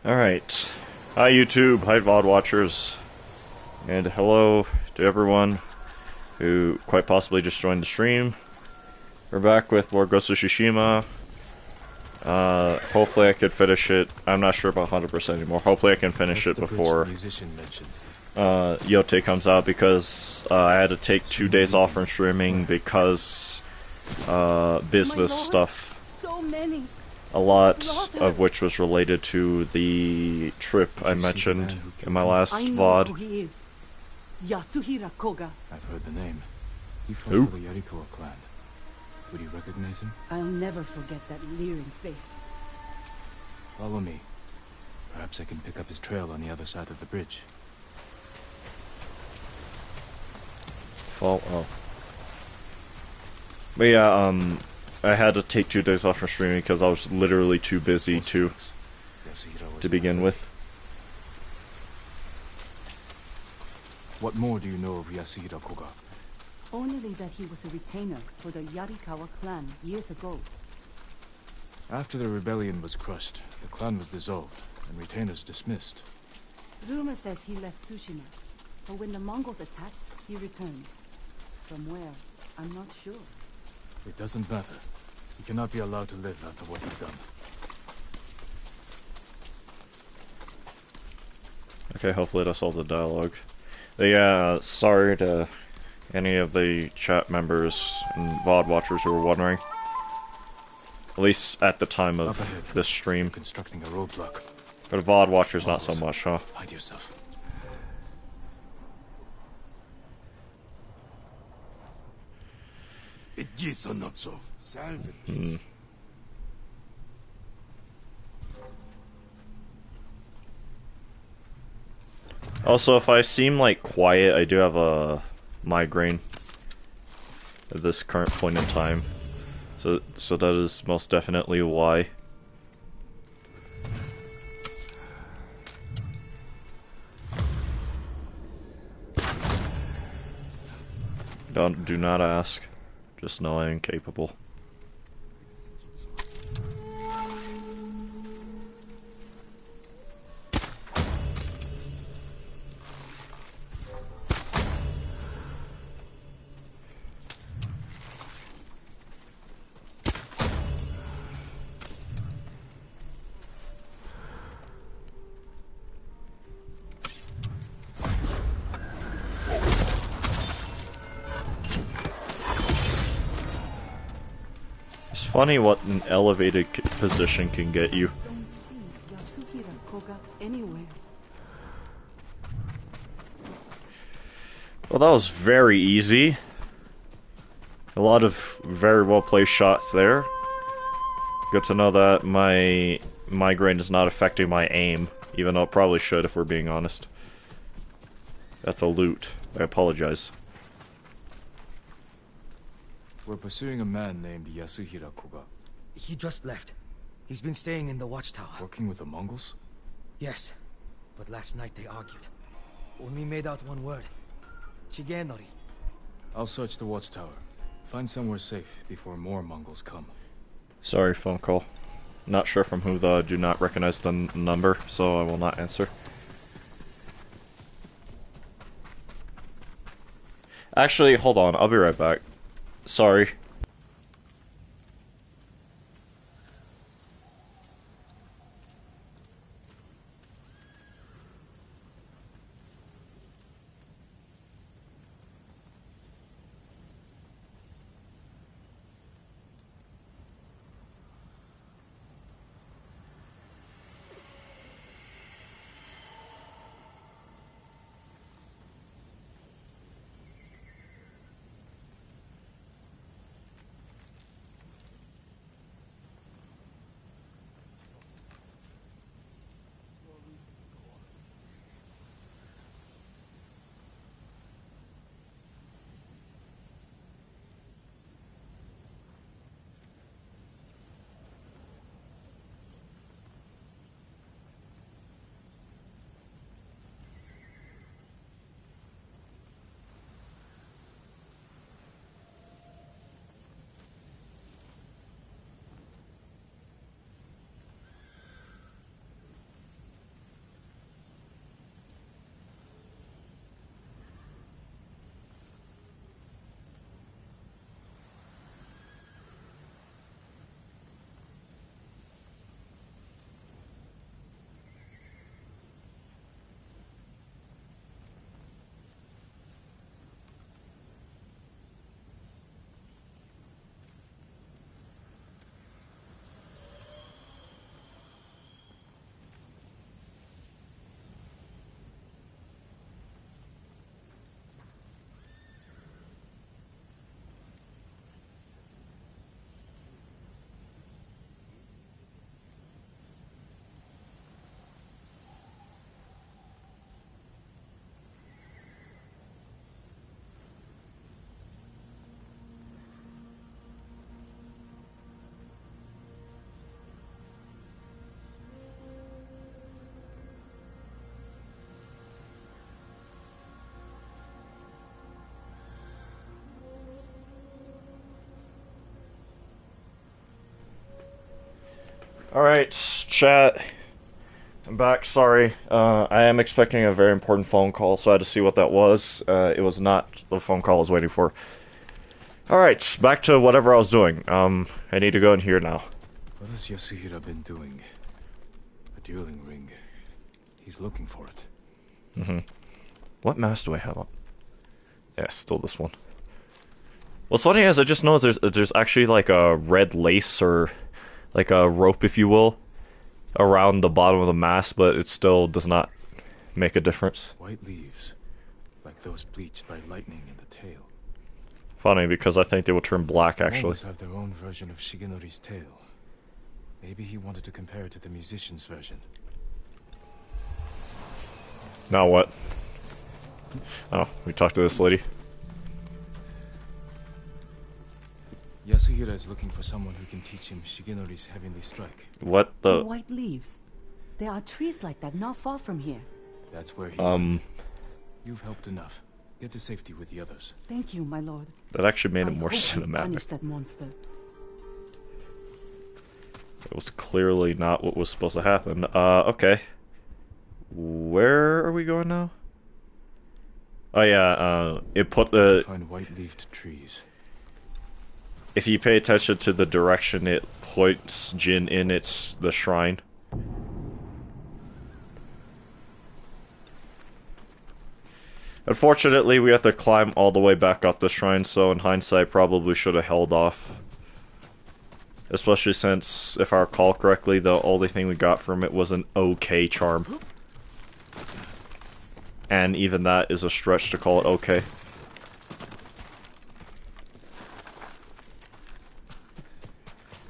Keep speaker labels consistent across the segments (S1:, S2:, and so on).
S1: Alright. Hi YouTube, hi VOD watchers, and hello to everyone who quite possibly just joined the stream. We're back with more Ghost of Tsushima. Hopefully I could finish it. I'm not sure about 100% anymore. Hopefully I can finish it before Yote comes out, because I had to take 2 days off from streaming because business stuff.
S2: So many.
S1: A lot of which was related to the trip I mentioned in my last VOD.
S2: Who he is. Yasuhira Koga.
S3: I've heard the name. He fought
S1: Who?
S3: for the Yarikawa clan. Would you recognize him?
S2: I'll never forget that leering face.
S3: Follow me. Perhaps I can pick up his trail on the other side of the bridge.
S1: Oh. But yeah, I had to take 2 days off from streaming because I was literally too busy to begin with.
S3: What more do you know of Yasuhira Koga?
S2: Only that he was a retainer for the Yarikawa clan years ago.
S3: After the rebellion was crushed, the clan was dissolved, and retainers dismissed.
S2: Rumor says he left Tsushima, but when the Mongols attacked, he returned. From where, I'm not sure.
S3: It doesn't matter. He cannot be allowed to live after what he's done.
S1: Okay, hopefully that's all the dialogue. But yeah, sorry to any of the chat members and VOD watchers who were wondering. At least at the time of this stream.
S3: Constructing a roadblock.
S1: For the VOD watchers, not so much, huh?
S3: Hide yourself.
S1: Also, if I seem like quiet, I do have a migraine at this current point in time. So that is most definitely why. Do not ask. Just know I am capable. Funny what an elevated position can get you.
S2: Don't see Yasuhira Koga anywhere.
S1: Well, that was very easy. A lot of very well placed shots there. Good to know that my migraine is not affecting my aim, even though it probably should if we're being honest. That's a loot. I apologize.
S3: We're pursuing a man named Yasuhira Koga.
S4: He just left. He's been staying in the watchtower.
S3: Working with the Mongols?
S4: Yes, but last night they argued. Only made out one word. Chigenori.
S3: I'll search the watchtower. Find somewhere safe before more Mongols come.
S1: Sorry, phone call. Not sure from who, though. I do not recognize the number, so I will not answer. Actually, hold on. I'll be right back. Sorry. Alright, chat. I'm back, sorry. I am expecting a very important phone call, so I had to see what that was. It was not the phone call I was waiting for. Alright, back to whatever I was doing. I need to go in here now.
S3: What has Yasuhira been doing? A dueling ring. He's looking for it.
S1: Mm-hmm. What mask do I have on? Yeah, still this one. What's funny is I just noticed there's actually like a red lace or like a rope, if you will, around the bottom of the mask, but it still does not make a difference.
S3: White leaves, like those bleached by lightning in the tail.
S1: Funny, because I think they will turn black, actually.
S3: Mongols have their own version of Shigenori's tale. Maybe he wanted to compare it to the musician's version.
S1: Now what? Oh, we talked to this lady.
S3: Yasuhira is looking for someone who can teach him Shigenori's heavenly strike.
S1: What
S2: The
S1: the?
S2: white leaves. There are trees like that not far from here.
S3: That's where he went. You've helped enough. Get to safety with the others.
S2: Thank you, my lord.
S1: That actually made it
S2: I
S1: more
S2: hope you
S1: cinematic.
S2: punish that monster.
S1: It was clearly not what was supposed to happen. Okay. Where are we going now? Oh yeah, it put the...
S3: Find white-leafed trees.
S1: If you pay attention to the direction it points Jin in, it's the shrine. Unfortunately, we have to climb all the way back up the shrine, so in hindsight, probably should have held off. Especially since, if I recall correctly, the only thing we got from it was an okay charm. And even that is a stretch to call it okay.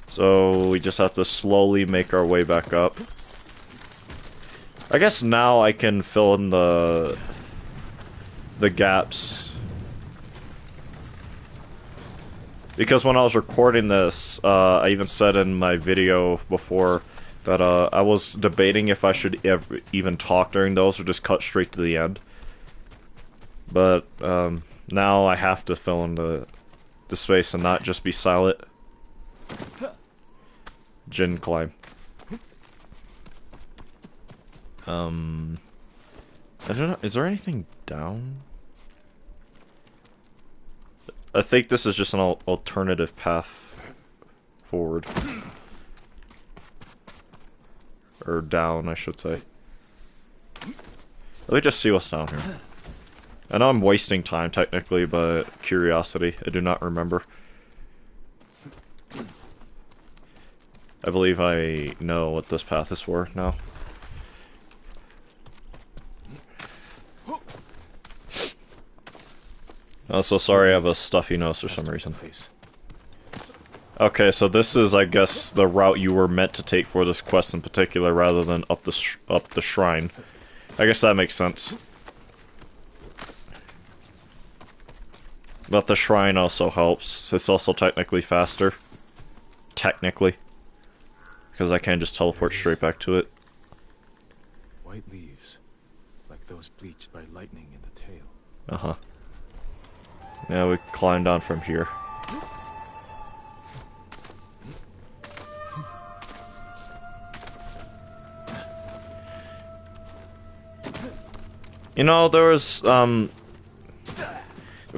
S1: So we just have to slowly make our way back up. I guess now I can fill in the gaps. Because when I was recording this, I even said in my video before that I was debating if I should even talk during those or just cut straight to the end. But now I have to fill in the space and not just be silent. Jin climb. I don't know, is there anything down? I think this is just an alternative path forward. Or down, I should say. Let me just see what's down here. I know I'm wasting time technically, but curiosity, I do not remember. I believe I know what this path is for now. Oh, so sorry I have a stuffy nose for some reason. Okay, so this is, I guess, the route you were meant to take for this quest in particular, rather than up the shrine. I guess that makes sense. But the shrine also helps. It's also technically faster. Technically. Because I can't just teleport straight back to it.
S3: White leaves, like those bleached by lightning in the tail.
S1: Uh-huh. Yeah, we climbed on from here. You know, there was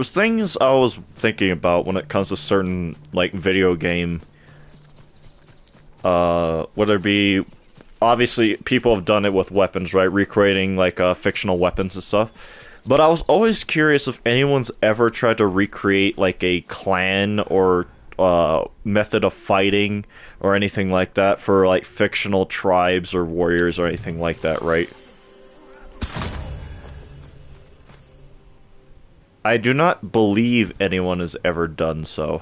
S1: things I was thinking about when it comes to certain, like, video game, whether it be, obviously, people have done it with weapons, right, recreating, like, fictional weapons and stuff, but I was always curious if anyone's ever tried to recreate, like, a clan or, method of fighting or anything like that for, like, fictional tribes or warriors or anything like that, right? I do not believe anyone has ever done so.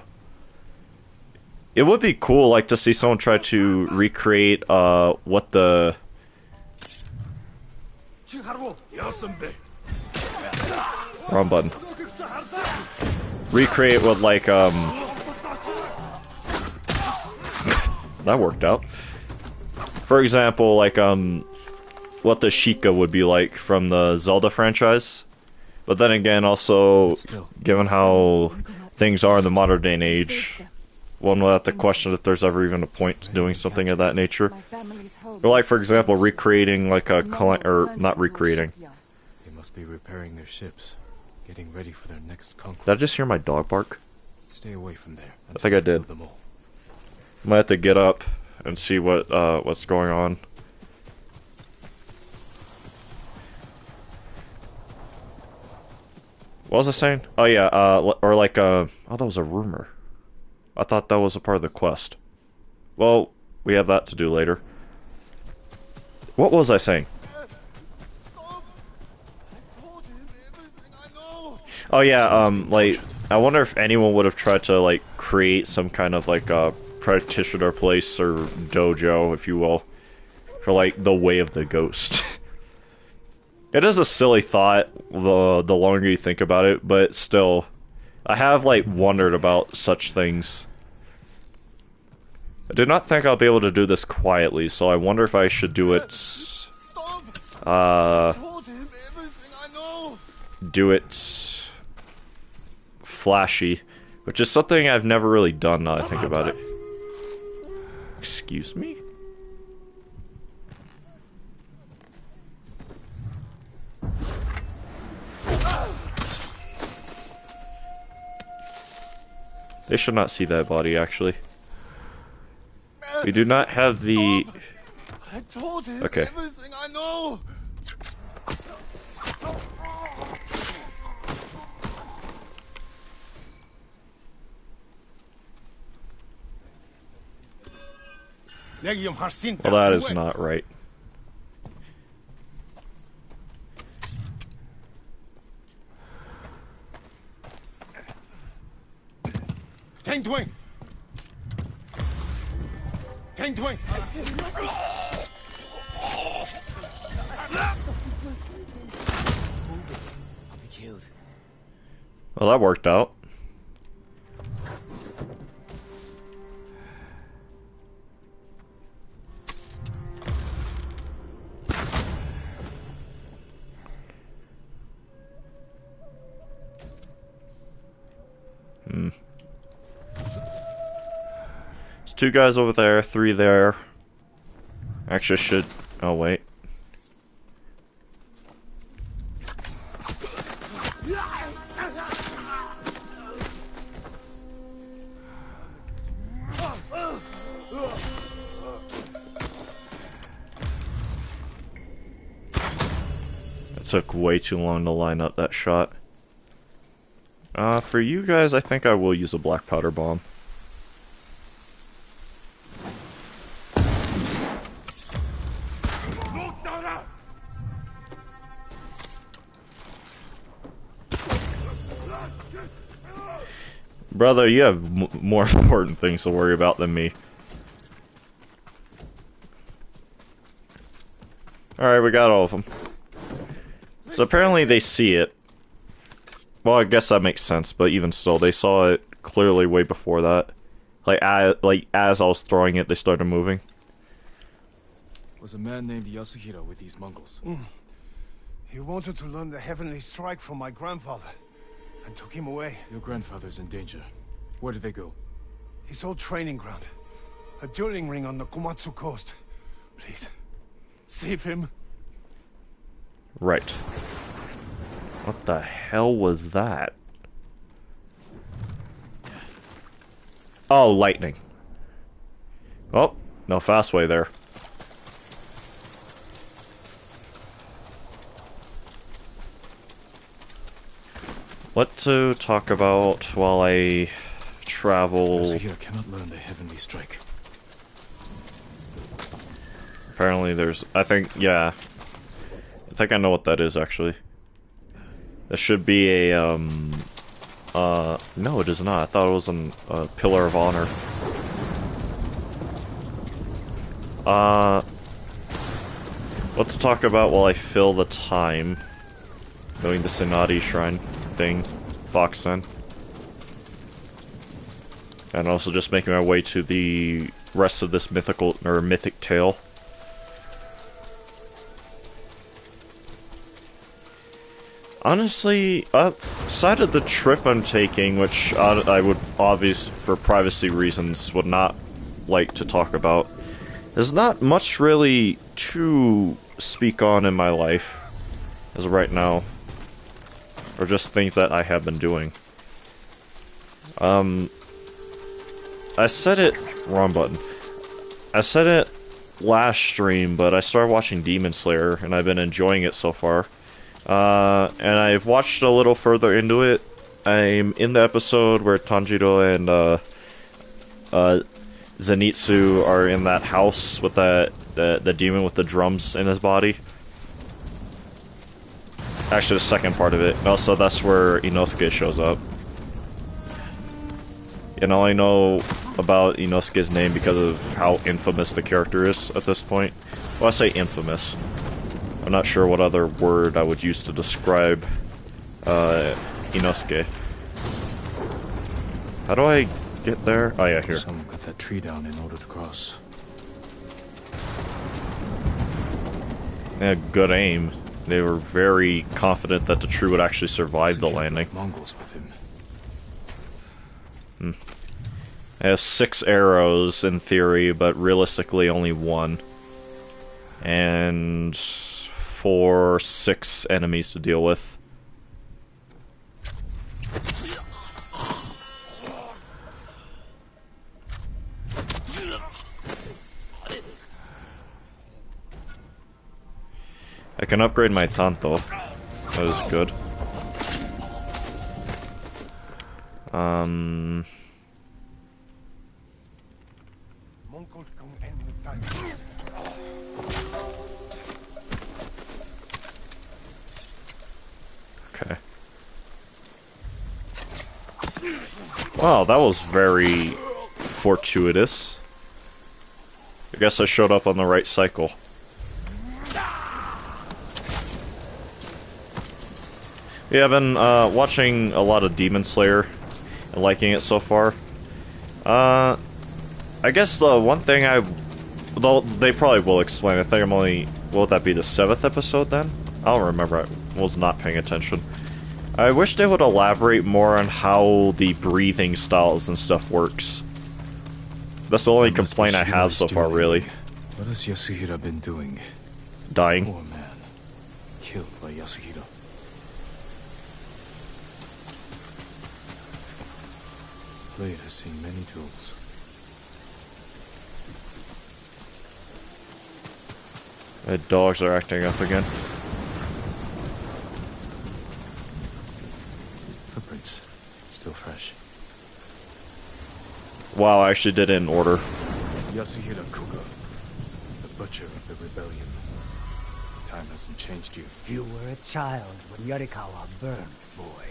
S1: It would be cool, like, to see someone try to recreate, what the... Wrong button. Recreate what, like, that worked out. For example, like, what the Sheikah would be like from the Zelda franchise. But then again, also, given how things are in the modern day and age, one will have to question if there's ever even a point to doing something of that nature.
S2: My family's home.
S1: Or like, for example, recreating like a or not recreating.
S3: They must be repairing their ships, getting ready for their next conquest.
S1: Did I just hear my dog bark?
S3: Stay away from there.
S1: I think I did.
S3: Them all.
S1: I might have to get up and see what's going on. What was I saying? Oh yeah, or like oh, that was a rumor. I thought that was a part of the quest. Well, we have that to do later. What was I saying? Oh yeah, like, I wonder if anyone would have tried to, like, create some kind of, like, practitioner place or dojo, if you will, for, like, the Way of the Ghost. It is a silly thought, the longer you think about it, but still, I have, like, wondered about such things. I did not think I'll be able to do this quietly, so I wonder if I should do it, do it flashy, which is something I've never really done now I think about it. Excuse me? They should not see that body, actually. We do not have the...
S5: I told him
S1: okay.
S5: everything I know.
S1: Well, that is not right. Well, that worked out. There's 2 guys over there, 3 there. Actually, should... oh, wait. It took way too long to line up that shot. For you guys, I think I will use a black powder bomb. Brother, you have more important things to worry about than me. Alright, we got all of them. So apparently they see it. Well, I guess that makes sense, but even still, they saw it clearly way before that. Like, as I was throwing it, they started moving.
S3: Was a man named Yasuhiro with these Mongols.
S5: He wanted to learn the heavenly strike from my grandfather, and took him away.
S3: Your grandfather's in danger. Where did they go?
S5: His old training ground. A dueling ring on the Komatsu coast. Please, save him.
S1: Right. What the hell was that? Oh, lightning. Oh, no fast way there. What to talk about while I travel?
S3: Yasuhiro cannot learn the heavenly strike.
S1: Apparently there's... I think, yeah. I think I know what that is, actually. This should be a, no, it is not. I thought it was a Pillar of Honor. Let's talk about while I fill the time going to Senadi Shrine thing, Foxen. And also just making my way to the rest of this mythic tale. Honestly, outside of the trip I'm taking, which I would obviously, for privacy reasons, would not like to talk about, there's not much really to speak on in my life as of right now, or just things that I have been doing. I said it, wrong button. I said it last stream, but I started watching Demon Slayer, and I've been enjoying it so far. And I've watched a little further into it. I'm in the episode where Tanjiro and, Zenitsu are in that house with the demon with the drums in his body. Actually, the second part of it. Also, that's where Inosuke shows up. And I only know about Inosuke's name because of how infamous the character is at this point. Well, I say infamous. I'm not sure what other word I would use to describe Inosuke. How do I get there? Oh yeah, here.
S3: Someone cut that tree down in order to cross.
S1: Yeah, good aim. They were very confident that the tree would actually survive the landing.
S3: Mongols with him.
S1: I have 6 arrows in theory, but realistically only 1. And 6 enemies to deal with. I can upgrade my Tanto. That is good. Okay. Wow, that was very fortuitous. I guess I showed up on the right cycle. Yeah, I've been watching a lot of Demon Slayer and liking it so far. I guess the one thing though they probably will explain. I think I'm only, will that be the 7th episode then? I don't remember. I was not paying attention. I wish they would elaborate more on how the breathing styles and stuff works. That's the only complaint I have so far, really.
S3: What has Yasuhira been doing?
S1: Dying.
S3: Poor man. Killed by Yasuhira. Blade has seen many duels.
S1: The dogs are acting up again.
S3: Footprints. Still fresh.
S1: Wow, I actually did it in order.
S3: Yasuhira Kuga. The butcher of the rebellion. Time hasn't changed you.
S6: You were a child when Yarikawa burned, boy.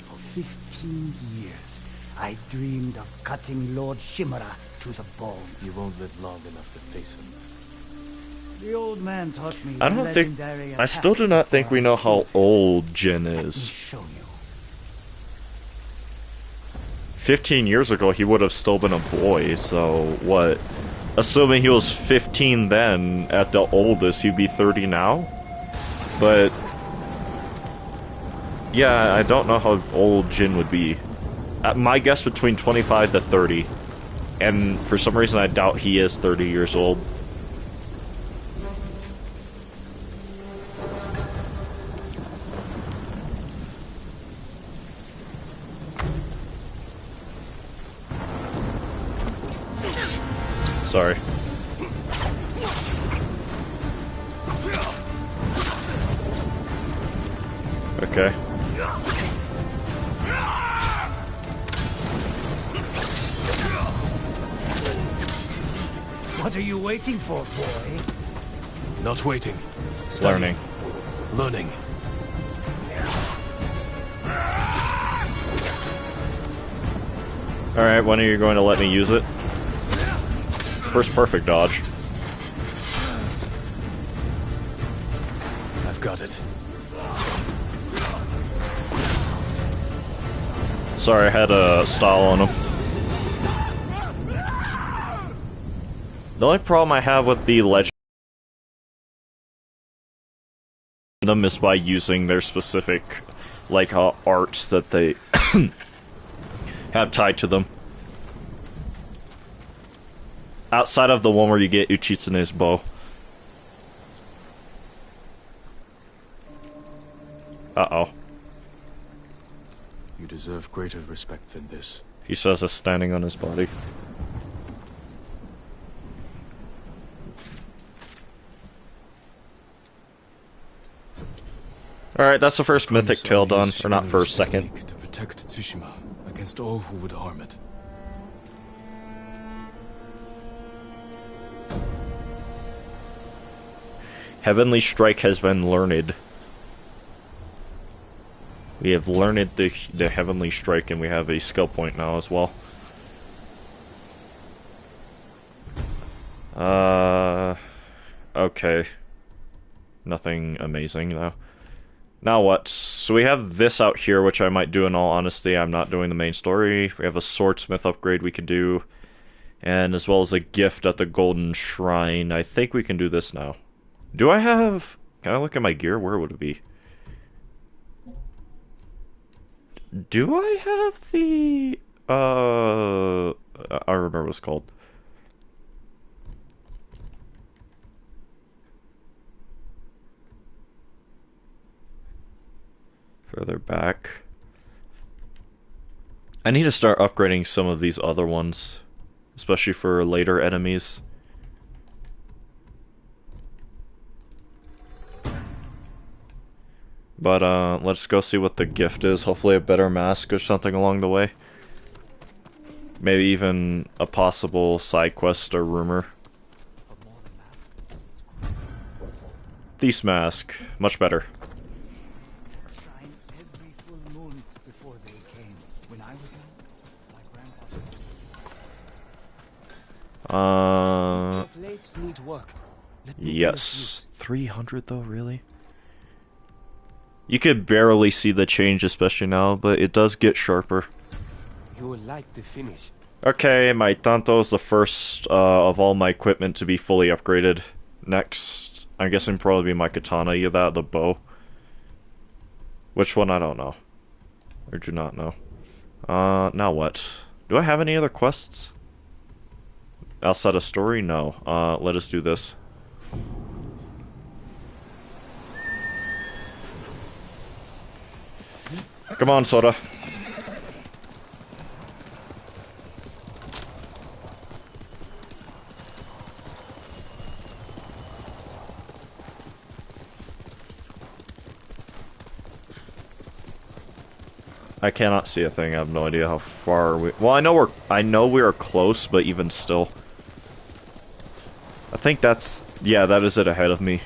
S6: For 15 years, I dreamed of cutting Lord Shimura to the bone.
S3: You won't live long enough to face him.
S6: The old man taught me
S1: I don't think. I still do not think we know how old Jin
S6: Let me
S1: is.
S6: show you.
S1: 15 years ago, he would have still been a boy, so what? Assuming he was 15 then, at the oldest, he'd be 30 now? But... yeah, I don't know how old Jin would be. My guess between 25 to 30. And for some reason, I doubt he is 30 years old. Sorry. Okay.
S6: What are you waiting for, boy?
S3: Not waiting.
S1: Learning.
S3: Learning.
S1: Alright, when are you going to let me use it? First perfect dodge.
S3: I've got it.
S1: Sorry, I had a stall on him. The only problem I have with the legend them is by using their specific, like, art that they have tied to them. Outside of the one where you get Uchitsune's bow. Uh-oh.
S3: You deserve greater respect than this.
S1: He says it's standing on his body. Alright, that's the first mythic tale done. Or not first, second.
S3: To protect Tsushima against all who would harm it.
S1: Heavenly Strike has been learned. We have learned the Heavenly Strike, and we have a skill point now as well. Okay. Nothing amazing, though. Now what? So we have this out here, which I might do in all honesty. I'm not doing the main story. We have a swordsmith upgrade we could do. And as well as a gift at the Golden Shrine. I think we can do this now. Do I have... Can I look at my gear? Where would it be? Do I have the... I remember what it's called. Further back. I need to start upgrading some of these other ones. Especially for later enemies. But, let's go see what the gift is. Hopefully a better mask or something along the way. Maybe even a possible side quest or rumor. Thief's mask. Much better.
S6: Shine every full moon before they came. When I was young, my grandpa
S4: Blades need work.
S1: Yes. 300 though, really? You could barely see the change, especially now, but it does get sharper.
S7: You like the finish.
S1: Okay, my Tanto is the first of all my equipment to be fully upgraded. Next, I'm guessing probably be my Katana, either that or the bow. Which one, I don't know. Or do not know. Now what? Do I have any other quests? Outside of story? No. Let us do this. Come on, Soda. I cannot see a thing. I have no idea how far we... Well, I know we are close, but even still. I think that's... Yeah, that is it ahead of me.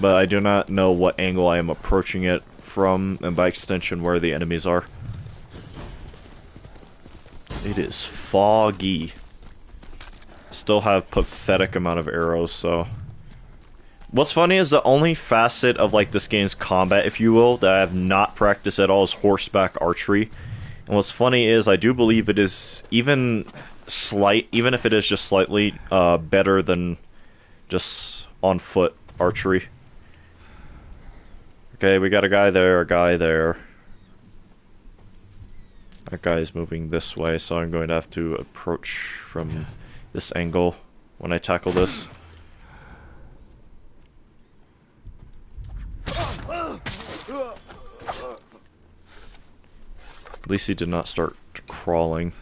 S1: But I do not know what angle I am approaching it from, and by extension where the enemies are. It is foggy. Still have pathetic amount of arrows, so... What's funny is the only facet of like this game's combat, if you will, that I have not practiced at all is horseback archery. And what's funny is I do believe it is even if it is just slightly better than just on foot archery. Okay, we got a guy there, a guy there. That guy is moving this way, so I'm going to have to approach from this angle when I tackle this. At least he did not start crawling.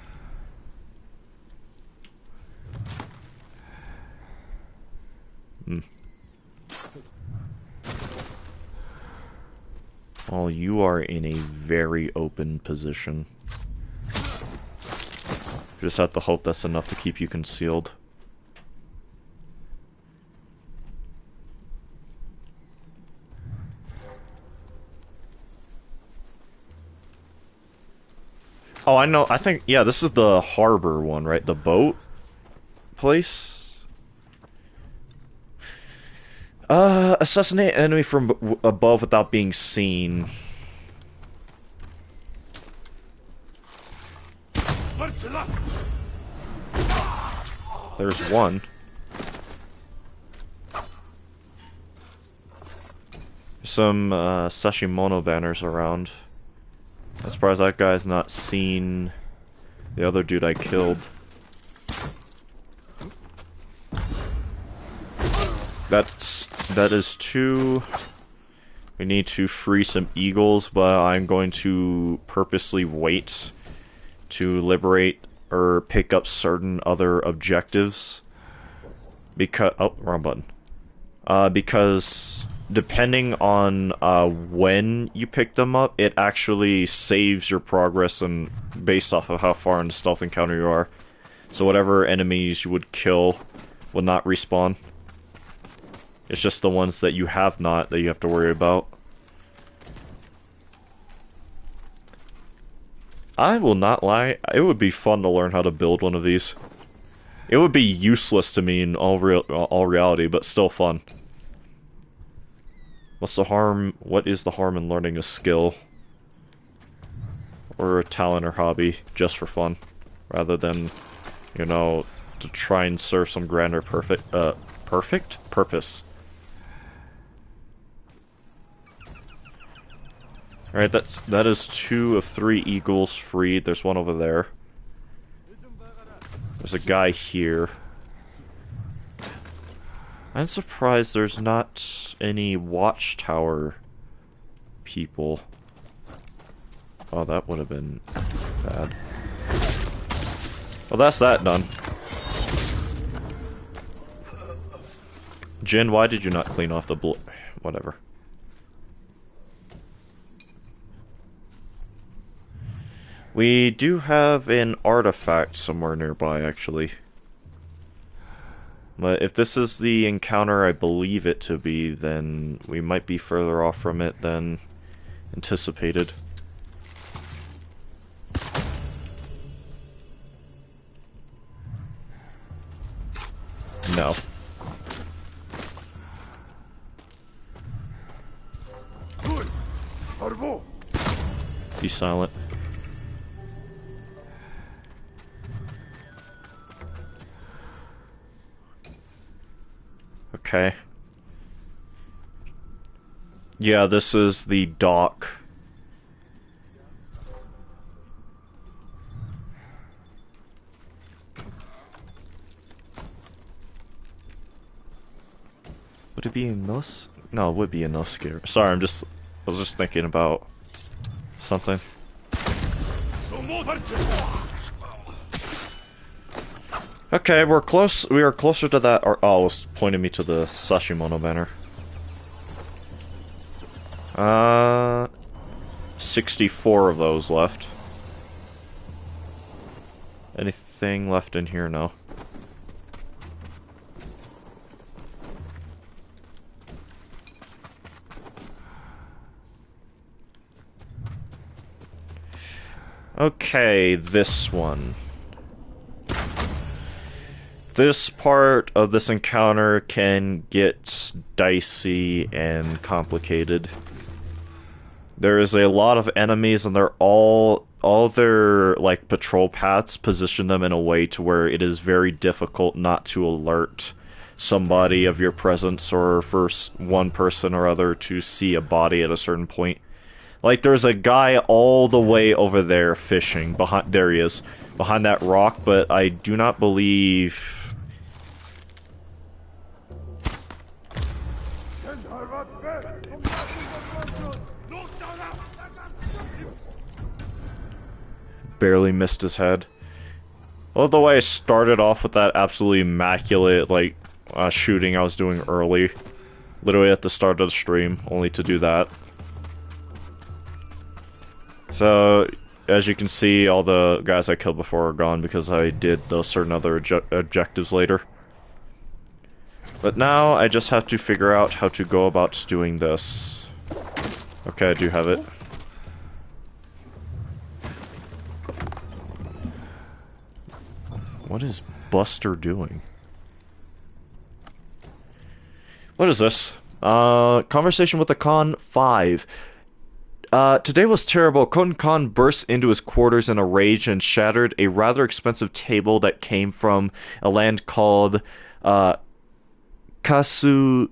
S1: Well, you are in a very open position. Just have to hope that's enough to keep you concealed. Oh, I know. I think, yeah, this is the harbor one, right? The boat place? Assassinate an enemy from above without being seen. There's one. There's some Sashimono banners around. I'm surprised that guy's not seen the other dude I killed. That is two. We need to free some eagles, but I'm going to purposely wait to liberate or pick up certain other objectives. Because wrong button. Because depending on when you pick them up, it actually saves your progress and based off of how far in the stealth encounter you are. So whatever enemies you would kill will not respawn. It's just the ones that you have not that you have to worry about. I will not lie, it would be fun to learn how to build one of these. It would be useless to me in all reality, but still fun. What's the harm? What is the harm in learning a skill? Or a talent or hobby, just for fun. Rather than, you know, to try and serve some grander perfect purpose. Alright, that is 2 of 3 eagles freed. There's one over there. There's a guy here. I'm surprised there's not any watchtower people. Oh, that would have been bad. Well, that's that done. Jin, why did you not clean off the whatever. We do have an artifact somewhere nearby, actually. But if this is the encounter I believe it to be, then we might be further off from it than anticipated. No. Be silent. Okay. Yeah, this is the dock. Would it be a Nos? No, it would be a Noskir. Sorry, I was just thinking about something. Okay, we're close. We are closer to that. Oh, it was pointing me to the Sashimono banner. 64 of those left. Anything left in here? No. Okay, this one. This part of this encounter can get dicey and complicated. There is a lot of enemies and they're all their like patrol paths position them in a way to where it is very difficult not to alert somebody of your presence or for one person or other to see a body at a certain point. Like there's a guy all the way over there fishing behind. There he is, behind that rock. But I do not believe. Barely missed his head. I love the way I started off with that absolutely immaculate like shooting I was doing early, literally at the start of the stream, only to do that. So, as you can see, all the guys I killed before are gone because I did those certain other objectives later. But now I just have to figure out how to go about doing this. Okay, I do have it. What is Buster doing? What is this? Conversation with the Khan 5. Today was terrible. Khotun Khan burst into his quarters in a rage and shattered a rather expensive table that came from a land called Kasumiru?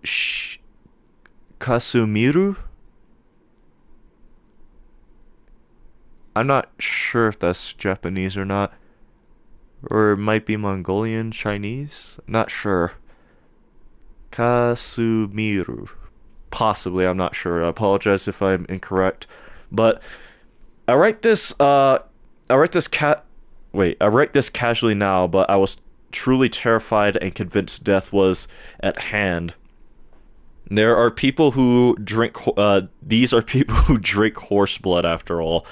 S1: I'm not sure if that's Japanese or not. Or it might be Mongolian, Chinese? Not sure. Kasumiru. Possibly, I'm not sure. I apologize if I'm incorrect. But I write this I write this I write this casually now, but I was truly terrified and convinced death was at hand. There are people who drink these are people who drink horse blood after all.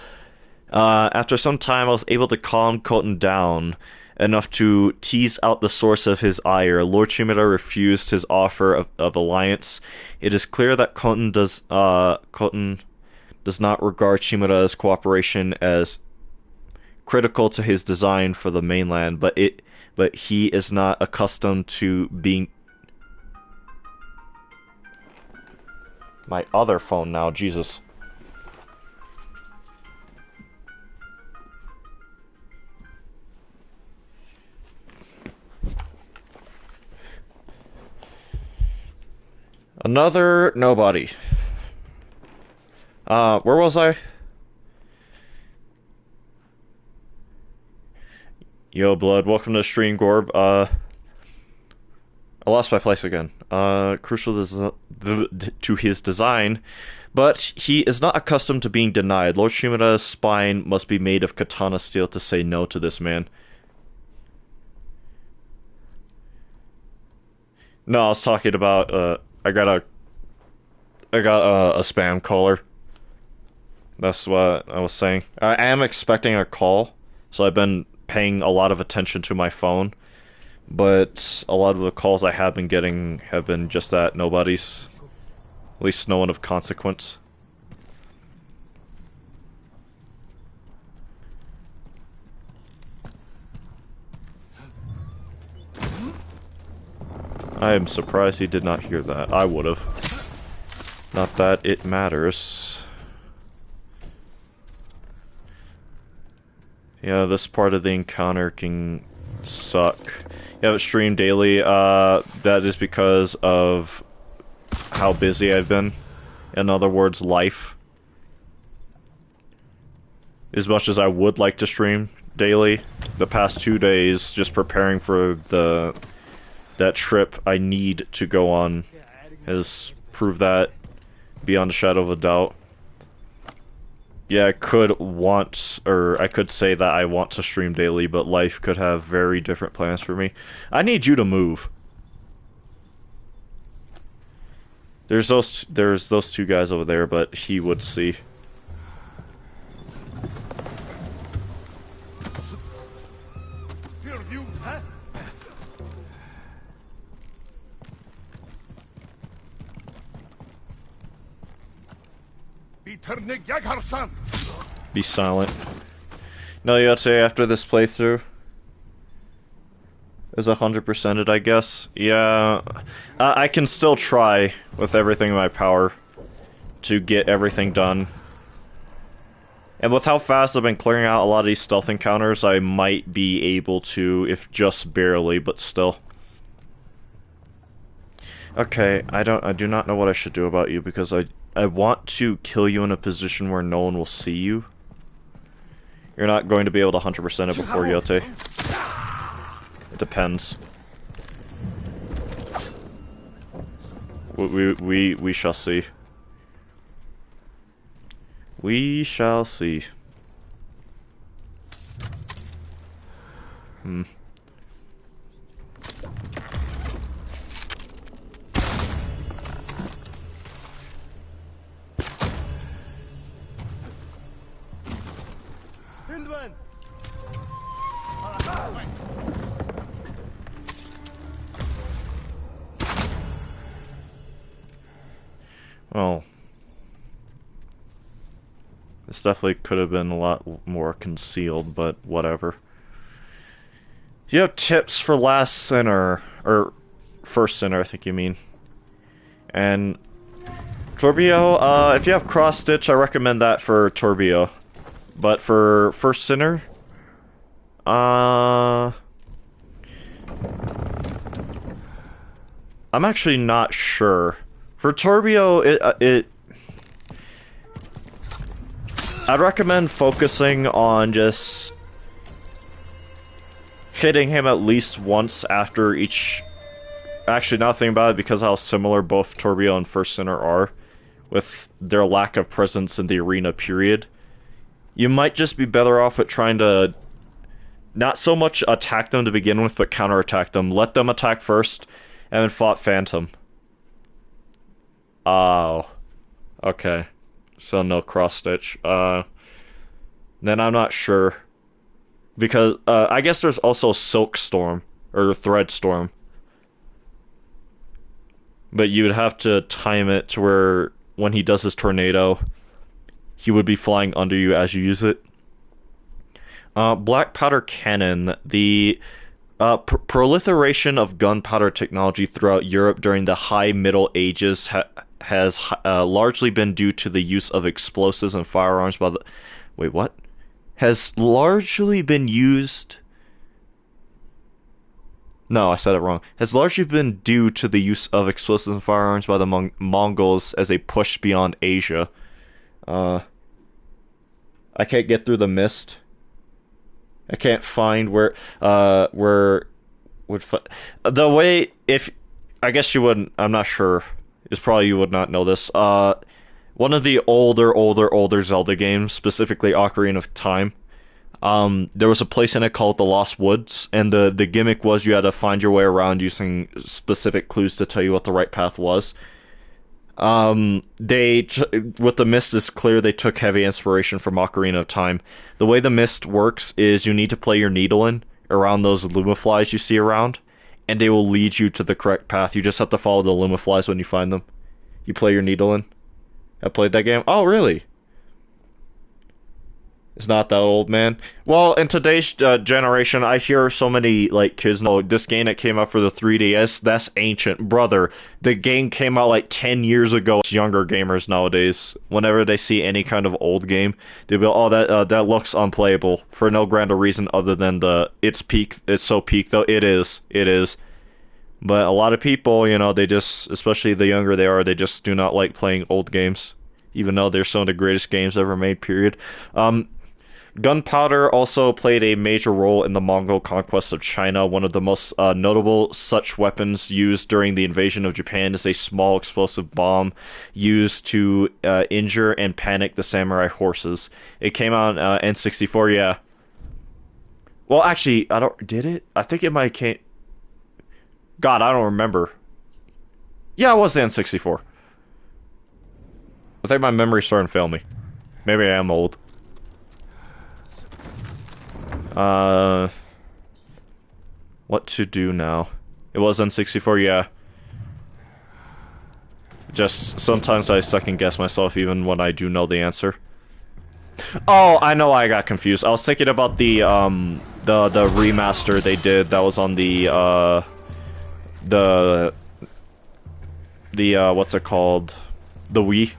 S1: After some time, I was able to calm Koten down enough to tease out the source of his ire. Lord Shimada refused his offer of alliance. It is clear that Koten does not regard Shimada's cooperation as critical to his design for the mainland, but he is not accustomed to being my other phone now, Jesus. Another nobody. Where was I? Yo, Blood, welcome to the stream, Gorb. I lost my place again. Crucial to his design, but he is not accustomed to being denied. Lord Shimada's spine must be made of katana steel to say no to this man. No, I was talking about, I got a spam caller. That's what I was saying. I am expecting a call, so I've been paying a lot of attention to my phone. But a lot of the calls I have been getting have been just that, nobody's. At least no one of consequence. I am surprised he did not hear that. I would have. Not that it matters. Yeah, this part of the encounter can suck. You have it streamed daily. That is because of how busy I've been. In other words, life. As much as I would like to stream daily, the past 2 days, just preparing for that trip I need to go on, has proved that beyond a shadow of a doubt. Yeah, I could say that I want to stream daily, but life could have very different plans for me. I need you to move. There's those two guys over there, but he would see. Be silent. No, you gotta say after this playthrough is 100%ed, I guess. Yeah, I can still try with everything in my power to get everything done. And with how fast I've been clearing out a lot of these stealth encounters, I might be able to, if just barely, but still. Okay, I do not know what I should do about you, because I want to kill you in a position where no one will see you. You're not going to be able to 100% it before Yote. It depends. We shall see. We shall see. Well, this definitely could have been a lot more concealed, but whatever. Do you have tips for last sinner, or first sinner, I think you mean? And Torbio, if you have cross stitch, I recommend that for Torbio. But for first sinner, I'm actually not sure. For Torbio, I'd recommend focusing on just hitting him at least once after each... Actually, not thinking about it, because how similar both Torbjorn and First Sinner are, with their lack of presence in the arena, period. You might just be better off at trying to not so much attack them to begin with, but counterattack them. Let them attack first, and then fought Phantom. Oh. Okay. So no cross-stitch. Then I'm not sure. Because, I guess there's also Silk Storm, or Thread Storm. But you would have to time it to where, when he does his tornado, he would be flying under you as you use it. Black powder cannon. The proliferation of gunpowder technology throughout Europe during the High Middle Ages has largely been due to the use of explosives and firearms by the... Wait, what? Has largely been used... No, I said it wrong. Has largely been due to the use of explosives and firearms by the Mongols as they pushed beyond Asia. I can't get through the mist. I can't find where would the way, if I guess you wouldn't, I'm not sure. It's probably you would not know this. One of the older Zelda games, specifically Ocarina of Time, there was a place in it called the Lost Woods, and the gimmick was you had to find your way around using specific clues to tell you what the right path was. With the mist is clear they took heavy inspiration from Ocarina of Time. The way the mist works is you need to play your needle in around those Lumaflies you see around, and they will lead you to the correct path. You just have to follow the Lumaflies when you find them. You play your needle in. I played that game. Oh, really? It's not that old, man. Well, in today's generation, I hear so many like kids know this game that came out for the 3DS, that's ancient. Brother, the game came out like 10 years ago. Younger gamers nowadays, whenever they see any kind of old game, they'll be, oh, that looks unplayable for no grander reason other than it's so peak, though. It is. But a lot of people, you know, they just, especially the younger they are, they just do not like playing old games, even though they're some of the greatest games ever made, period. Gunpowder also played a major role in the Mongol conquest of China. One of the most notable such weapons used during the invasion of Japan is a small explosive bomb used to injure and panic the samurai horses. It came out on N64, yeah. Well, actually, did it? I think it might came... God, I don't remember. Yeah, it was the N64. I think my memory's starting to fail me. Maybe I am old. What to do now? It was N64, yeah. Just, sometimes I second guess myself even when I do know the answer. Oh, I know I got confused. I was thinking about the remaster they did that was on the what's it called? The Wii.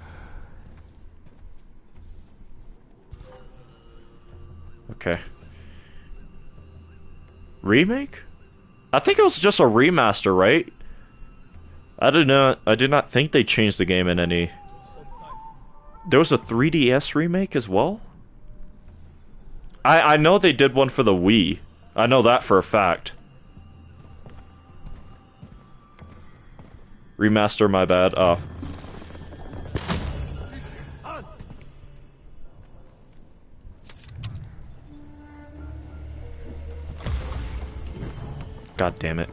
S1: Okay. Remake? I think it was just a remaster, right? I did not think they changed the game in any... There was a 3DS remake as well? I know they did one for the Wii. I know that for a fact. Remaster, my bad. Oh. God damn it.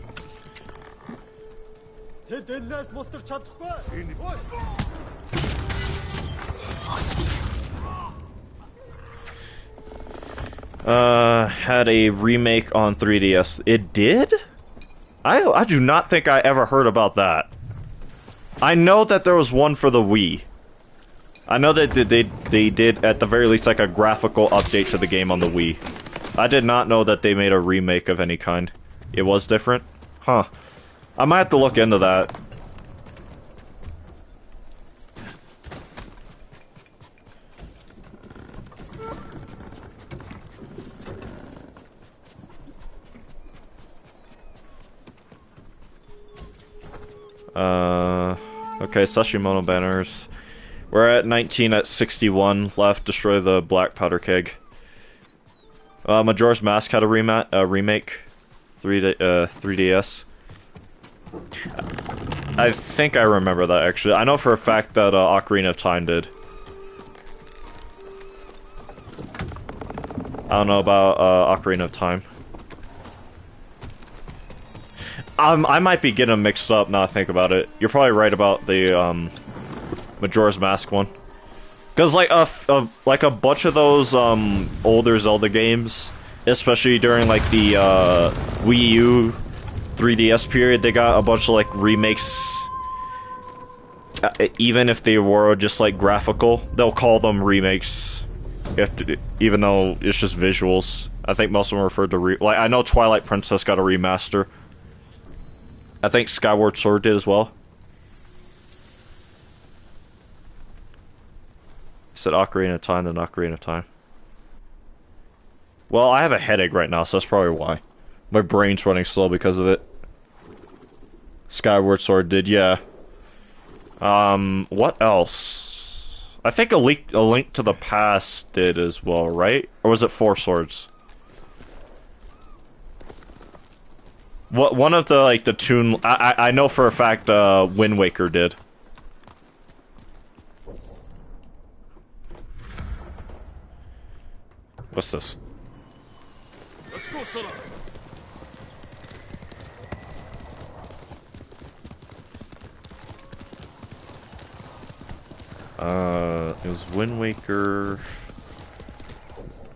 S1: Had a remake on 3DS. It did? I do not think I ever heard about that. I know that there was one for the Wii. I know that they did, at the very least, like a graphical update to the game on the Wii. I did not know that they made a remake of any kind. It was different? Huh. I might have to look into that. Okay, Sashimono banners. We're at 19 at 61 left. Destroy the black powder keg. Majora's Mask had a remake. 3DS. I think I remember that, actually. I know for a fact that Ocarina of Time did. I don't know about Ocarina of Time. I might be getting them mixed up now I think about it. You're probably right about the Majora's Mask one. Because like a bunch of those older Zelda games, especially during like the Wii U 3DS period, they got a bunch of like remakes. Even if they were just like graphical, they'll call them remakes. Even though it's just visuals. I think most of them referred to like I know Twilight Princess got a remaster. I think Skyward Sword did as well. I said Ocarina of Time, then Ocarina of Time. Well, I have a headache right now, so that's probably why. My brain's running slow because of it. Skyward Sword did, yeah. What else? I think a Link to the Past did as well, right? Or was it Four Swords? What one of the like the tune I know for a fact Wind Waker did. What's this?
S3: Let's go, Sora.
S1: It was Wind Waker.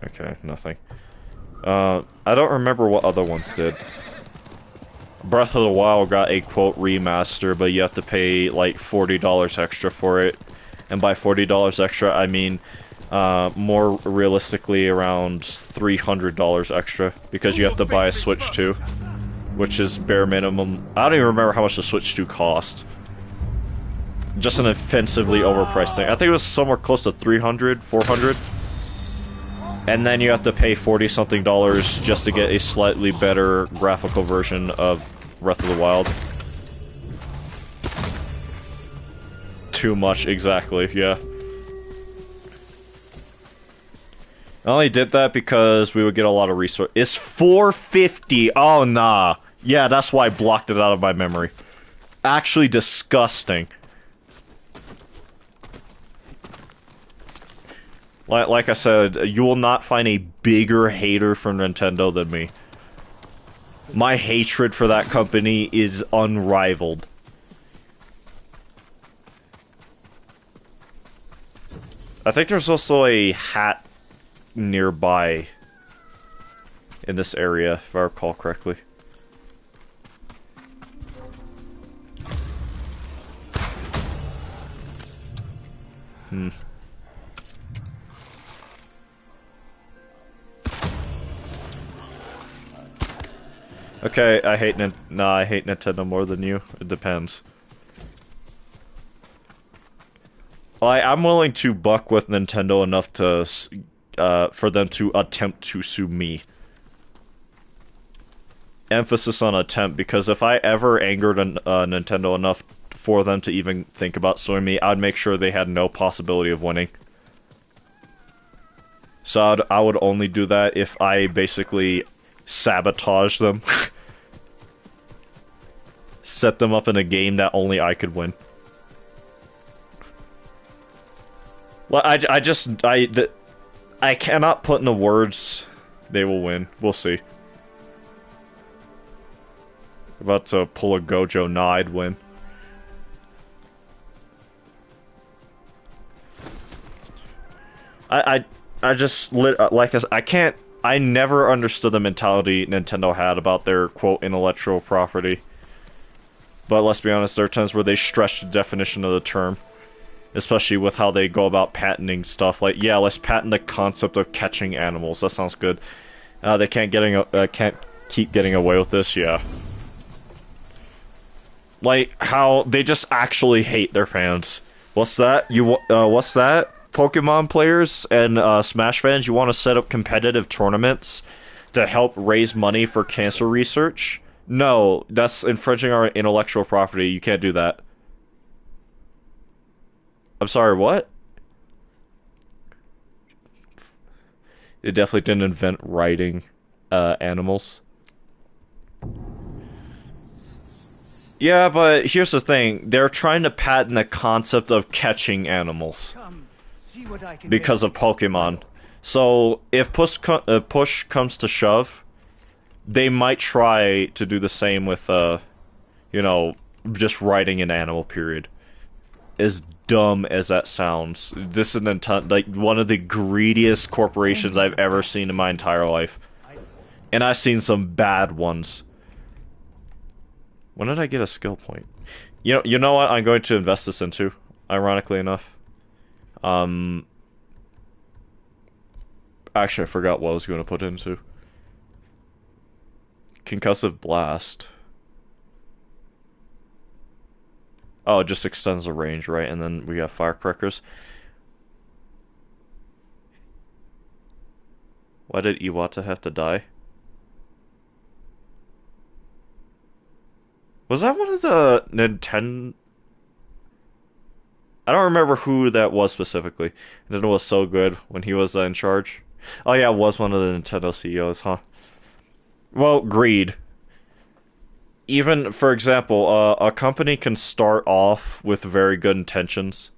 S1: Okay, nothing. I don't remember what other ones did. Breath of the Wild got a quote remaster, but you have to pay like $40 extra for it. And by $40 extra, I mean more realistically around $300 extra, because you have to buy a Switch 2, which is bare minimum. I don't even remember how much the Switch 2 cost. Just an offensively overpriced thing. I think it was somewhere close to $300, $400. And then you have to pay 40-something just to get a slightly better graphical version of Breath of the Wild. Too much, exactly, yeah. I only did that because we would get a lot of resources. It's $4.50! Oh, nah. Yeah, that's why I blocked it out of my memory. Actually disgusting. Like I said, you will not find a bigger hater for Nintendo than me. My hatred for that company is unrivaled. I think there's also a hat nearby in this area, if I recall correctly. Okay, I hate Nintendo more than you. It depends. I'm willing to buck with Nintendo enough to for them to attempt to sue me. Emphasis on attempt, because if I ever angered Nintendo enough for them to even think about suing me, I'd make sure they had no possibility of winning. So I would only do that if I basically sabotage them. Set them up in a game that only I could win. Well, I cannot put in the words they will win. We'll see. About to pull a Gojo. Nah, I'd win. I never understood the mentality Nintendo had about their, quote, intellectual property. But let's be honest, there are times where they stretch the definition of the term. Especially with how they go about patenting stuff. Like, yeah, let's patent the concept of catching animals. That sounds good. They can't keep getting away with this, yeah. Like, how they just actually hate their fans. What's that? What's that? Pokemon players and Smash fans, you want to set up competitive tournaments to help raise money for cancer research? No, that's infringing our intellectual property. You can't do that. I'm sorry, what? It definitely didn't invent riding animals. Yeah, but here's the thing. They're trying to patent the concept of catching animals
S6: Come, see what I can
S1: because
S6: get.
S1: of Pokemon. So, if push comes to shove, they might try to do the same with, you know, just riding an animal, period. As dumb as that sounds, this is like one of the greediest corporations I've ever seen in my entire life. And I've seen some bad ones. When did I get a skill point? You know what I'm going to invest this into, ironically enough. Actually, I forgot what I was going to put into. Concussive Blast. Oh, it just extends the range, right? And then we have Firecrackers. Why did Iwata have to die? Was that one of the Nintendo... I don't remember who that was specifically. Nintendo was so good when he was in charge. Oh yeah, it was one of the Nintendo CEOs, huh? Well, greed. Even, for example, a company can start off with very good intentions,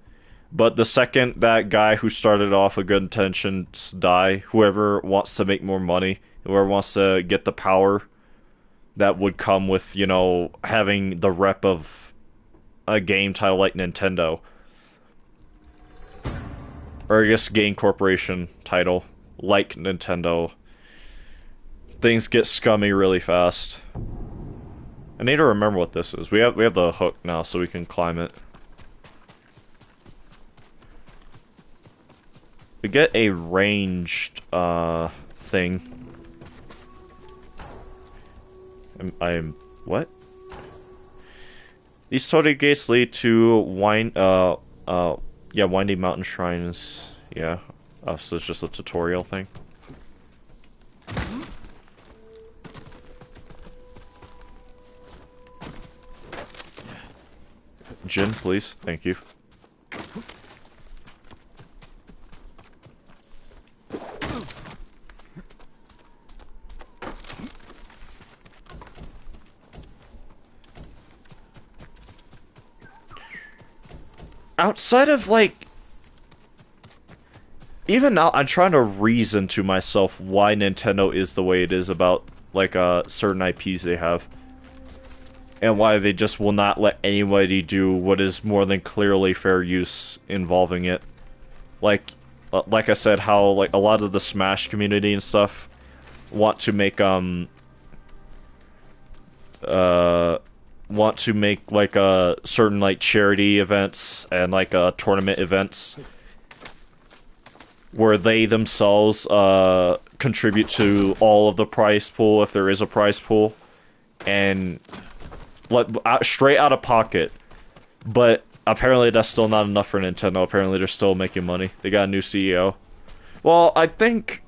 S1: but the second that guy who started off with good intentions die, whoever wants to make more money, whoever wants to get the power that would come with, you know, having the rep of a game title like Nintendo, or I guess Game Corporation title like Nintendo, things get scummy really fast. I need to remember what this is. We have the hook now, so we can climb it. We get a ranged thing. I'm what? These torii gates lead to Winding Mountain Shrines. Yeah. So it's just a tutorial thing. Jin, please. Thank you. Outside of, like... Even now, I'm trying to reason to myself why Nintendo is the way it is about, like, certain IPs they have. And why they just will not let anybody do what is more than clearly fair use involving it. Like I said, how like a lot of the Smash community and stuff want to make like certain like charity events and like tournament events where they themselves contribute to all of the prize pool if there is a prize pool, and like straight out of pocket. But apparently that's still not enough for Nintendo. Apparently they're still making money. They got a new CEO. Well, I think...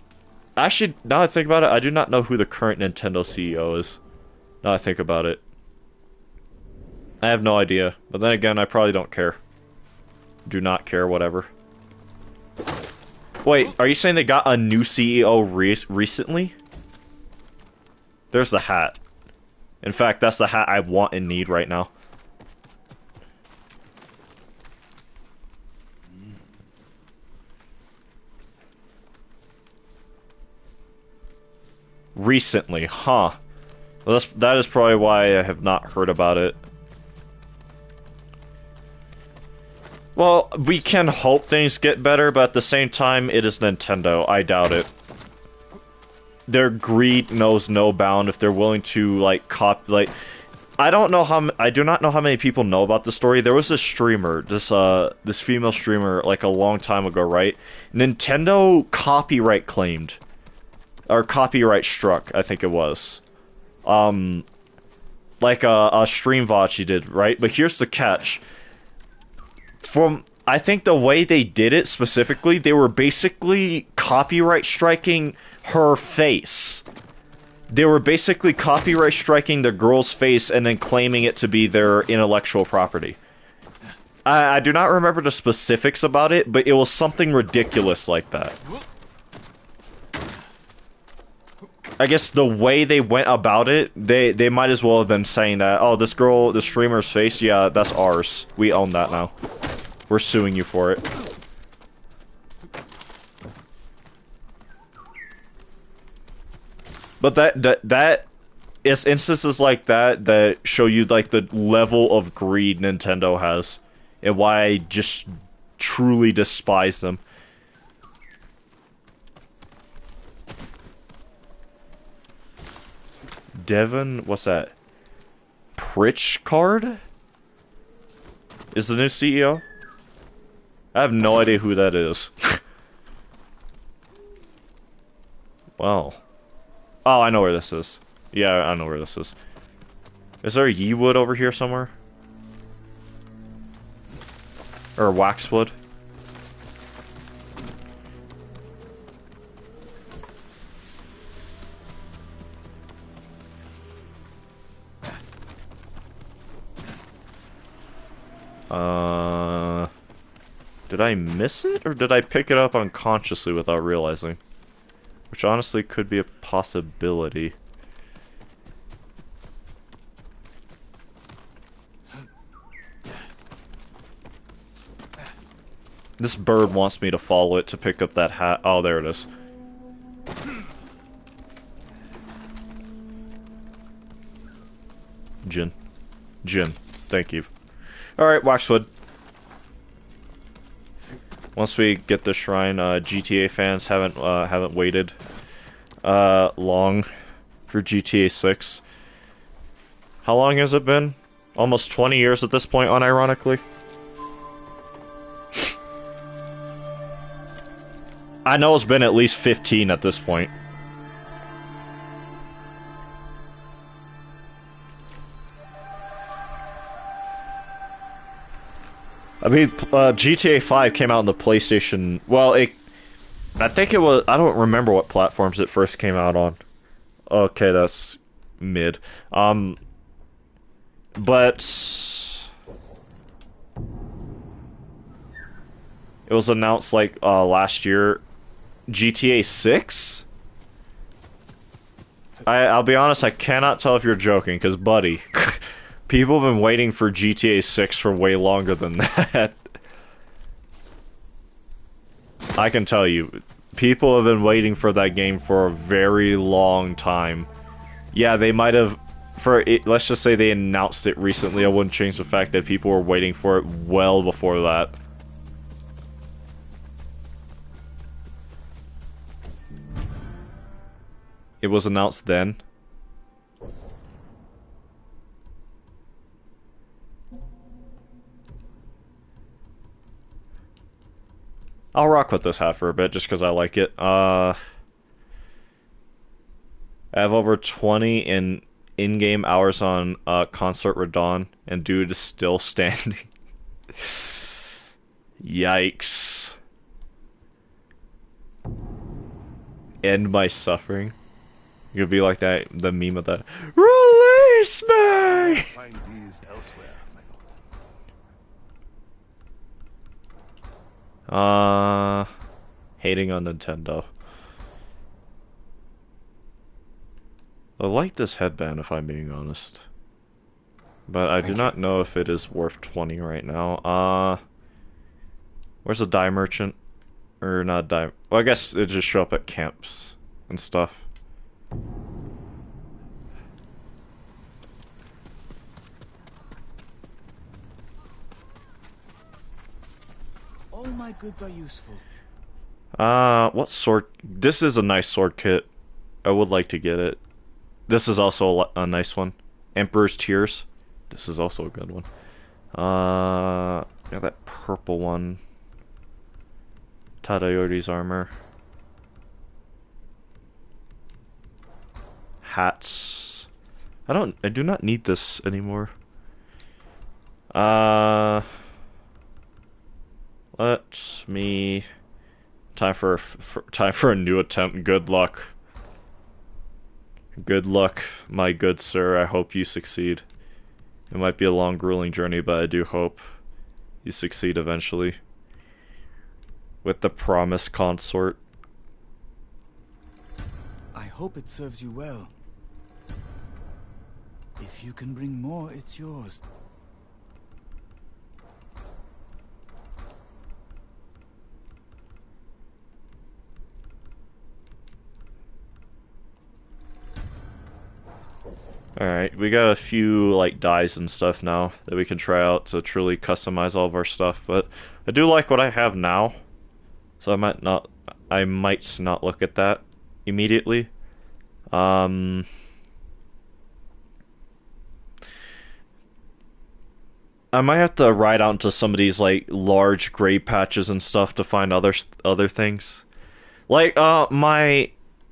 S1: Actually, now I think about it, I do not know who the current Nintendo CEO is. Now I think about it. I have no idea. But then again, I probably don't care. Do not care, whatever. Wait, are you saying they got a new CEO recently? There's the hat. In fact, that's the hat I want and need right now. Recently, huh? Well, that is probably why I have not heard about it. Well, we can hope things get better, but at the same time, it is Nintendo. I doubt it. Their greed knows no bound if they're willing to, like, I do not know how many people know about the story. There was this streamer, this female streamer, like, a long time ago, right? Nintendo copyright claimed. Or copyright struck, I think it was. Like a stream VOD she did, right? But here's the catch. I think the way they did it specifically, they were basically copyright striking her face. They were basically copyright striking the girl's face and then claiming it to be their intellectual property. I do not remember the specifics about it, but it was something ridiculous like that. I guess the way they went about it, they might as well have been saying that, oh, this girl, the streamer's face, yeah, that's ours. We own that now. We're suing you for it. But that it's instances like that that show you like the level of greed Nintendo has and why I just truly despise them. Devon, what's that? Pritchard is the new CEO? I have no idea who that is. Wow. Oh, I know where this is. Yeah, I know where this is. Is there a yewood over here somewhere? Or waxwood? Did I miss it, or did I pick it up unconsciously without realizing? Which honestly could be a possibility. This bird wants me to follow it to pick up that hat. Oh, there it is. Jin. Thank you. Alright, Waxwood. Once we get the shrine, GTA fans haven't waited long for GTA 6. How long has it been? Almost 20 years at this point, unironically. I know it's been at least 15 at this point. I mean, GTA 5 came out on the PlayStation. Well, I think it was. I don't remember what platforms it first came out on. Okay, that's mid. But it was announced like last year. GTA 6? I'll be honest, I cannot tell if you're joking, because buddy, people have been waiting for GTA 6 for way longer than that. I can tell you, people have been waiting for that game for a very long time. Yeah, they might have, let's just say they announced it recently, I wouldn't change the fact that people were waiting for it well before that. It was announced then. I'll rock with this hat for a bit just because I like it. I have over 20 in-game hours on Concert Radon, and dude is still standing. Yikes. End my suffering. You could be like that, the meme of that. Release me!
S5: Find these elsewhere, my lord.
S1: Hating on Nintendo. I like this headband, if I'm being honest. But I do not know if it is worth 20 right now. Where's the dye merchant? Or not dye... Well, I guess it just show up at camps and stuff.
S4: All my goods are useful.
S1: What sword? This is a nice sword kit. I would like to get it. This is also a nice one. Emperor's Tears. This is also a good one. Yeah, that purple one. Tadayoри's armor. Hats. I do not need this anymore. Let me... Time for a new attempt. Good luck. Good luck, my good sir. I hope you succeed. It might be a long, grueling journey, but I do hope you succeed eventually. With the promised consort.
S5: I hope it serves you well. If you can bring more, it's yours.
S1: Alright, we got a few like dyes and stuff now that we can try out to truly customize all of our stuff, but I do like what I have now. So I might not look at that immediately. I might have to ride out into some of these like large gray patches and stuff to find other things. Like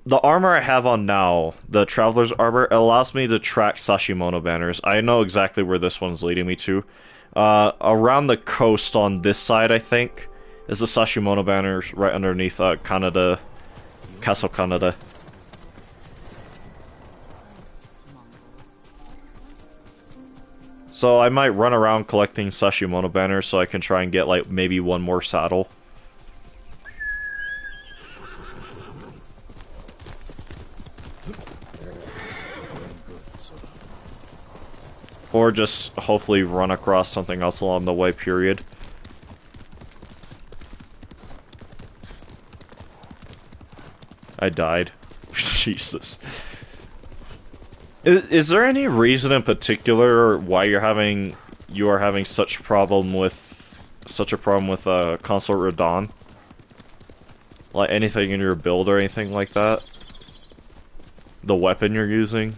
S1: the armor I have on now, the Traveler's Armor, allows me to track Sashimono banners. I know exactly where this one's leading me to. Around the coast on this side, I think, is the Sashimono banners right underneath Kaneda, Castle Kaneda. So I might run around collecting Sashimono banners so I can try and get like maybe one more saddle. Or just hopefully run across something else along the way, period. I died. Jesus. Is there any reason in particular why you are having such a problem with Consort Radon? Like anything in your build or anything like that? The weapon you're using?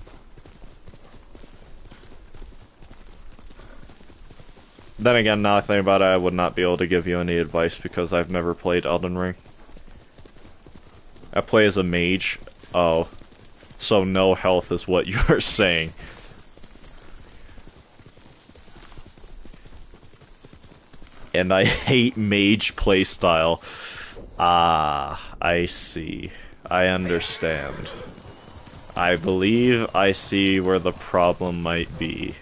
S1: Then again, now I think about it, I would not be able to give you any advice because I've never played Elden Ring. I play as a mage. Oh. So no health is what you're saying. And I hate mage playstyle. Ah, I see. I understand. I believe I see where the problem might be.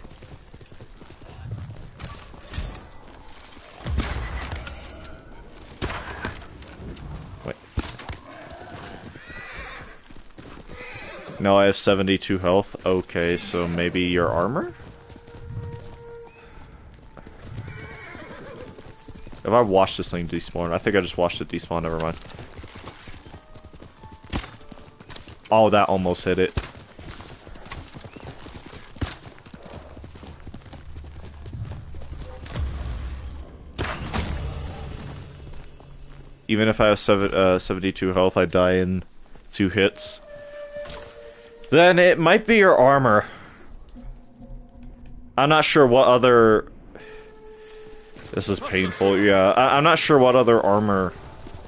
S1: No, I have 72 health. Okay, so maybe your armor? If I watched this thing despawn, I think I just watched it despawn, never mind. Oh, that almost hit it. Even if I have 72 health, I die in 2 hits. Then it might be your armor. I'm not sure what other... This is painful, yeah. I'm not sure what other armor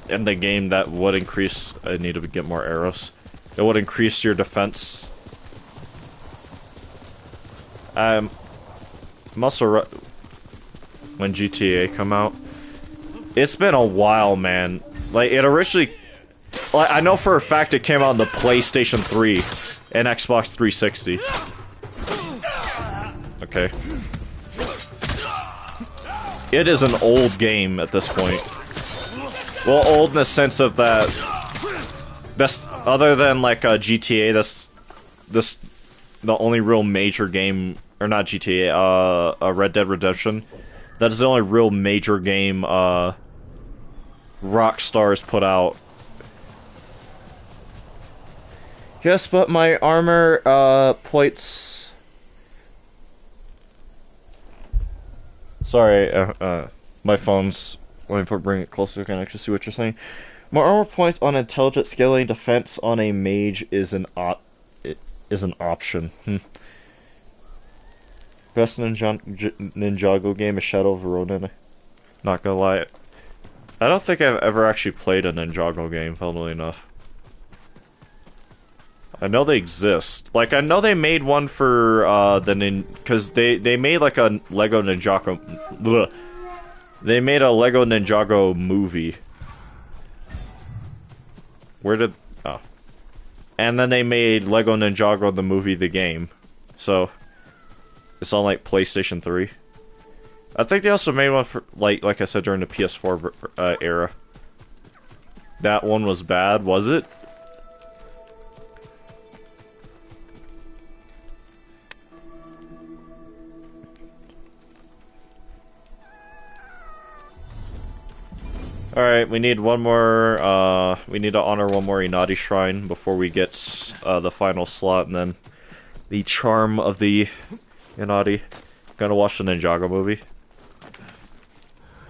S1: in the game that would increase... I need to get more arrows. It would increase your defense. I'm also... When GTA come out. It's been a while, man. Like, it originally... Like, I know for a fact it came out on the PlayStation 3 and Xbox 360. Okay. It is an old game at this point. Well, old in the sense of that... That's, other than, like, GTA, that's... The only real major game... Or not GTA, Red Dead Redemption. That is the only real major game, Rockstar's put out. Yes, but my armor, plates... Sorry, my phone's... Let me bring it closer so I can actually see what you're saying. My armor points on intelligent scaling defense on a mage is an option. Best Ninjago game is Shadow of Ronin. Not gonna lie. I don't think I've ever actually played a Ninjago game, funnily enough. I know they exist. Like, I know they made one for, because they made, like, a Lego Ninjago... Bleh. They made a Lego Ninjago movie. Where did... Oh. And then they made Lego Ninjago the movie, the game. So, it's on, like, PlayStation 3. I think they also made one for, like I said, during the PS4 era. That one was bad, was it? Alright, we need one more, we need to honor one more Inadi Shrine before we get, the final slot, and then the charm of the Inadi. Gonna watch the Ninjago movie.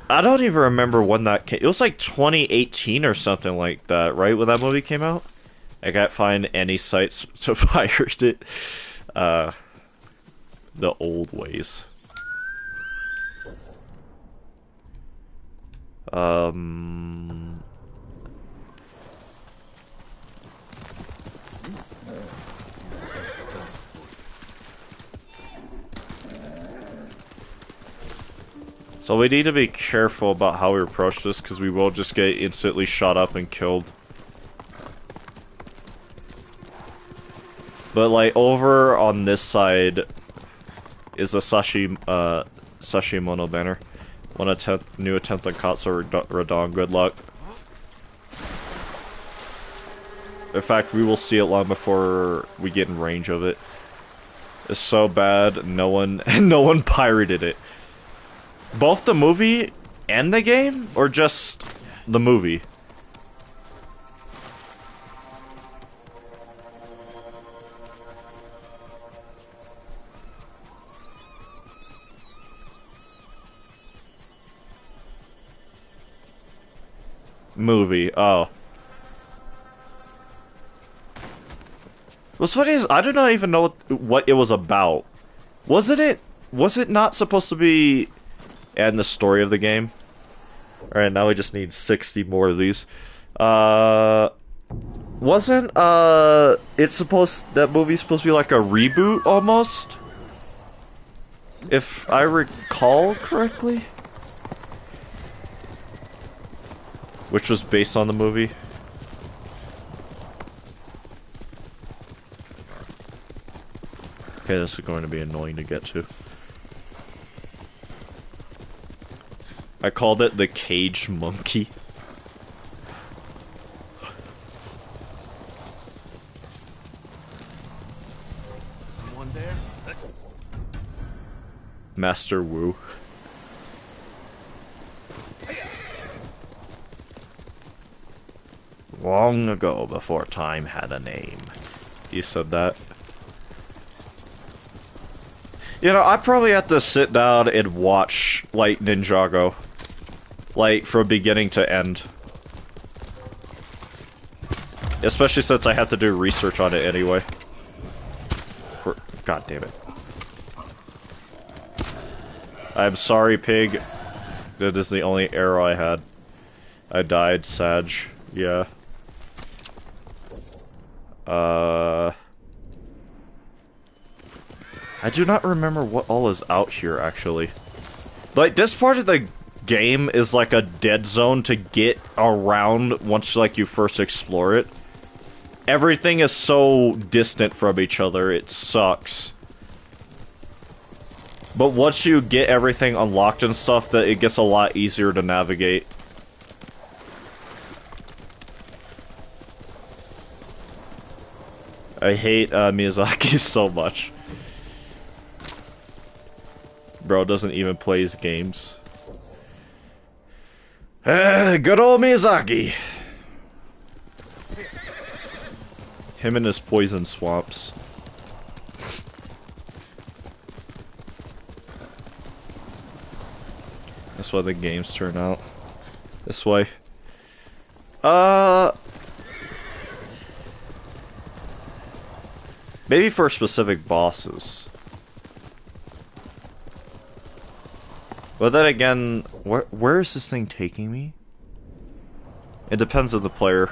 S1: I don't even remember when that came. It was like 2018 or something like that, right? When that movie came out? I can't find any sites to pirate it. The old ways. So we need to be careful about how we approach this, because we will just get instantly shot up and killed. But like over on this side is a Sashimono banner. New attempt on Katsu Radon, good luck. In fact, we will see it long before we get in range of it. It's so bad, no one pirated it. Both the movie and the game? Or just the movie? Movie, oh. What's funny is, I do not even know what it was about. Was it not supposed to be in the story of the game? Alright, now we just need 60 more of these. Wasn't, that movie's supposed to be like a reboot, almost? If I recall correctly? Which was based on the movie. Okay, this is going to be annoying to get to. I called it the caged monkey.
S3: Someone there?
S1: Master Wu. Long ago, before time had a name. You said that. You know, I probably have to sit down and watch, like, Ninjago. Like, from beginning to end. Especially since I have to do research on it anyway. God damn it. I'm sorry, pig. That is the only arrow I had. I died, Sag. Yeah. I do not remember what all is out here, actually. Like, this part of the game is like a dead zone to get around once, like, you first explore it. Everything is so distant from each other, it sucks. But once you get everything unlocked and stuff, that it gets a lot easier to navigate. I hate Miyazaki so much. Bro doesn't even play his games. Good old Miyazaki! Him and his poison swamps. That's why the games turn out this way. Maybe for specific bosses. But then again, where is this thing taking me? It depends on the player.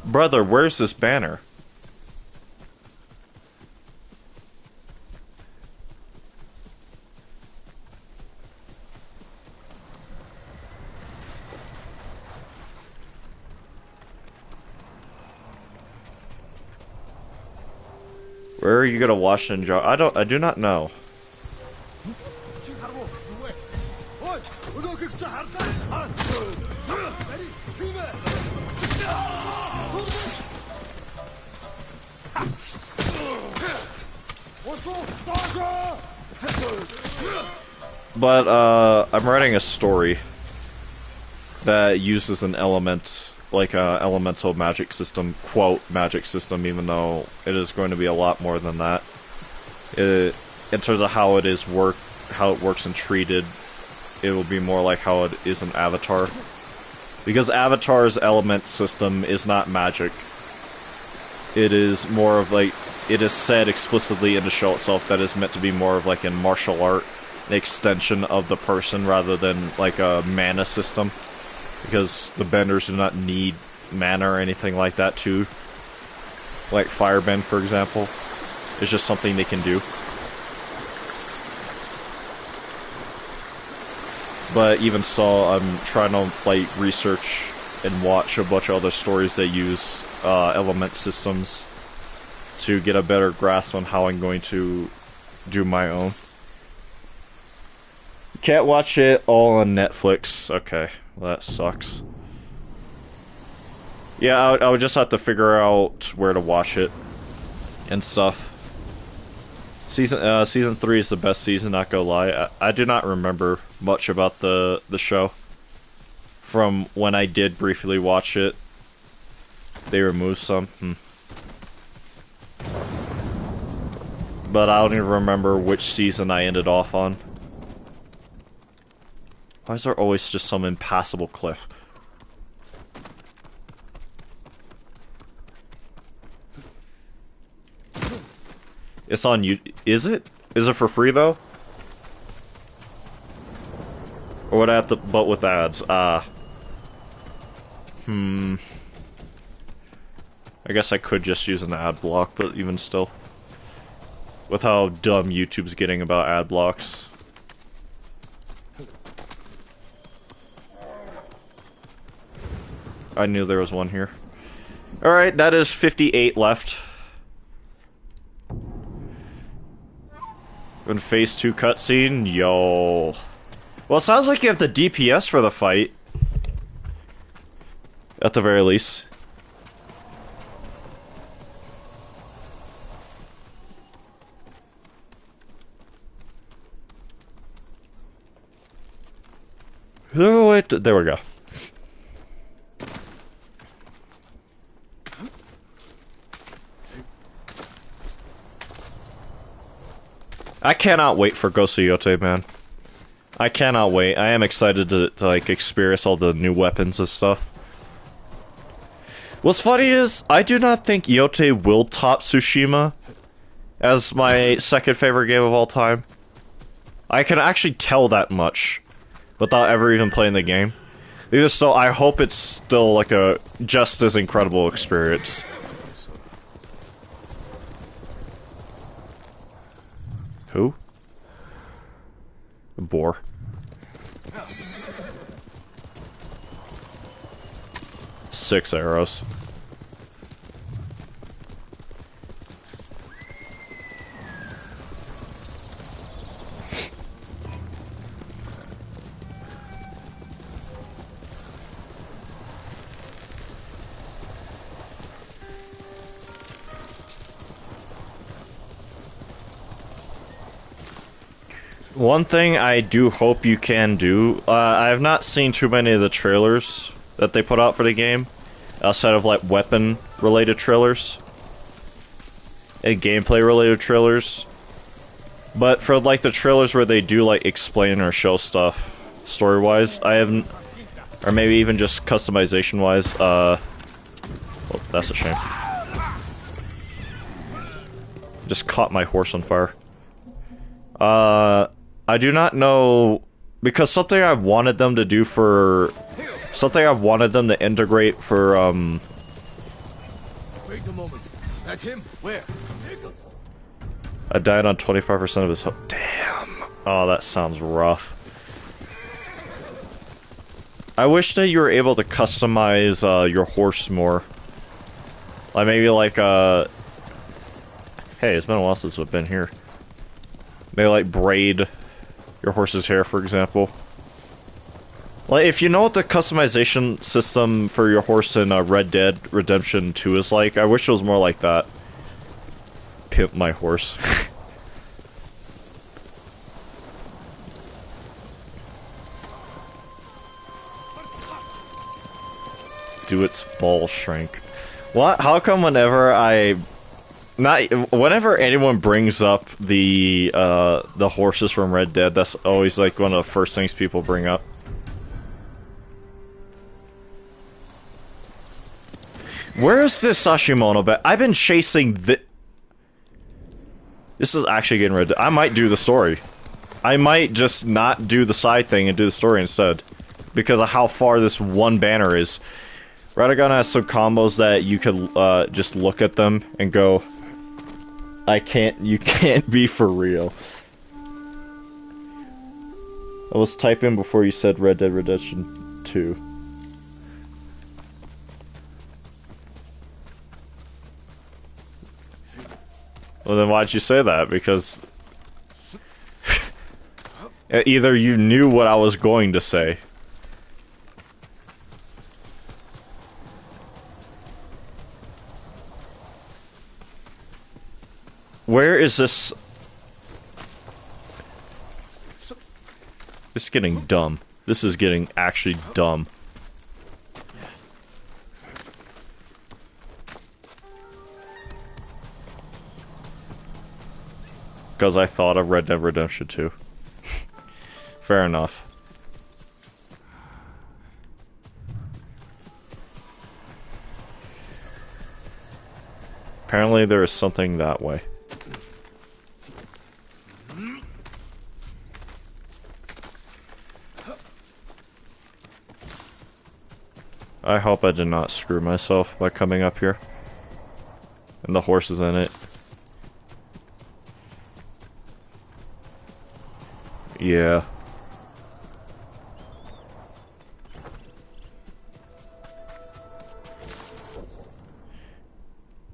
S1: Brother, where's this banner? Where are you gonna wash and jar? I do not know. But, I'm writing a story that uses an element, like a elemental magic system, quote, magic system, even though it is going to be a lot more than that. In terms of how it works and treated, it will be more like how it is in Avatar. Because Avatar's element system is not magic. It is more of like, it is said explicitly in the show itself that is meant to be more of like a martial art, an extension of the person rather than like a mana system. Because the benders do not need mana or anything like that to, like firebend for example. It's just something they can do. But even so, I'm trying to like research and watch a bunch of other stories that use element systems to get a better grasp on how I'm going to do my own. Can't watch it all on Netflix. Okay, well, that sucks. Yeah, I would just have to figure out where to watch it and stuff. Season 3 is the best season, not gonna lie. I do not remember much about the show from when I did briefly watch it. They removed some. But I don't even remember which season I ended off on. Why is there always just some impassable cliff? It's on you. Is it? Is it for free though? Or would I have to, but with ads? I guess I could just use an ad block, but even still. With how dumb YouTube's getting about ad blocks. I knew there was one here. Alright, that is 58 left. In phase 2 cutscene? Yo. Well, it sounds like you have the DPS for the fight. At the very least. Oh, wait, there we go. I cannot wait for Ghost of Yote, man. I cannot wait. I am excited to like experience all the new weapons and stuff. What's funny is I do not think Yote will top Tsushima as my second favorite game of all time. I can actually tell that much without ever even playing the game. Even still, I hope it's still like a just as incredible experience. Who? The boar. Six arrows. One thing I do hope you can do, I have not seen too many of the trailers that they put out for the game, outside of like weapon-related trailers and gameplay-related trailers. But for like the trailers where they do like explain or show stuff story-wise, I haven't, or maybe even just customization-wise. Oh, that's a shame. Just caught my horse on fire. I do not know, because something I've wanted them to do for, something I've wanted them to integrate for,
S4: Wait a moment. At him? Where?
S1: I died on 25% of his health. Damn. Oh, that sounds rough. I wish that you were able to customize, your horse more. Like, maybe like, hey, hey, it's been a while since we've been here. They like braid your horse's hair, for example. Like, if you know what the customization system for your horse in Red Dead Redemption 2 is like, I wish it was more like that. Pimp my horse. Do its ball shrink. What? How come whenever whenever anyone brings up the horses from Red Dead, that's always like one of the first things people bring up. Where is this Sashimono bet? I've been chasing this is actually getting Red Dead. I might do the story. I might just not do the side thing and do the story instead. Because of how far this one banner is. Radagon has some combos that you could just look at them and go, you can't be for real. I was typing before you said Red Dead Redemption 2. Well then why'd you say that? Because either you knew what I was going to say. Where is this? This is getting dumb. This is getting actually dumb. Because I thought of Red Dead Redemption 2. Fair enough. Apparently there is something that way. I hope I did not screw myself by coming up here. And the horse is in it. Yeah.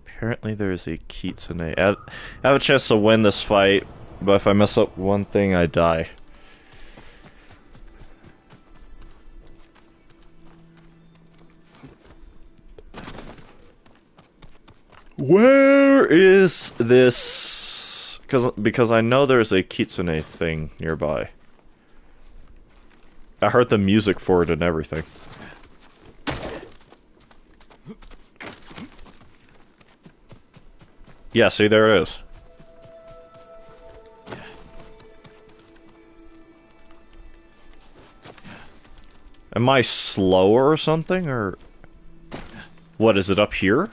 S1: Apparently there is a kitsune. I have a chance to win this fight, but if I mess up one thing, I die. Where is this? Because I know there's a kitsune thing nearby. I heard the music for it and everything. Yeah, see, there it is. Am I slower or something, or... What, is it up here?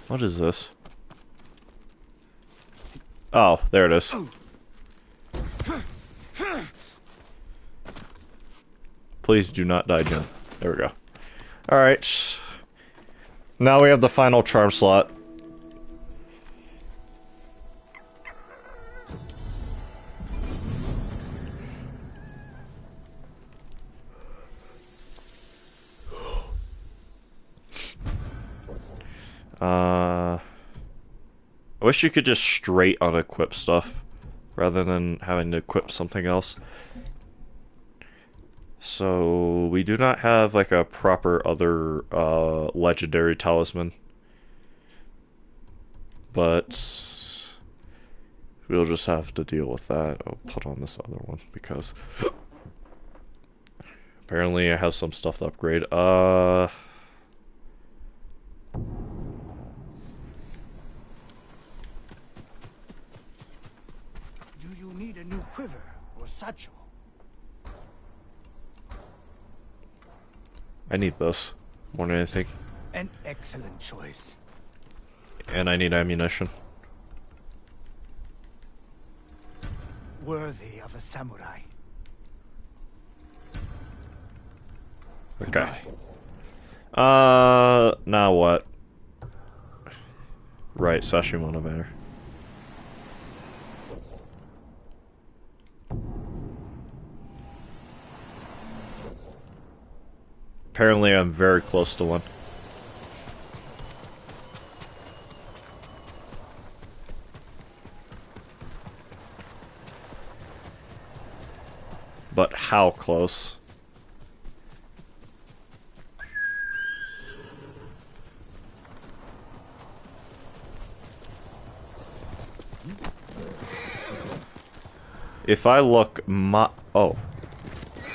S1: What is this? Oh, there it is. Please do not die, Jim. There we go. Alright. Now we have the final charm slot. I wish you could just straight unequip stuff, rather than having to equip something else. So, we do not have, like, a proper other, legendary talisman. But... we'll just have to deal with that. I'll put on this other one, because... apparently I have some stuff to upgrade.
S6: Quiver or satchel.
S1: I need this more than anything.
S6: An excellent choice.
S1: And I need ammunition.
S6: Worthy of a samurai.
S1: Okay. now what? Right, sashimi monometer. Apparently I'm very close to one. But how close? If I look oh.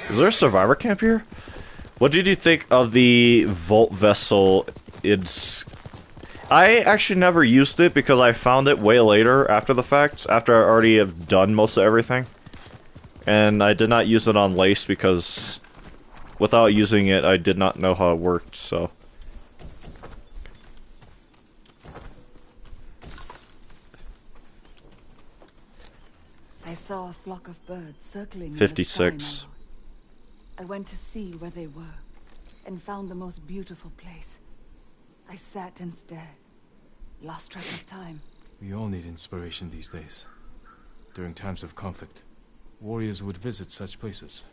S1: Is there a survivor camp here? What did you think of the Vault Vessel? I actually never used it because I found it way later after the fact, after I already have done most of everything. And I did not use it on Lace because without using it, I did not know how it worked, so.
S2: I saw a flock of birds circling in the
S1: 56.
S2: sky, my lord. I went to see where they were, and found the most beautiful place. I sat and stared, lost track of time.
S3: We all need inspiration these days. During times of conflict, warriors would visit such places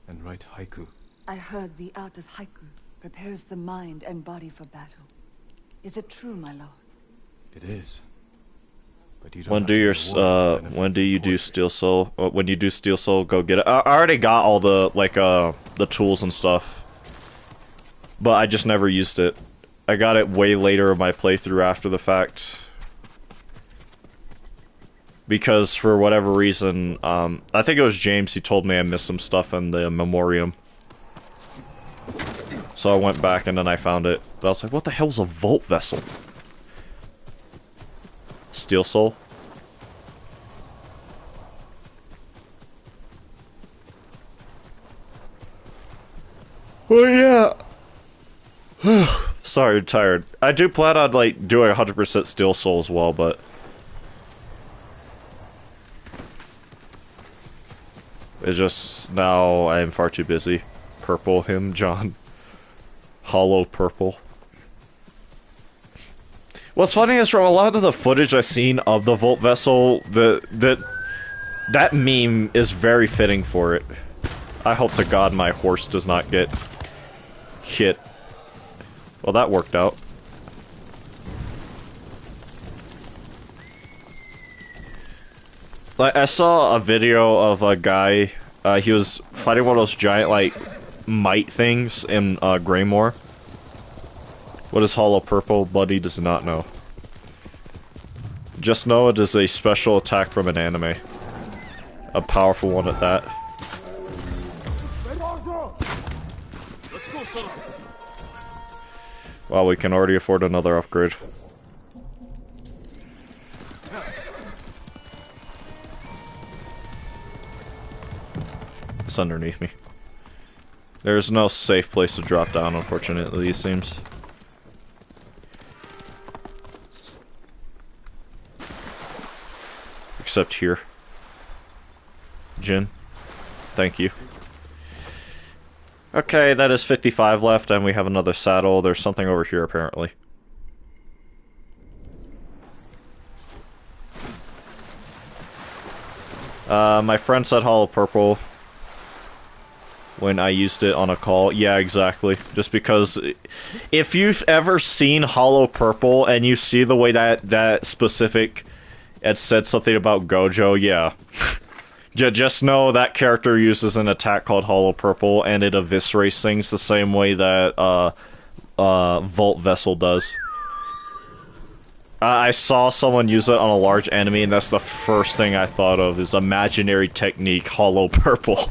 S3: and write haiku.
S2: I heard the art of haiku prepares the mind and body for battle. Is it true, my lord?
S3: It is. But you don't
S1: When
S3: have
S1: do
S3: to
S1: your
S3: be a warrior to benefit
S1: when do you
S3: from
S1: do
S3: poetry.
S1: Steel Soul? When you do Steel Soul, go get it. I already got all the the tools and stuff, but I just never used it. I got it way later in my playthrough after the fact because for whatever reason, I think it was James who told me I missed some stuff in the memoriam. So I went back and then I found it. But I was like, what the hell's a Vault Vessel? Steel Soul? Oh yeah. Sorry, I'm tired. I do plan on like doing 100% Steel Soul as well, but it's just now I am far too busy. Purple him, John. Hollow purple. What's funny is from a lot of the footage I've seen of the Vault Vessel, that meme is very fitting for it. I hope to God my horse does not get hit. Well, that worked out. Like, I saw a video of a guy, he was fighting one of those giant, like, mite things in, Greymore. What is Hollow Purple? Buddy does not know. Just know it is a special attack from an anime. A powerful one at that.
S5: Let's go, son.
S1: Wow, we can already afford another upgrade. It's underneath me. There's no safe place to drop down, unfortunately, it seems. Except here. Jin. Thank you. Okay, that is 55 left, and we have another saddle. There's something over here, apparently. My friend said Hollow Purple when I used it on a call. Yeah, exactly. Just because if you've ever seen Hollow Purple and you see the way that specific it said something about Gojo, yeah. Just know that character uses an attack called Hollow Purple, and it eviscerates things the same way that Vault Vessel does. I saw someone use it on a large enemy, and that's the first thing I thought of, is imaginary technique, Hollow Purple.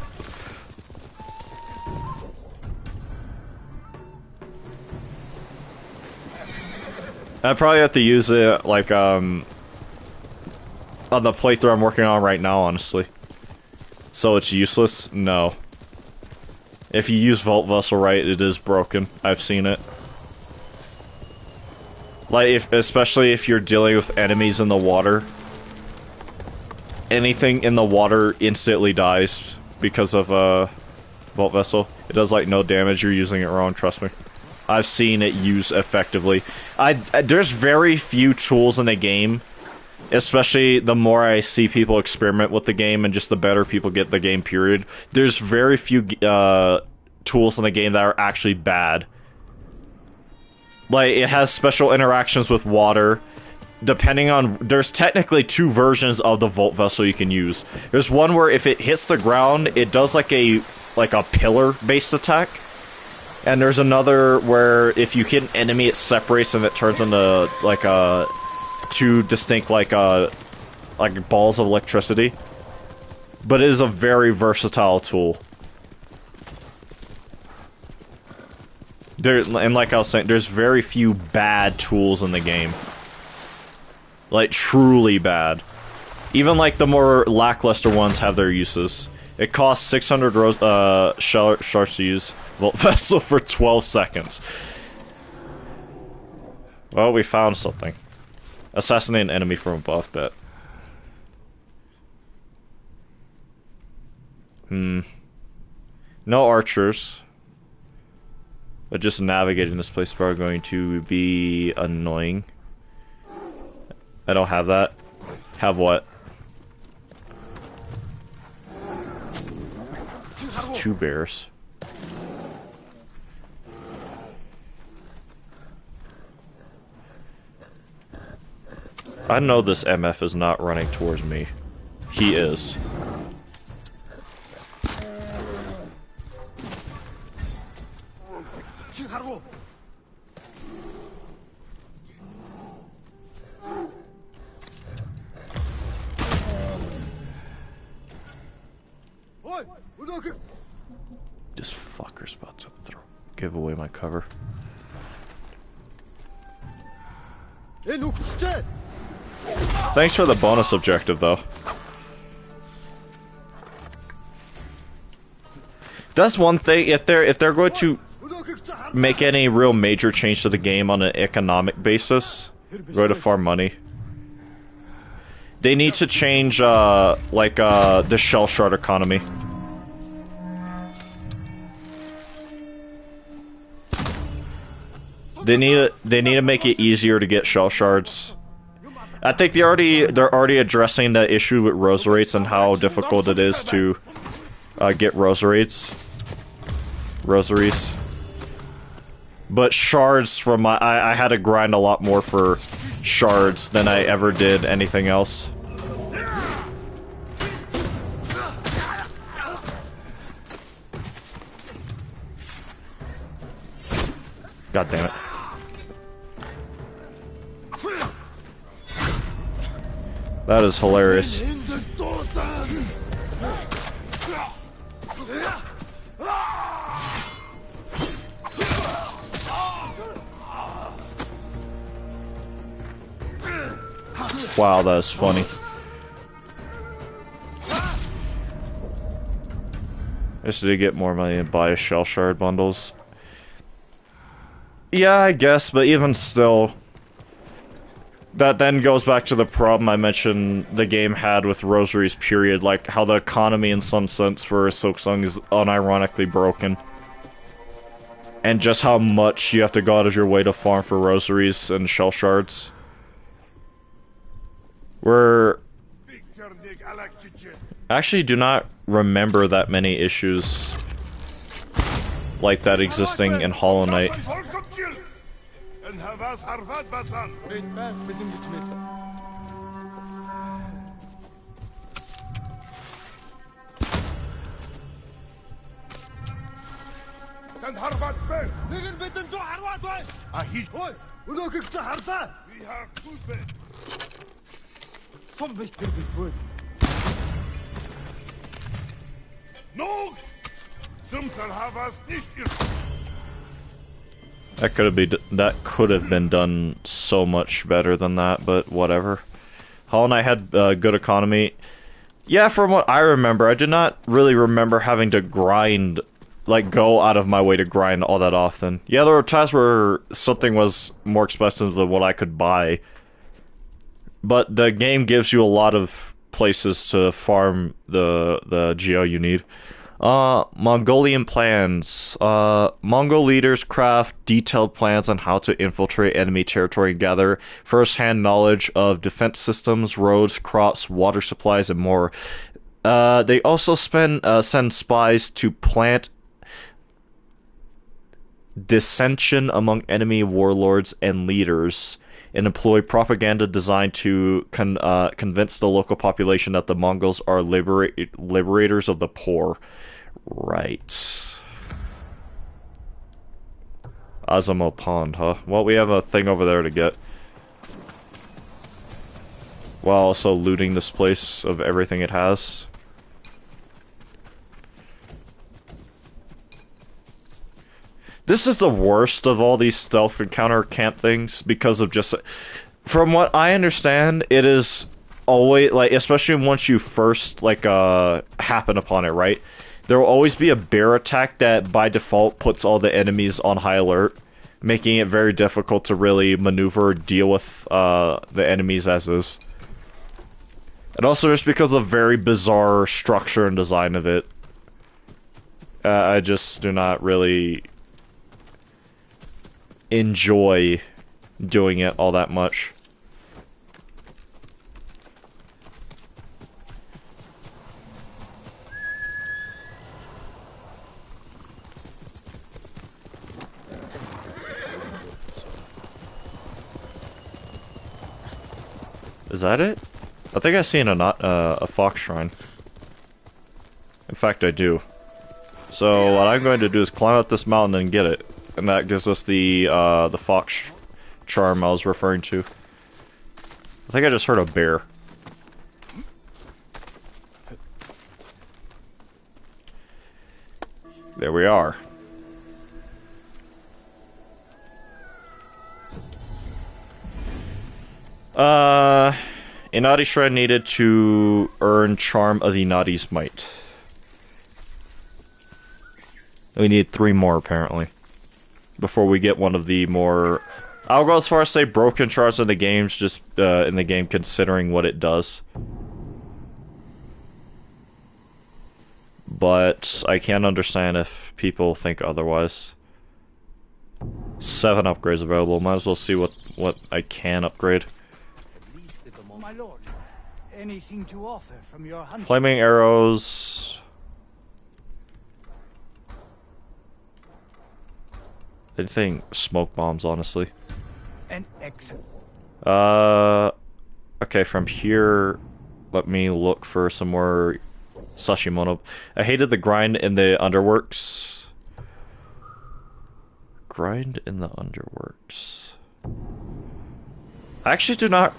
S1: I probably have to use it, like, on the playthrough I'm working on right now, honestly. So it's useless? No. If you use Vault Vessel right, it is broken. I've seen it. Like, especially if you're dealing with enemies in the water. Anything in the water instantly dies because of, Vault Vessel. It does, like, no damage, you're using it wrong, trust me. I've seen it used effectively. There's very few tools in the game, especially the more I see people experiment with the game and just the better people get the game, period. There's very few tools in the game that are actually bad. Like, it has special interactions with water. Depending on... There's technically 2 versions of the Volt Vessel you can use. There's one where if it hits the ground, it does like a pillar-based attack. And there's another where if you hit an enemy, it separates and it turns into like 2 distinct like balls of electricity. But it is a very versatile tool. And like I was saying, there's very few bad tools in the game. Like, truly bad. Even like the more lackluster ones have their uses. It costs 600 shards to use Volt Vessel for 12 seconds. Well, we found something. Assassinate an enemy from above, bet. No archers. But just navigating this place is probably going to be annoying. I don't have that. Have what? It's 2 bears. I know this MF is not running towards me. He is. This fucker's about to give away my cover. Thanks for the bonus objective, though. That's one thing. If they're going to make any real major change to the game on an economic basis, go to farm money. They need to change the shell shard economy. They need to make it easier to get shell shards. I think they're already addressing the issue with rosaries and how difficult it is to get rosaries. But shards from I had to grind a lot more for shards than I ever did anything else. God damn it. That is hilarious. Wow, that is funny. Just to get more money and buy shell shard bundles. Yeah, I guess, but even still... That then goes back to the problem I mentioned the game had with rosaries, period. Like, how the economy in some sense for Silksong is unironically broken. And just how much you have to go out of your way to farm for rosaries and shell shards. I actually do not remember that many issues like that existing in Hollow Knight. That could have been done so much better than that, but whatever. Hollow Knight had good economy. Yeah, from what I remember, I did not really remember having to grind, like, go out of my way to grind all that often. Yeah, there were times where something was more expensive than what I could buy. But the game gives you a lot of places to farm the geo you need. Mongolian plans. Mongol leaders craft detailed plans on how to infiltrate enemy territory and gather first-hand knowledge of defense systems, roads, crops, water supplies, and more. They also send spies to plant dissension among enemy warlords and leaders, and employ propaganda designed to convince the local population that the Mongols are liberators of the poor. Right. Azamo Pond, huh? Well, we have a thing over there to get. While also looting this place of everything it has. This is the worst of all these stealth encounter camp things because of just... From what I understand, it is always, like, especially once you first, like, happen upon it, right? There will always be a bear attack that by default puts all the enemies on high alert, making it very difficult to really maneuver or deal with the enemies as is. And also just because of the very bizarre structure and design of it. I just do not really enjoy doing it all that much. Is that it? I think I've seen a fox shrine. In fact, I do. So what I'm going to do is climb up this mountain and get it, and that gives us the fox charm I was referring to. I think I just heard a bear. There we are. Inadi Shrine needed to earn Charm of Inadi's Might. We need 3 more, apparently. Before we get one of the more... I'll go as far as say broken charms in the games, just in the game considering what it does. But I can't understand if people think otherwise. 7 upgrades available. Might as well see what I can upgrade.
S6: My lord, anything to offer from your hunting?
S1: Flaming arrows. Anything smoke bombs, honestly.
S6: An excellent.
S1: Okay, from here, let me look for some more Sashimono. I hated the grind in the underworks. Grind in the underworks. I actually do not...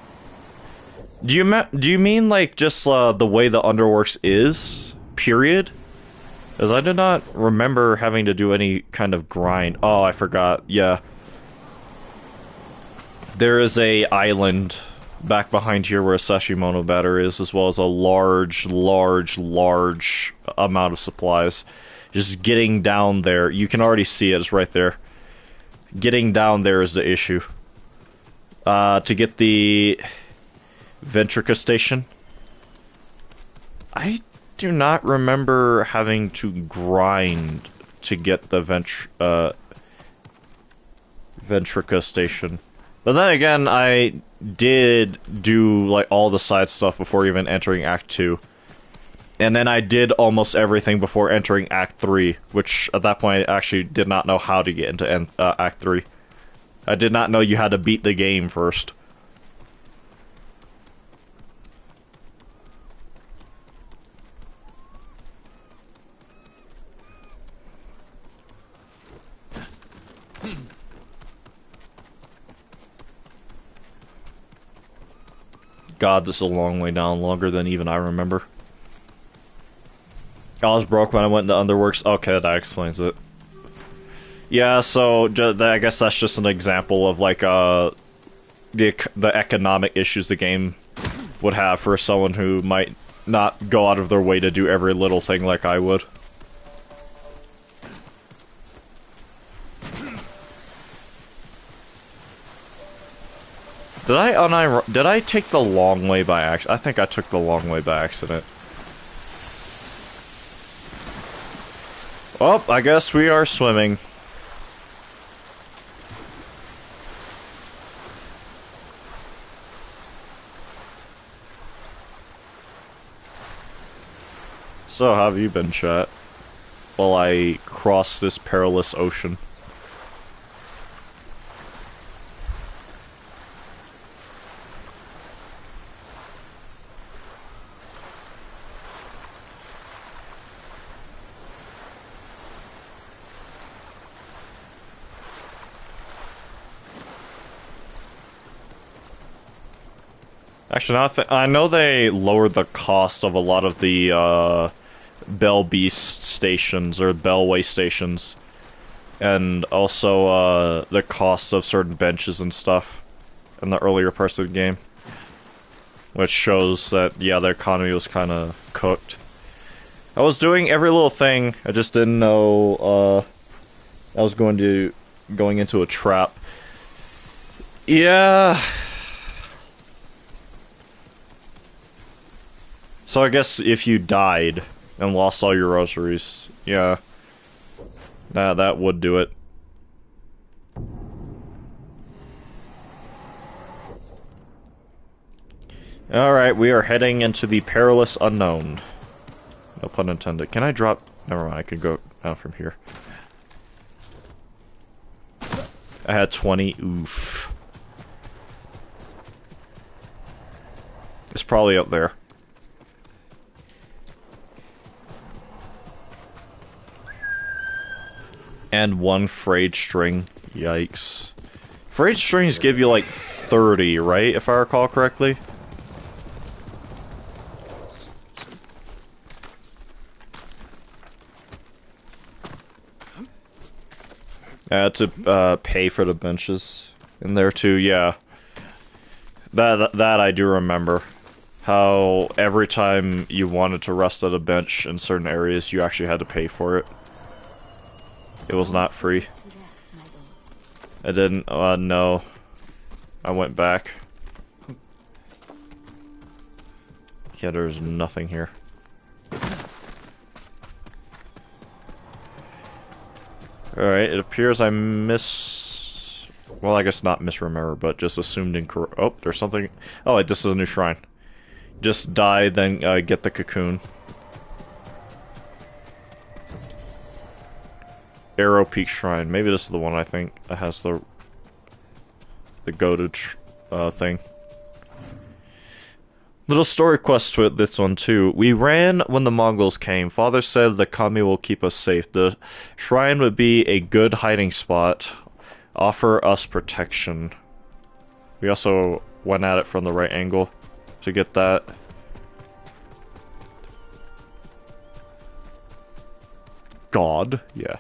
S1: Do you mean like just the way the underworks is? Period? Because I did not remember having to do any kind of grind. Oh, I forgot. Yeah. There is a island back behind here where a Sashimono batter is, as well as a large amount of supplies. Just getting down there. You can already see it. It's right there. Getting down there is the issue. To get the... Ventrica Station. I do not remember having to grind to get the Ventrica Station. But then again, I did do like all the side stuff before even entering Act 2. And then I did almost everything before entering Act 3, which at that point I actually did not know how to get into Act 3. I did not know you had to beat the game first. God, this is a long way down, longer than even I remember. I was broke when I went into Underworks. Okay, that explains it. Yeah, so I guess that's just an example of like the economic issues the game would have for someone who might not go out of their way to do every little thing like I would. Did I take the long way by accident? I think I took the long way by accident. Oh, I guess we are swimming. So, how have you been, chat? While I cross this perilous ocean. Actually, I know they lowered the cost of a lot of the Bell Beast stations or Bellway stations, and also the cost of certain benches and stuff in the earlier parts of the game, which shows that yeah, their economy was kind of cooked. I was doing every little thing. I just didn't know I was going into a trap. Yeah. So I guess if you died and lost all your rosaries, yeah, that would do it. Alright, we are heading into the perilous unknown. No pun intended. Can I drop? Never mind, I can go down from here. I had 20. Oof. It's probably up there. And 1 frayed string. Yikes. Frayed strings give you like 30, right? If I recall correctly. I had to pay for the benches in there too, yeah. That I do remember. How every time you wanted to rest at a bench in certain areas, you actually had to pay for it. It was not free. I didn't, no. I went back. Yeah, there's nothing here. Alright, it appears I well, I guess not misremember, but just assumed incorrect. Oh, there's something. Oh, wait, this is a new shrine. Just die, then get the cocoon. Arrow Peak Shrine. Maybe this is the one I think that has the goated thing. Little story quest with this one too. We ran when the Mongols came. Father said the kami will keep us safe. The shrine would be a good hiding spot. Offer us protection. We also went at it from the right angle to get that. God, yeah.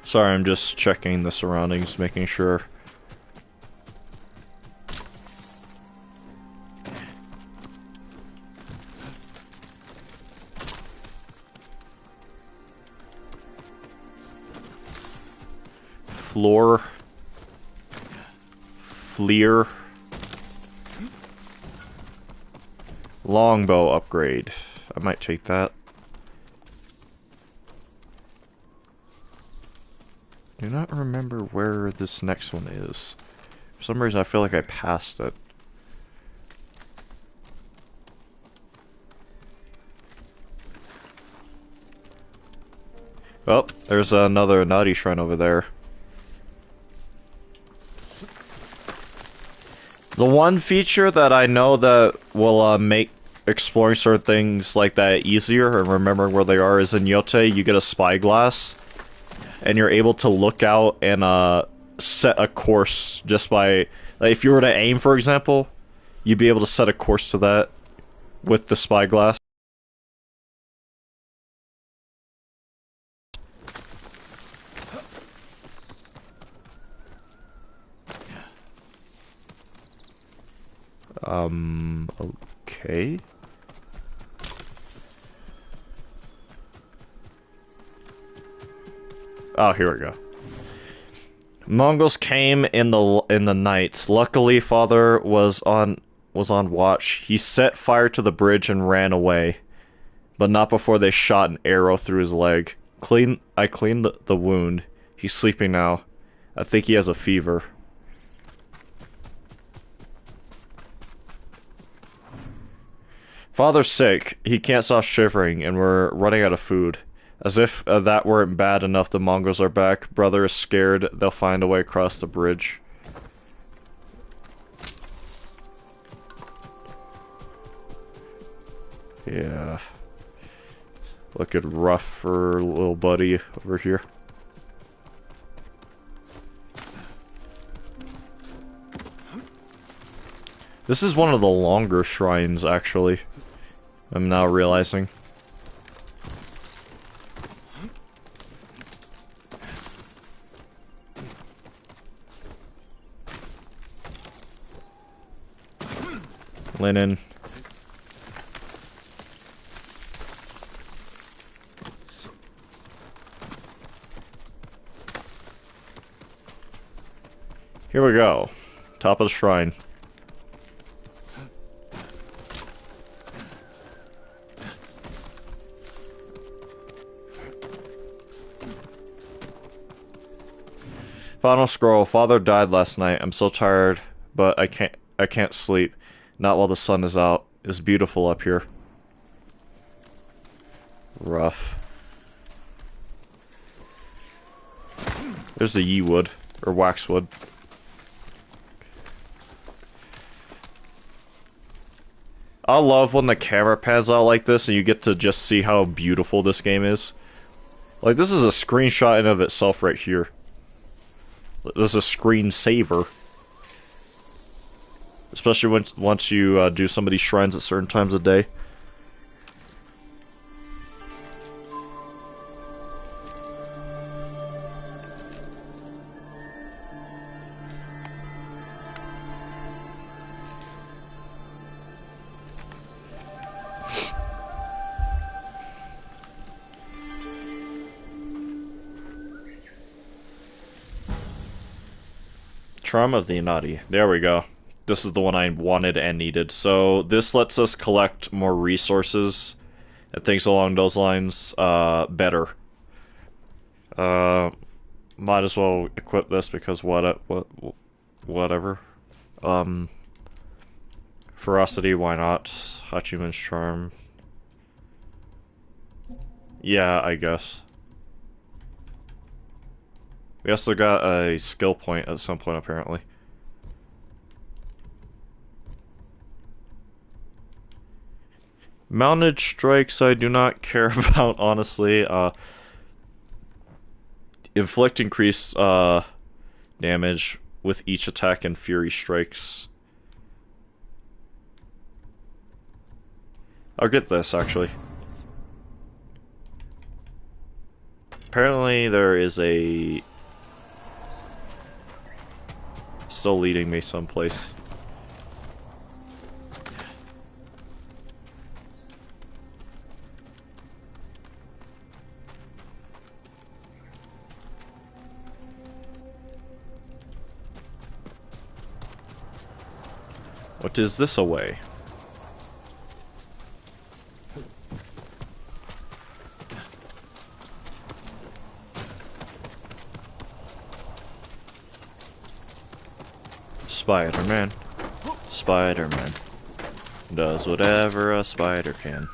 S1: Sorry, I'm just checking the surroundings, making sure. Floor. Fleer. Longbow upgrade. I might take that. Do not remember where this next one is. For some reason I feel like I passed it. Well, there's another naughty shrine over there. The one feature that I know that will make exploring certain things like that easier and remembering where they are is in Yote, you get a spyglass. And you're able to look out and set a course just by... Like, if you were to aim, for example, you'd be able to set a course to that with the spyglass. Okay. Oh, here we go. Mongols came in the night. Luckily, father was on watch. He set fire to the bridge and ran away, but not before they shot an arrow through his leg. I cleaned the wound. He's sleeping now. I think he has a fever. Father's sick. He can't stop shivering, and we're running out of food. As if that weren't bad enough, the Mongols are back. Brother is scared they'll find a way across the bridge. Yeah. Looking rough for little buddy over here. This is one of the longer shrines, actually. I'm now realizing. Linen. Here we go. Top of the shrine. Final scroll. Father died last night. I'm so tired, but I can't sleep. Not while the sun is out. It's beautiful up here. Rough. There's the yew wood, or waxwood. I love when the camera pans out like this and you get to just see how beautiful this game is. Like, this is a screenshot in of itself right here. This is a screensaver. Especially once you do some of these shrines at certain times of day. Charm of the Inati. There we go. This is the one I wanted and needed. So this lets us collect more resources and things along those lines better. Might as well equip this because whatever. Ferocity, why not? Hachiman's Charm. Yeah, I guess. We also got a skill point at some point, apparently. Mounted strikes I do not care about, honestly. Inflict increased damage with each attack and fury strikes. I'll get this, actually. Apparently there is a... still leading me someplace. What is this away? Spider-Man. Spider-Man. Does whatever a spider can.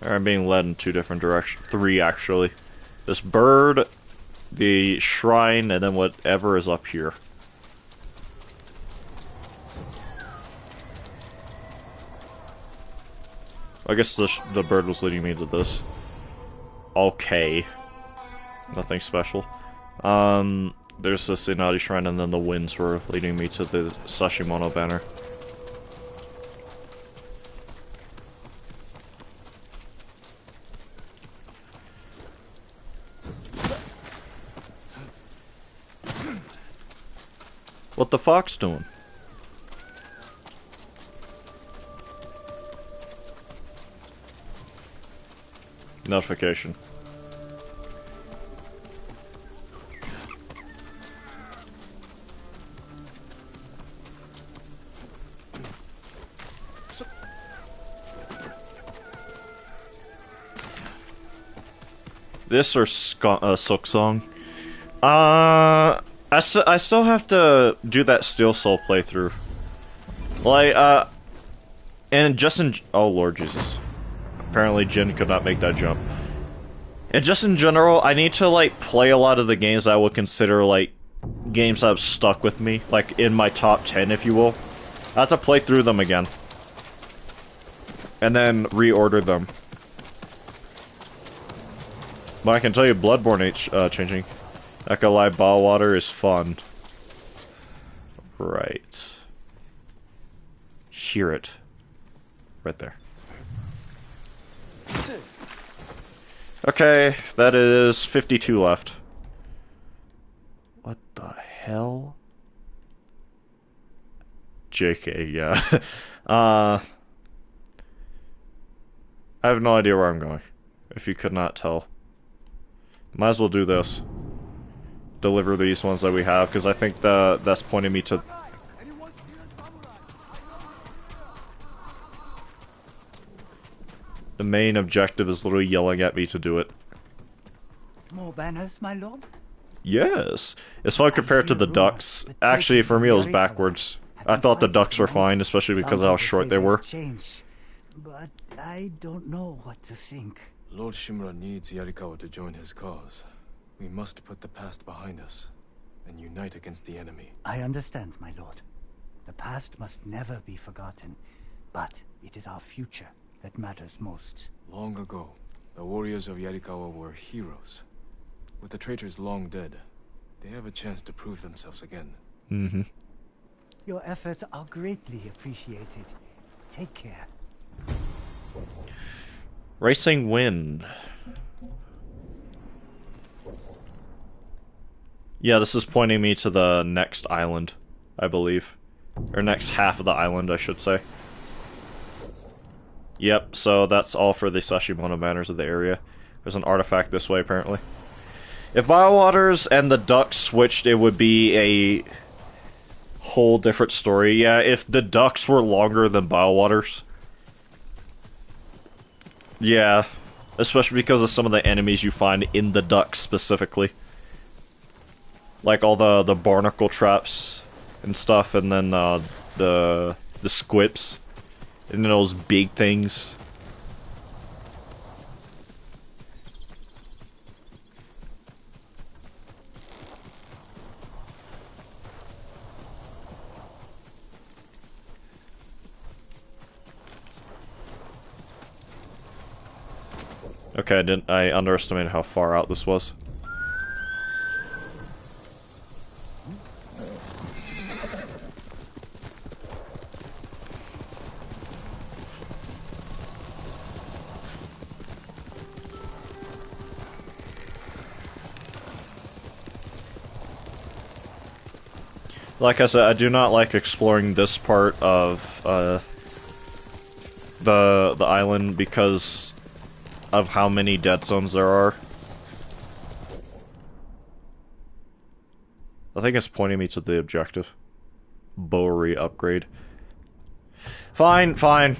S1: I'm being led in two different directions. Three, actually. This bird, the shrine, and then whatever is up here. I guess the bird was leading me to this. Okay. Nothing special. There's the Inati Shrine, and then the winds were leading me to the Sashimono banner. What the fox doing? Notification. This or Silk Song? I still have to do that Steel Soul playthrough. Like, and just in... Oh, Lord Jesus. Apparently Jin could not make that jump. And just in general, I need to, like, play a lot of the games I would consider, like, games that have stuck with me. Like, in my top 10, if you will. I have to play through them again. And then reorder them. But I can tell you Bloodborne ain't changing. Not gonna lie, bottled water is fun. Right. Hear it. Right there. Okay, that is 52 left. What the hell? JK, yeah. I have no idea where I'm going, if you could not tell. Might as well do this. Deliver these ones that we have, because I think that's pointing me to... The main objective is literally yelling at me to do it.
S6: More banners, my lord?
S1: Yes. It's fun compared to the ducks. Actually, for me it was backwards. I thought the ducks were fine, especially because of how short they were.
S6: But I don't know what to think.
S3: Lord Shimura needs Yarikawa to join his cause. We must put the past behind us and unite against the enemy.
S6: I understand, my lord. The past must never be forgotten, but it is our future that matters most.
S3: Long ago, the warriors of Yarikawa were heroes. With the traitors long dead, they have a chance to prove themselves again.
S1: Mm-hmm.
S6: Your efforts are greatly appreciated. Take care.
S1: Racing Wind. Yeah, this is pointing me to the next island, I believe. Or next half of the island, I should say. Yep, so that's all for the Sashimono banners of the area. There's an artifact this way, apparently. If Biowaters and the ducks switched, it would be a whole different story. Yeah, if the ducks were longer than Biowaters. Yeah, especially because of some of the enemies you find in the ducks specifically. Like all the barnacle traps and stuff, and then the squips. And then those big things. Okay, I underestimated how far out this was. Like I said, I do not like exploring this part of the island because of how many dead zones there are. I think it's pointing me to the objective. Bowery upgrade. Fine, fine.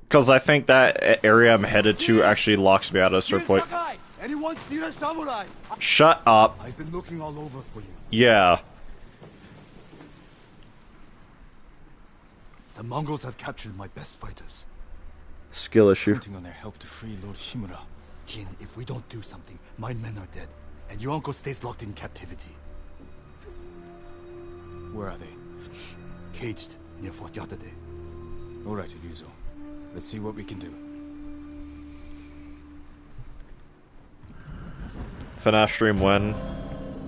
S1: Because I think that area I'm headed to actually locks me out of a certain point.
S5: Anyone see a samurai?
S1: Shut up.
S5: I've been looking all over for you.
S1: Yeah.
S5: The Mongols have captured my best fighters.
S1: Skill issue.
S3: Counting on their help to free Lord Shimura.
S5: Jin, if we don't do something, my men are dead, and your uncle stays locked in captivity.
S3: Where are they?
S5: Caged near Fort Yatade.
S3: All right, Ryuzo. Let's see what we can do.
S1: FNAF stream when?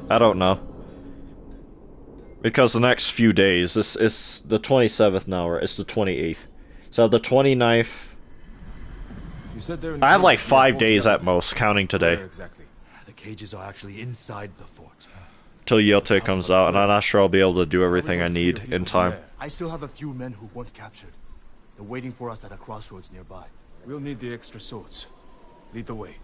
S1: I don't know. Because the next few days, this is the 27th now, or it's the 28th. So the 29th...
S3: You said they're in
S1: I have like
S3: near
S1: 5
S3: Fort
S1: days
S3: Yatade.
S1: at most, counting today.
S3: Where exactly?
S5: The cages are actually inside the fort.
S1: till Yote comes out, and I'm not sure I'll be able to do everything I need in time.
S8: I still have a few men who weren't captured. They're waiting for us at a crossroads nearby.
S3: We'll need the extra swords. Lead the way.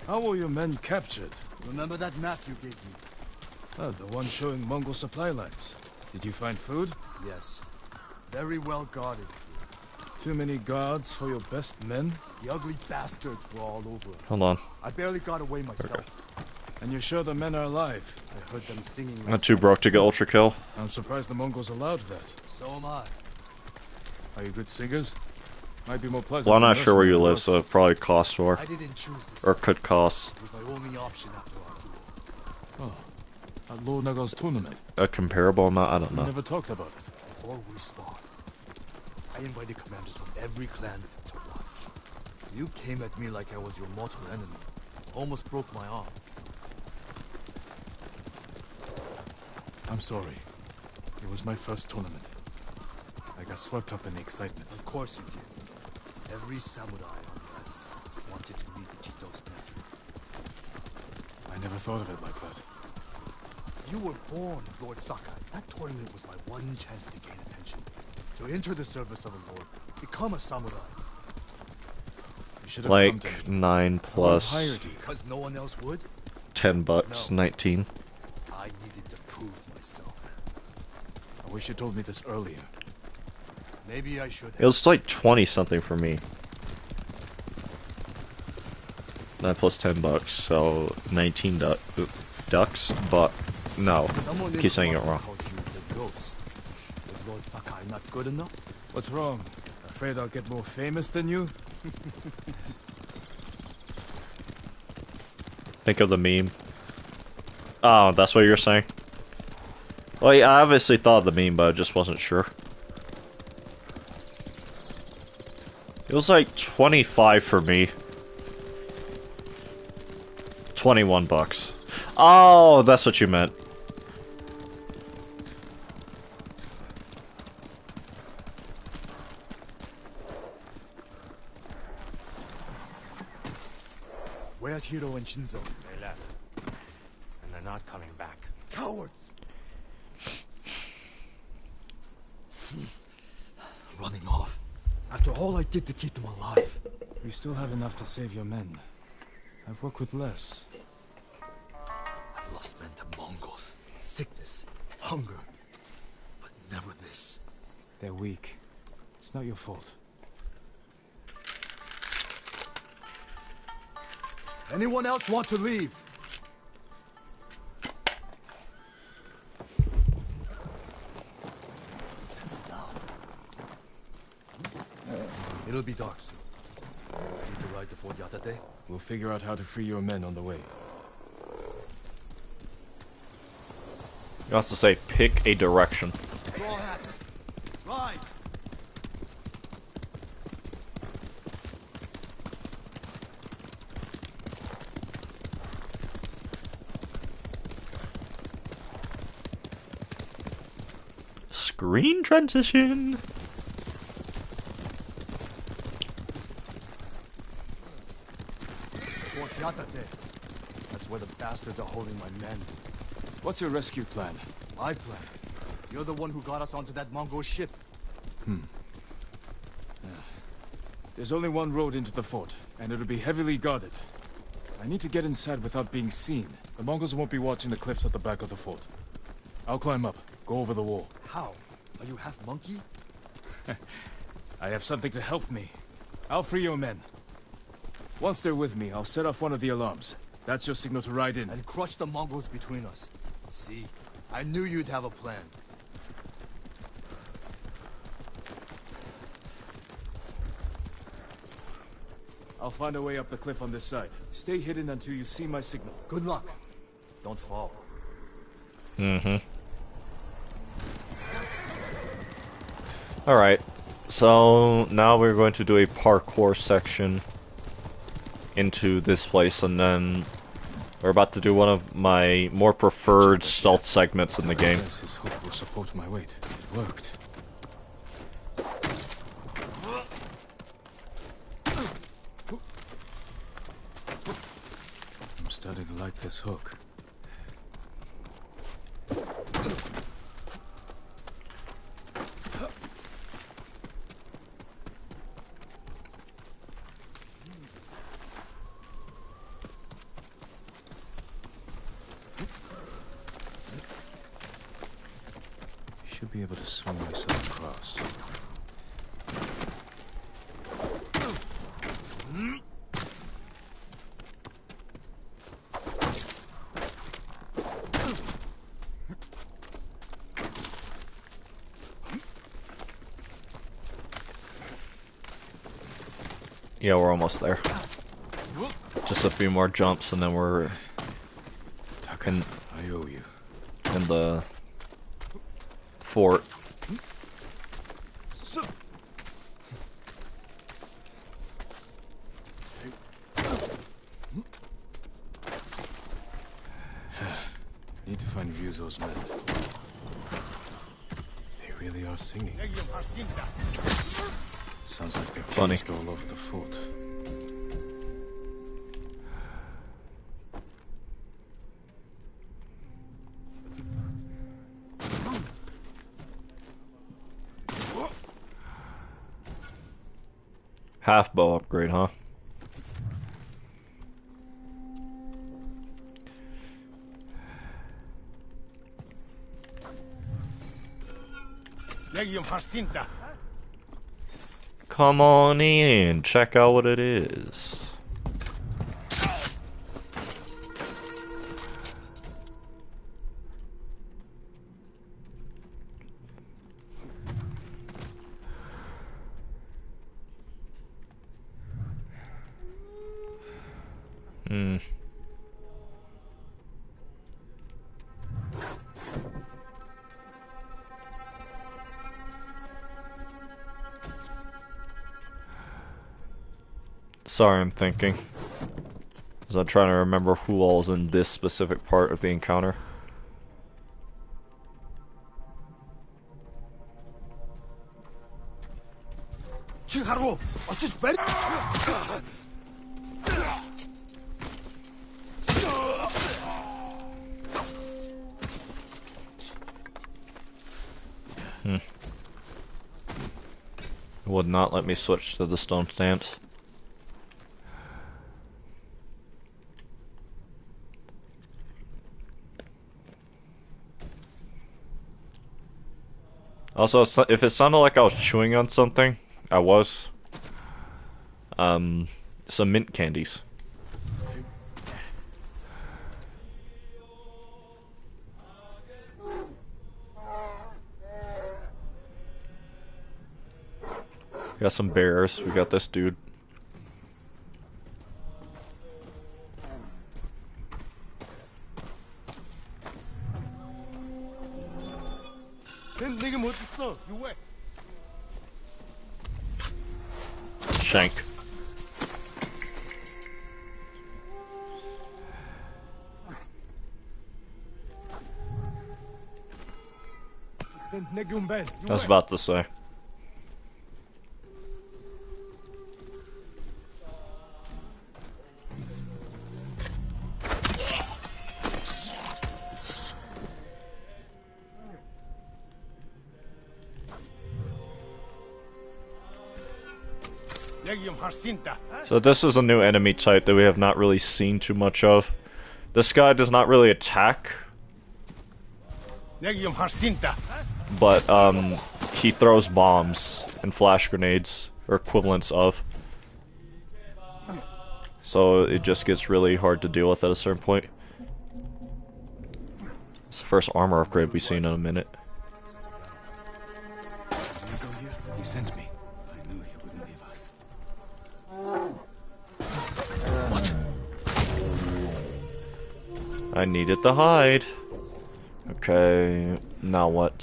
S3: How were your men captured?
S8: Remember that map you gave me?
S3: Oh, the one showing Mongol supply lines. Did you find food?
S8: Yes. Very well guarded.
S3: Too many guards for your best men?
S8: The ugly bastards were all over us.
S1: Hold on.
S8: I barely got away myself.
S1: Okay.
S3: And you're sure the men are alive?
S8: I heard them singing.
S1: I'm not too broke to get ultra kill.
S3: I'm surprised the Mongols allowed that.
S8: So am I.
S3: Are you good singers? Might be more pleasant.
S1: Well, I'm not
S3: than
S1: sure where you
S3: mercenary
S1: live, so it probably costs more.
S8: I didn't choose this.
S1: Or could cost.
S8: It was my only option after our duel.
S3: Oh, at Lord Nagal's tournament.
S1: A comparable amount? I don't
S3: We
S1: know.
S3: never talked about it.
S8: Before we spawned, I invited commanders from every clan to watch. You came at me like I was your mortal enemy. Almost broke my arm.
S3: I'm sorry. It was my first tournament. I got swept up in the excitement.
S8: Of course you did. Every samurai on the island wanted to meet the Chito's nephew.
S3: I never thought of it like that.
S8: You were born, Lord Sakai. That tournament was my one chance to gain attention. To enter the service of a lord, become a samurai.
S3: You should have come
S1: Like
S3: to me.
S1: 9 plus
S3: Hired you.
S8: Because no one else would?
S1: $10, 19.
S8: I needed to prove myself.
S3: I wish you told me this earlier.
S8: Maybe I should have.
S1: It was like 20 something for me. 9 plus $10, so 19 ducks, but no.
S8: Someone
S1: I keep saying it
S8: in
S1: wrong.
S8: called you the ghost. Was Lord Sakai not good enough?
S3: What's wrong? Afraid I'll get more famous than you?
S1: Think of the meme. Oh, that's what you're saying? Well, yeah, I obviously thought of the meme, but I just wasn't sure. It was like 25 for me. $21. Oh, that's what you meant.
S8: Where's Hiro and Shinzo?
S7: They left. And they're not coming back.
S8: Cowards! Running off. After all I did to keep them alive.
S3: We still have enough to save your men. I've worked with less.
S8: I've lost men to Mongols, sickness, hunger. But never this.
S3: They're weak. It's not your fault.
S8: Anyone else want to leave? Settle down. It'll be dark soon. Need to ride to Fort Yatate?
S3: We'll figure out how to free your men on the way.
S1: You have to say, pick a direction.
S8: Straw hats! Ride!
S1: Screen transition.
S8: Fort Yatate. That's where the bastards are holding my men.
S3: What's your rescue plan?
S8: My plan. You're the one who got us onto that Mongol ship.
S3: There's only one road into the fort, and it'll be heavily guarded. I need to get inside without being seen. The Mongols won't be watching the cliffs at the back of the fort. I'll climb up, go over the wall.
S8: How? Are you half monkey?
S3: I have something to help me. I'll free your men. Once they're with me, I'll set off one of the alarms. That's your signal to ride in.
S8: And crush the Mongols between us. See? I knew you'd have a plan.
S3: I'll find a way up the cliff on this side. Stay hidden until you see my signal.
S8: Good luck. Don't fall.
S1: Mm-hmm. Alright. So, now we're going to do a parkour section into this place, and then we're about to do one of my more preferred stealth segments in the game.
S3: Yes, his hook will support my weight. It worked. starting to like this hook. Should be able to swing myself across.
S1: Yeah, we're almost there. Just a few more jumps and then we're in,
S3: I owe you.
S1: in the fort.
S3: Need to find Ryuzo's men. They really are singing. Sounds like their
S1: Funny.
S3: keys go all over the fort.
S1: Half bow upgrade, huh? Come on in, check out what it is. Sorry, I'm thinking. As I'm trying to remember who all's in this specific part of the encounter. It would not let me switch to the stone stance. Also, if it sounded like I was chewing on something, I was. Some mint candies. Got some bears. We got this dude. Shank. I was about to say. So this is a new enemy type that we have not really seen too much of. This guy does not really attack, but he throws bombs and flash grenades, or equivalents of. So it just gets really hard to deal with at a certain point. It's the first armor upgrade we've seen in a minute.
S3: He sent me. I knew he wouldn't leave us. What?
S1: I needed the hide. Okay, now what?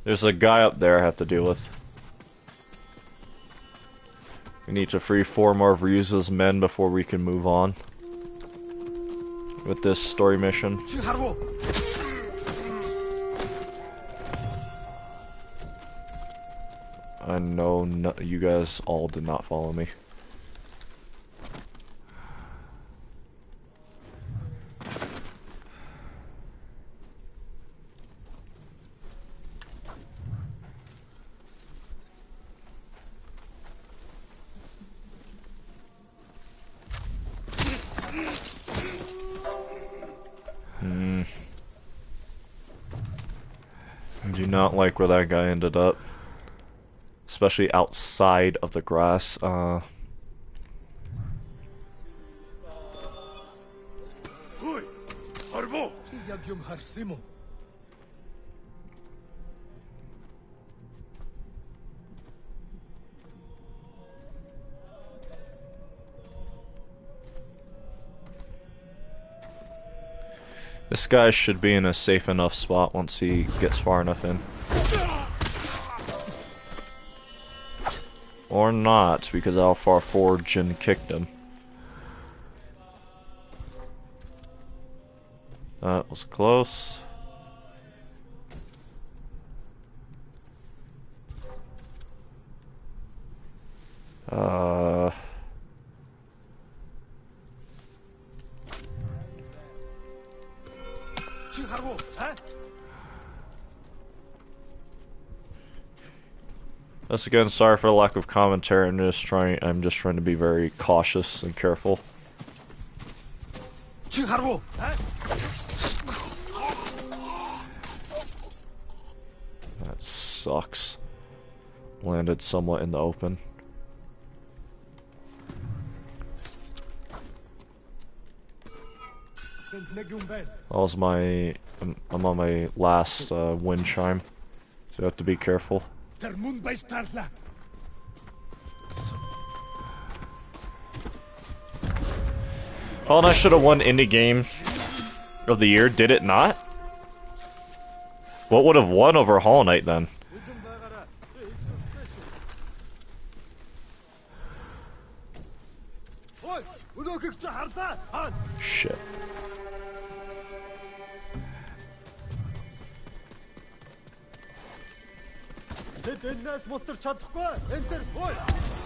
S1: There's a guy up there I have to deal with. We need to free 4 more of Ryuza's men before we can move on with this story mission. I know you guys all did not follow me. Do not like where that guy ended up. Especially outside of the grass.
S5: Hoi! Harbo!
S1: This guy should be in a safe enough spot once he gets far enough in. Or not, because how far forward Jin kicked him. That was close. Once again, sorry for the lack of commentary. I'm just trying to be very cautious and careful. That sucks. Landed somewhat in the open. That was my... I'm on my last wind chime, so you have to be careful. Hollow Knight should have won Indie Game of the Year, did it not? What would have won over Hollow Knight then? Shit.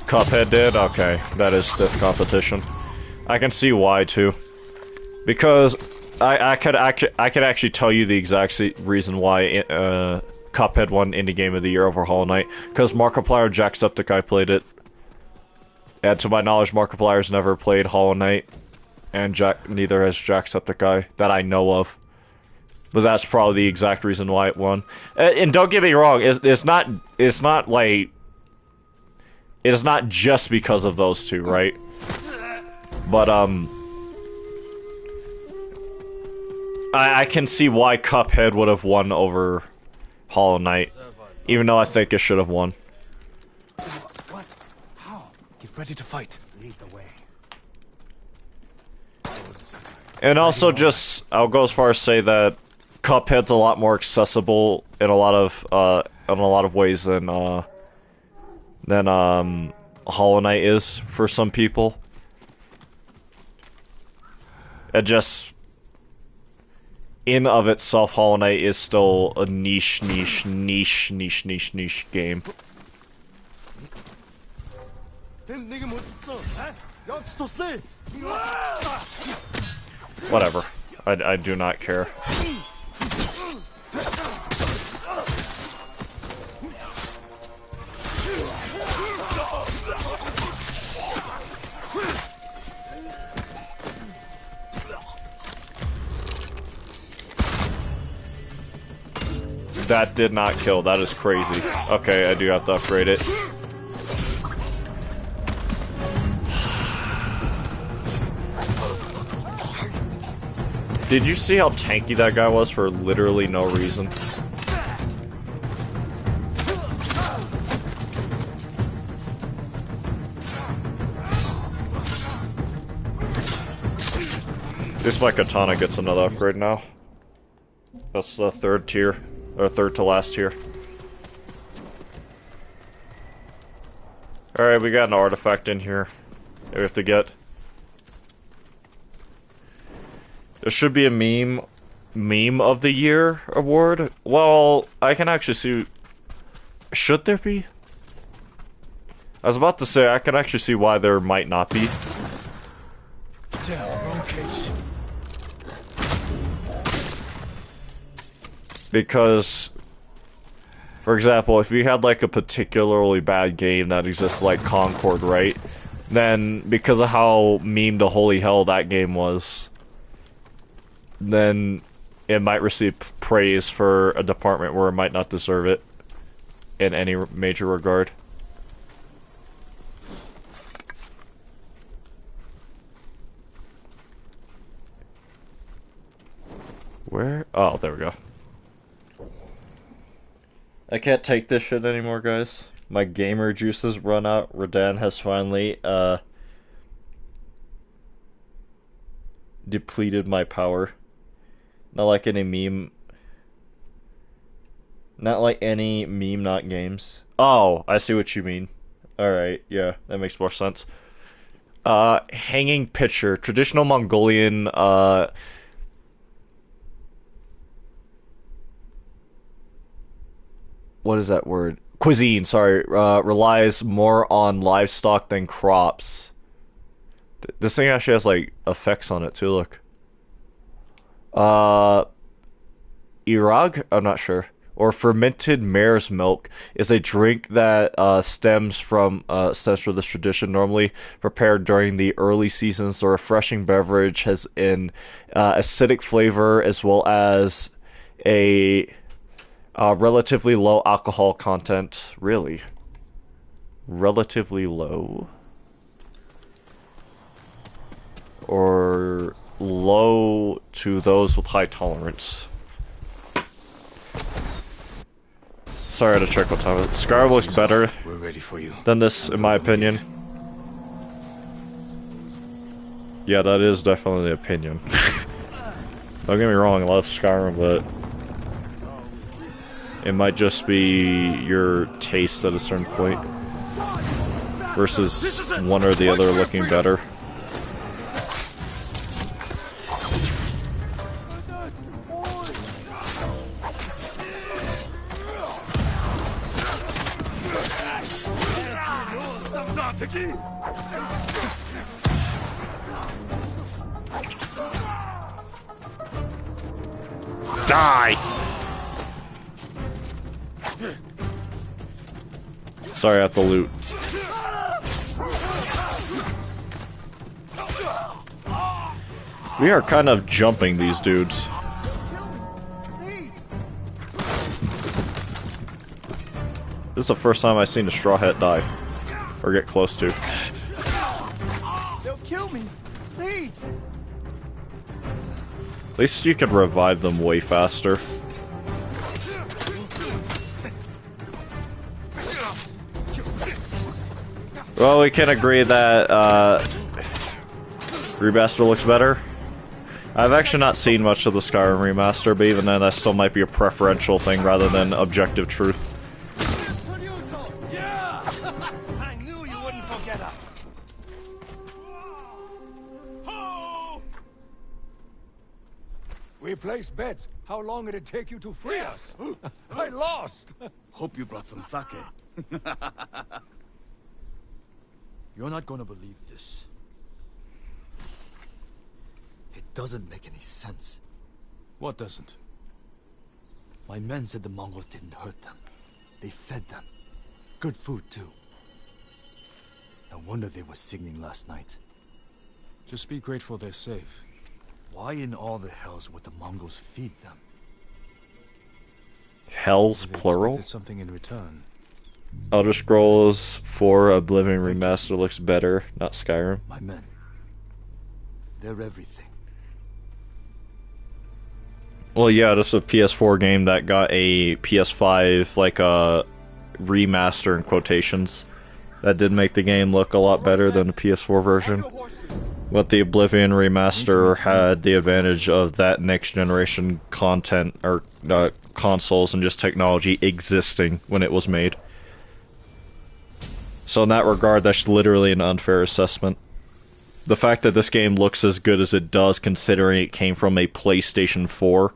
S1: Cuphead did? Okay, that is stiff competition. I can see why too, because I could actually tell you the exact reason why Cuphead won Indie Game of the Year over Hollow Knight. Because Markiplier Jacksepticeye played it, and to my knowledge, Markiplier's never played Hollow Knight, and neither has Jacksepticeye that I know of. But that's probably the exact reason why it won. And don't get me wrong, it's not just because of those two, right? But I can see why Cuphead would have won over Hollow Knight, even though I think it should have won.
S3: What? How? Get ready to fight.
S6: Lead the way.
S1: And also, just I'll go as far as say that Cuphead's a lot more accessible in a lot of ways than Hollow Knight is for some people. It just, in of itself, Hollow Knight is still a niche game. Whatever. I do not care. That did not kill. That is crazy. Okay, I do have to upgrade it. Did you see how tanky that guy was for literally no reason? This my katana gets another upgrade now. That's the third tier. Or third to last tier. Alright, we got an artifact in here that we have to get. There should be a meme of the year award. Well, I can actually see. Should there be? I was about to say I can actually see why there might not be.
S3: Damn, wrong case.
S1: Because, for example, if you had like a particularly bad game that exists like Concord, right? Then, because of how meme to holy hell that game was, then it might receive praise for a department where it might not deserve it in any major regard. Where? Oh, there we go. I can't take this shit anymore, guys. My gamer juices run out. Radan has finally, depleted my power. Not like any meme. Not like any meme, not games. Oh, I see what you mean. Alright, yeah, that makes more sense. Hanging picture. Traditional Mongolian, what is that word? Cuisine, sorry, relies more on livestock than crops. This thing actually has, like, effects on it, too, look. Irag? I'm not sure. Or fermented mare's milk is a drink that stems from this tradition, normally prepared during the early seasons. The refreshing beverage has an acidic flavor as well as a relatively low alcohol content. Really? Relatively low? Or low to those with high tolerance? Sorry, I had to check what time it is. Skyrim looks better
S3: We're ready for you.
S1: than this, in my opinion. Yeah, that is definitely the opinion. Don't get me wrong, I love Skyrim, but it might just be your taste at a certain point versus one or the other looking better. Die! Sorry, I have to loot. We are kind of jumping these dudes. This is the first time I've seen a Straw Hat die. Or get close to.
S5: They'll kill me. Please.
S1: At least you can revive them way faster. Well, we can agree that, Remaster looks better. I've actually not seen much of the Skyrim Remaster, but even then that still might be a preferential thing rather than objective truth.
S5: Yeah! I knew you wouldn't forget us.
S9: We placed bets. How long did it take you to free us? I lost!
S8: Hope you brought some sake. You're not gonna believe this. It doesn't make any sense.
S3: What doesn't?
S8: My men said the Mongols didn't hurt them. They fed them. Good food, too. No wonder they were singing last night.
S3: Just be grateful they're safe.
S8: Why in all the hells would the Mongols feed them?
S1: Hells,
S3: They
S1: plural?
S3: expected something in return.
S1: Elder Scrolls 4 Oblivion Remaster looks better, not Skyrim.
S8: My men. They're everything.
S1: Well, yeah, this is a PS4 game that got a PS5, like, remaster in quotations. That did make the game look a lot better than the PS4 version. But the Oblivion remaster had the advantage of that next generation content, or consoles and just technology existing when it was made. So in that regard, that's literally an unfair assessment. The fact that this game looks as good as it does, considering it came from a PlayStation 4,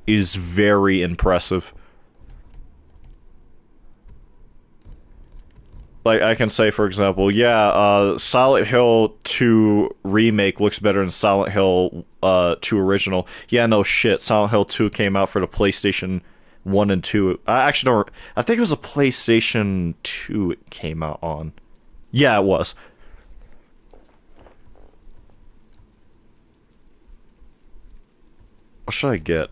S1: is very impressive. Like, I can say, for example, yeah, Silent Hill 2 Remake looks better than Silent Hill 2 Original. Yeah, no shit, Silent Hill 2 came out for the PlayStation 1 and 2. I actually don't... I think it was a PlayStation 2 it came out on. Yeah, it was. What should I get?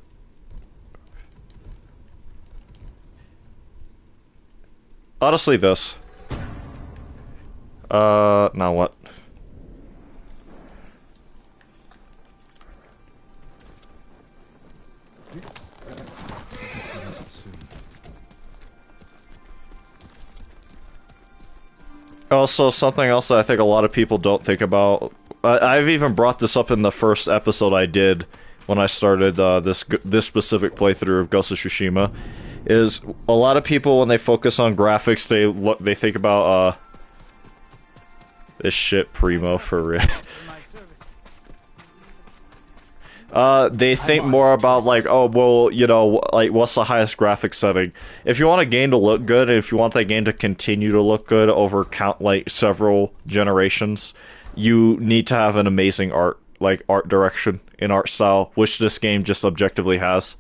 S1: Honestly, this. Now what? Also, something else that I think a lot of people don't think about. I've even brought this up in the first episode I did when I started this specific playthrough of Ghost of Tsushima. Is a lot of people, when they focus on graphics, they think about this shit primo for real. They think more about, like, oh, well, you know, like, what's the highest graphics setting? If you want a game to look good, and if you want that game to continue to look good over several generations, you need to have an amazing art direction and art style, which this game just objectively has.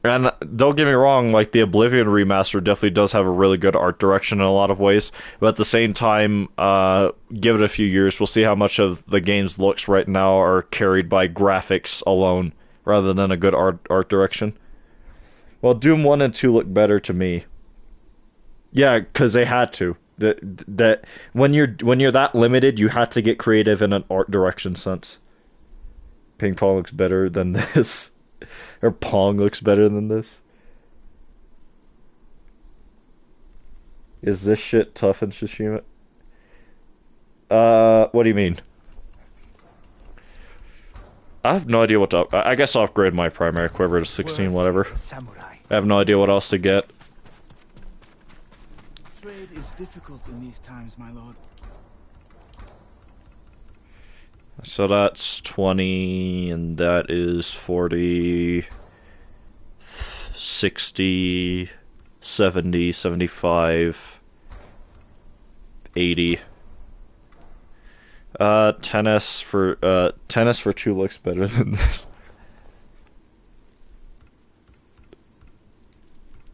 S1: And don't get me wrong, like, the Oblivion remaster definitely does have a really good art direction in a lot of ways, but at the same time, give it a few years, we'll see how much of the game's looks right now are carried by graphics alone, rather than a good art direction. Well, Doom 1 and 2 look better to me. Yeah, because they had to. That when you're that limited, you had to get creative in an art direction sense. Ping Pong looks better than this. Or Pong looks better than this. Is this shit tough in Tsushima? What do you mean? I have no idea what to I guess I'll upgrade my primary quiver to 16, whatever. I have no idea what else to get.
S10: Trade is difficult in these times, my lord.
S1: So that's 20, and that is 40, 60, 70, 75, 80. Tennis for 2 looks better than this.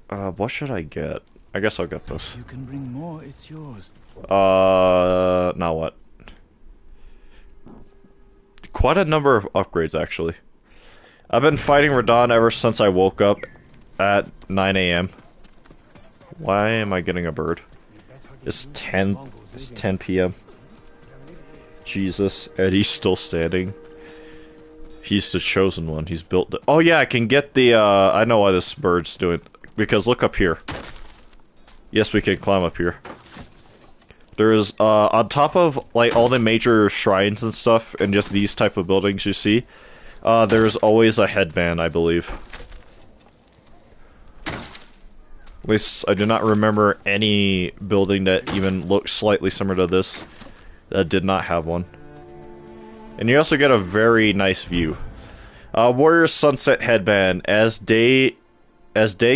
S1: What should I get? I guess I'll get this.
S10: You can bring more, it's yours.
S1: Now what? Quite a number of upgrades, actually. I've been fighting Radon ever since I woke up at 9 AM. Why am I getting a bird? It's 10 PM. Jesus, Eddie's still standing. He's the chosen one. He's built the— oh yeah, I can get the, I know why this bird's doing— because look up here. Yes, we can climb up here. There's, on top of, like, all the major shrines and stuff, and just these type of buildings you see, there's always a headband, I believe. At least, I do not remember any building that even looked slightly similar to this that did not have one. And you also get a very nice view. Warrior's Sunset Headband. As day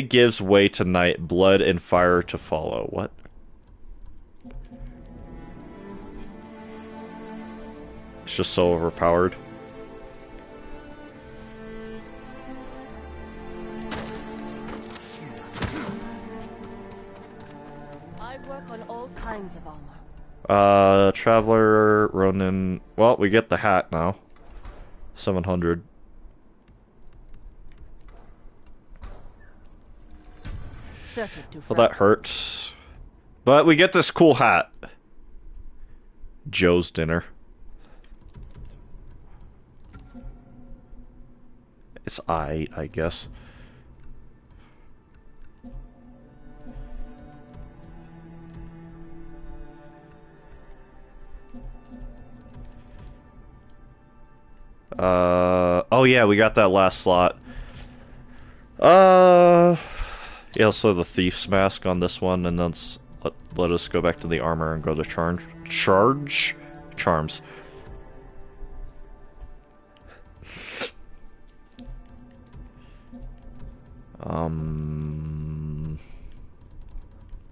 S1: gives way to night, blood and fire to follow. What? It's just so overpowered.
S11: I work on all kinds of armor.
S1: Traveler, Ronin. Well, we get the hat now. 700. Well, that hurts. But we get this cool hat. Joe's dinner. It's I guess. Oh yeah, we got that last slot. Yeah, so the Thief's Mask on this one, and then let us go back to the armor and go to Charms.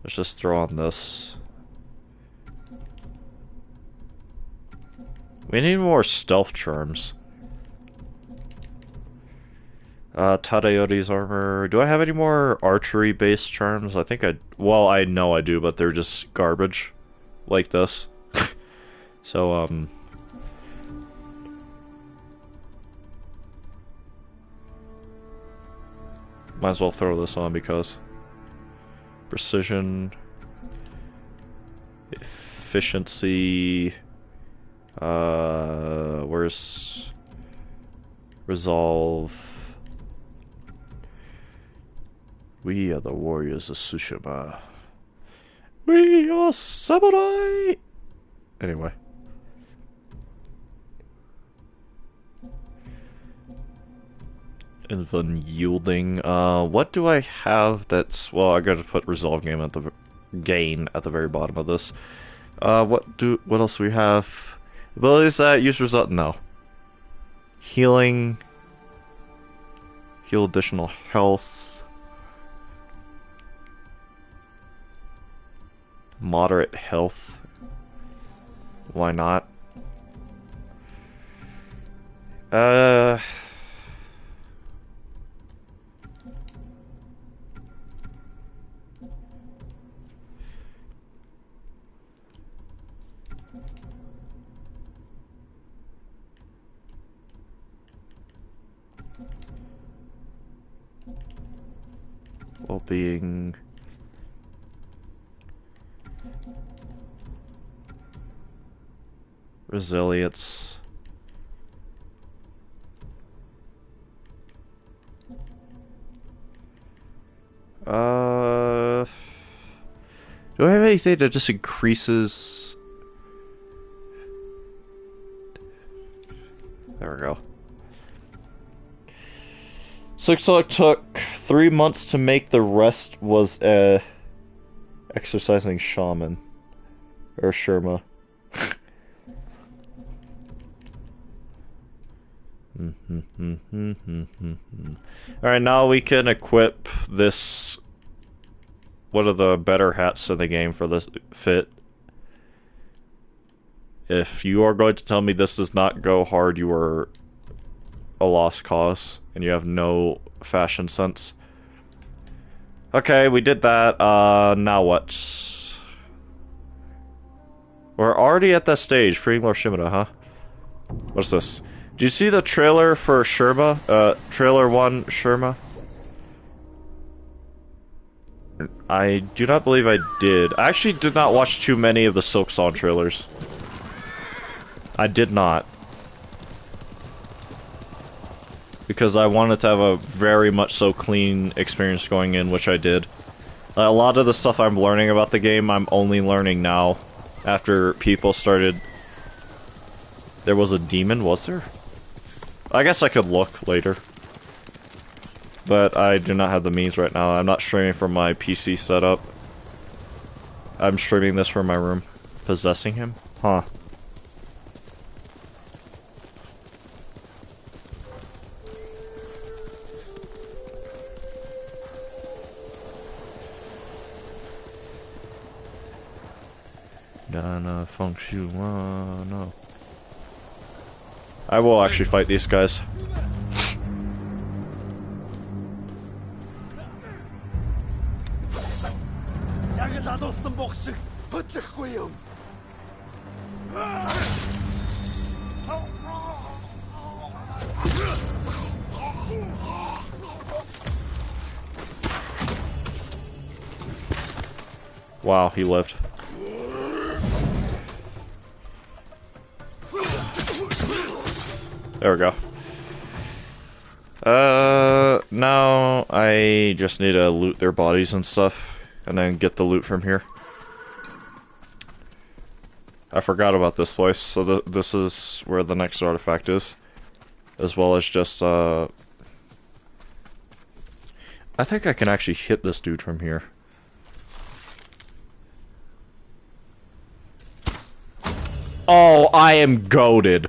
S1: Let's just throw on this. We need more stealth charms. Tadayoti's armor. Do I have any more archery-based charms? I think well, I know I do, but they're just garbage. Like this. So, might as well throw this on because precision, efficiency, where's resolve? We are the warriors of Tsushima. We are samurai! Anyway. Even yielding. What do I have that's... Well, I gotta put resolve game at the... gain at the very bottom of this. What else do we have? Abilities that use result... No. Healing. Heal additional health. Moderate health. Why not? Well-being. Resilience. Do I have anything that just increases? There we go. So it took 3 months to make. The rest was exercising shaman or Sherma. Alright, now we can equip this. One of the better hats in the game for this fit. If you are going to tell me this does not go hard, you are a lost cause and you have no fashion sense. Okay, we did that. Now what? We're already at that stage, freeing Lord Shimada, huh? What's this? Do you see the trailer for Sherma? Trailer 1 Sherma? I do not believe I did. I actually did not watch too many of the Silk Song trailers. I did not. Because I wanted to have a very much so clean experience going in, which I did. A lot of the stuff I'm learning about the game, I'm only learning now. After people started... There was a demon, was there? I guess I could look later. But I do not have the means right now. I'm not streaming from my PC setup. I'm streaming this from my room. Possessing him? Huh. Gonna funk you, no. I will actually fight these guys. Wow, he lived. There we go. Now I just need to loot their bodies and stuff, and then get the loot from here. I forgot about this place, so this is where the next artifact is. As well as just, I think I can actually hit this dude from here. Oh, I am goated.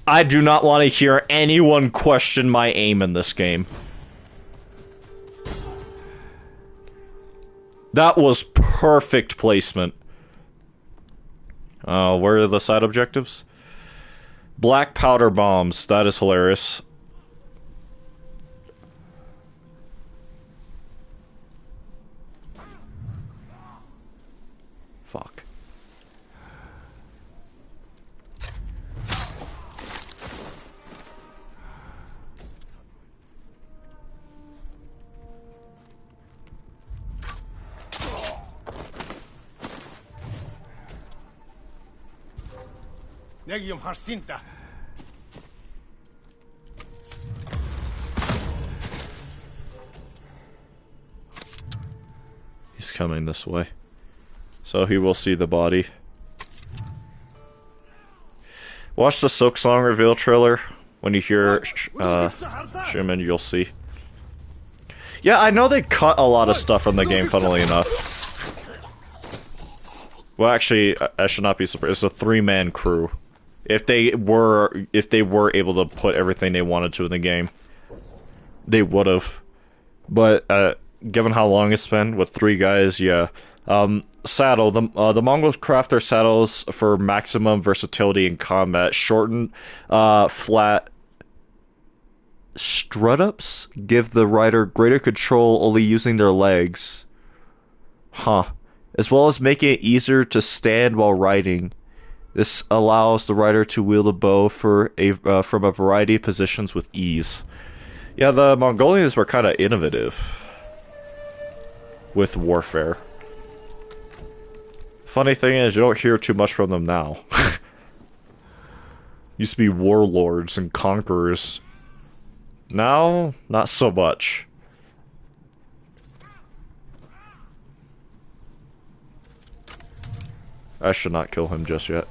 S1: I do not want to hear anyone question my aim in this game. That was perfect placement. Where are the side objectives? Black powder bombs. That is hilarious. Fuck.
S5: Negium Harsinta.
S1: He's coming this way. So he will see the body. Watch the Silk Song reveal trailer. When you hear Shuman, you'll see. Yeah, I know they cut a lot of stuff from the game, funnily enough. Well, actually, I should not be surprised. It's a 3-man crew. If they were able to put everything they wanted to in the game, they would have. But given how long it's been with 3 guys, yeah. Saddle. The Mongols craft their saddles for maximum versatility in combat. Shortened, flat strut-ups give the rider greater control only using their legs. Huh. As well as making it easier to stand while riding. This allows the rider to wield a bow from a variety of positions with ease. Yeah, the Mongolians were kind of innovative with warfare. Funny thing is, you don't hear too much from them now. Used to be warlords and conquerors. Now, not so much. I should not kill him just yet.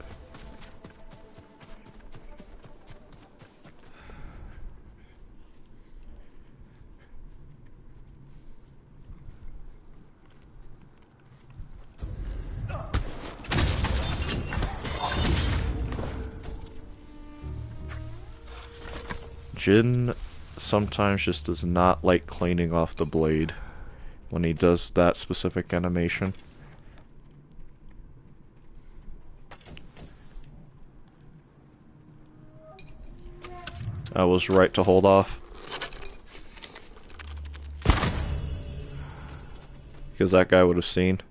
S1: Jin sometimes just does not like cleaning off the blade when he does that specific animation. I was right to hold off. Because that guy would have seen.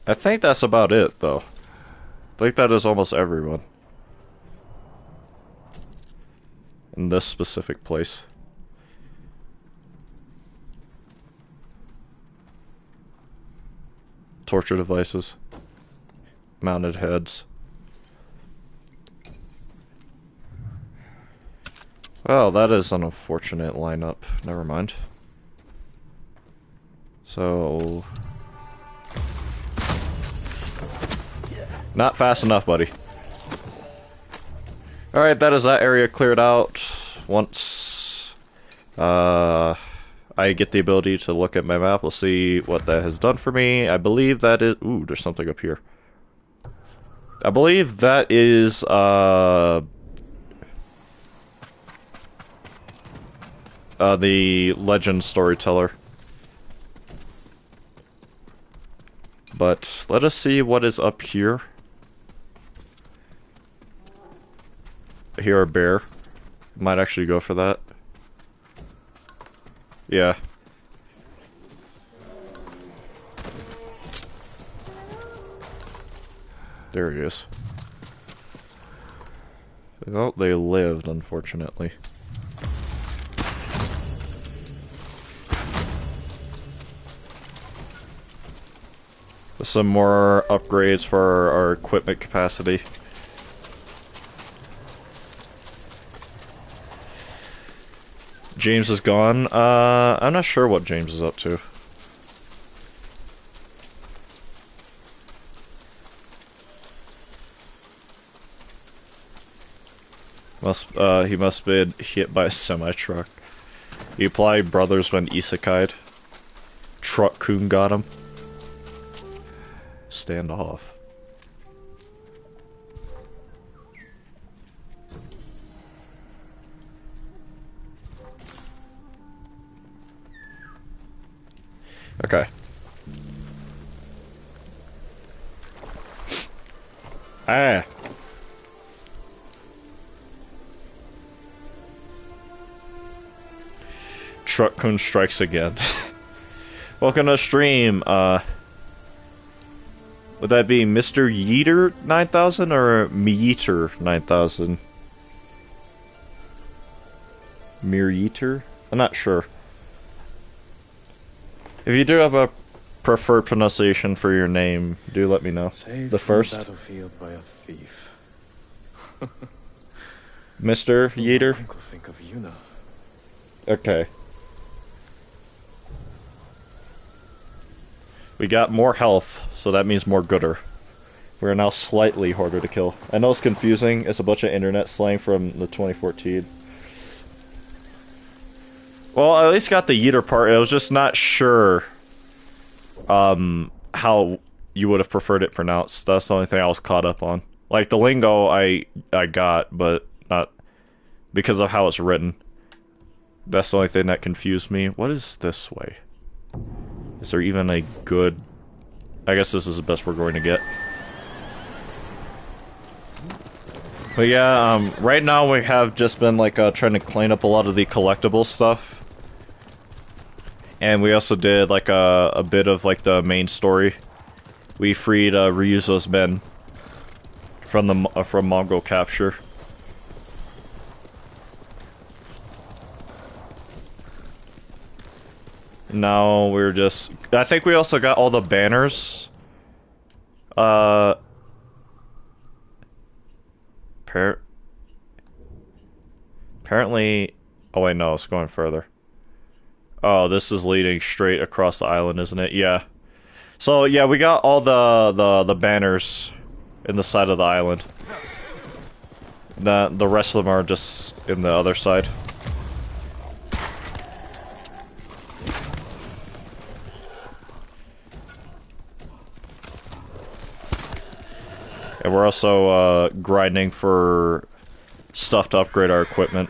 S1: I think that's about it, though. I think that is almost everyone. In this specific place. Torture devices. Mounted heads. Well, that is an unfortunate lineup. Never mind. So... Not fast enough, buddy. Alright, that is that area cleared out. Once I get the ability to look at my map, we'll see what that has done for me. I believe that is... Ooh, there's something up here. I believe that is, the legend storyteller. But let us see what is up here. I hear a bear. Might actually go for that. Yeah. There he is. Well, they lived, unfortunately. Some more upgrades for our equipment capacity. James is gone. I'm not sure what James is up to. He must have been hit by a semi-truck. He applied brothers when isekai'd. Truck-kun got him. Stand off. Okay. Ah. Truck-kun strikes again. Welcome to stream. Would that be Mr. Yeeter 9000 or Meeter 9000? Mere Yeeter? I'm not sure. If you do have a preferred pronunciation for your name, do let me know.
S3: Saved
S1: the first
S3: from the battlefield by a thief.
S1: Mr. Yeeter?
S3: Uncle think of you now.
S1: Okay. We got more health, so that means more gooder. We're now slightly harder to kill. I know it's confusing, it's a bunch of internet slang from the 2014. Well, I at least got the Yeeter part. I was just not sure how you would have preferred it pronounced. That's the only thing I was caught up on. Like, the lingo I got, but not because of how it's written. That's the only thing that confused me. What is this way? Is there even a good... I guess this is the best we're going to get. But yeah, right now we have just been, like, trying to clean up a lot of the collectible stuff. And we also did, like, a bit of, like, the main story. We freed, Ryuzo's men from the, from Mongol capture. Now we're just... I think we also got all the banners. Apparently... Oh wait, no, it's going further. Oh, this is leading straight across the island, isn't it? Yeah. So, yeah, we got all the banners in the side of the island. The rest of them are just in the other side. And we're also grinding for stuff to upgrade our equipment.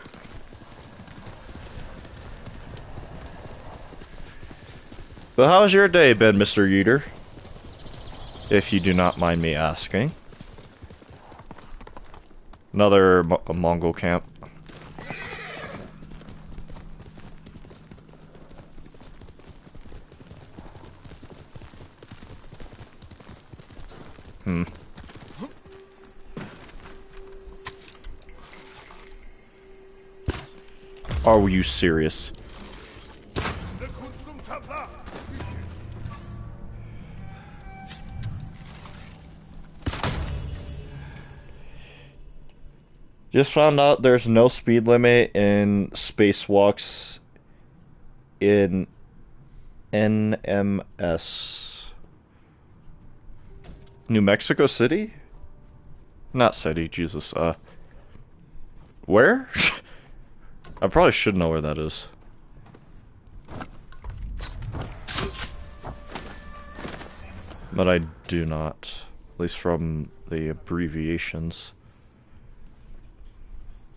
S1: But how's your day been, Mr. Yeeter? If you do not mind me asking. Another Mongol camp. Are you serious? Just found out there's no speed limit in spacewalks in NMS. New Mexico City? Not city, Jesus. Where? I probably should know where that is. But I do not. At least from the abbreviations.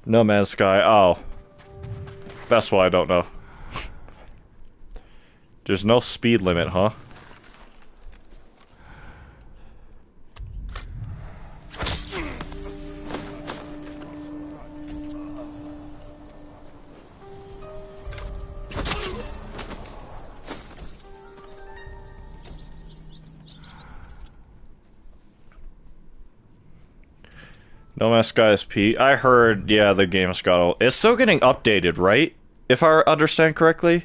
S1: No Man's Sky. Oh. That's why I don't know. There's no speed limit, huh? No Man's Sky is P. I heard, yeah, the game's got... It's still getting updated, right? If I understand correctly?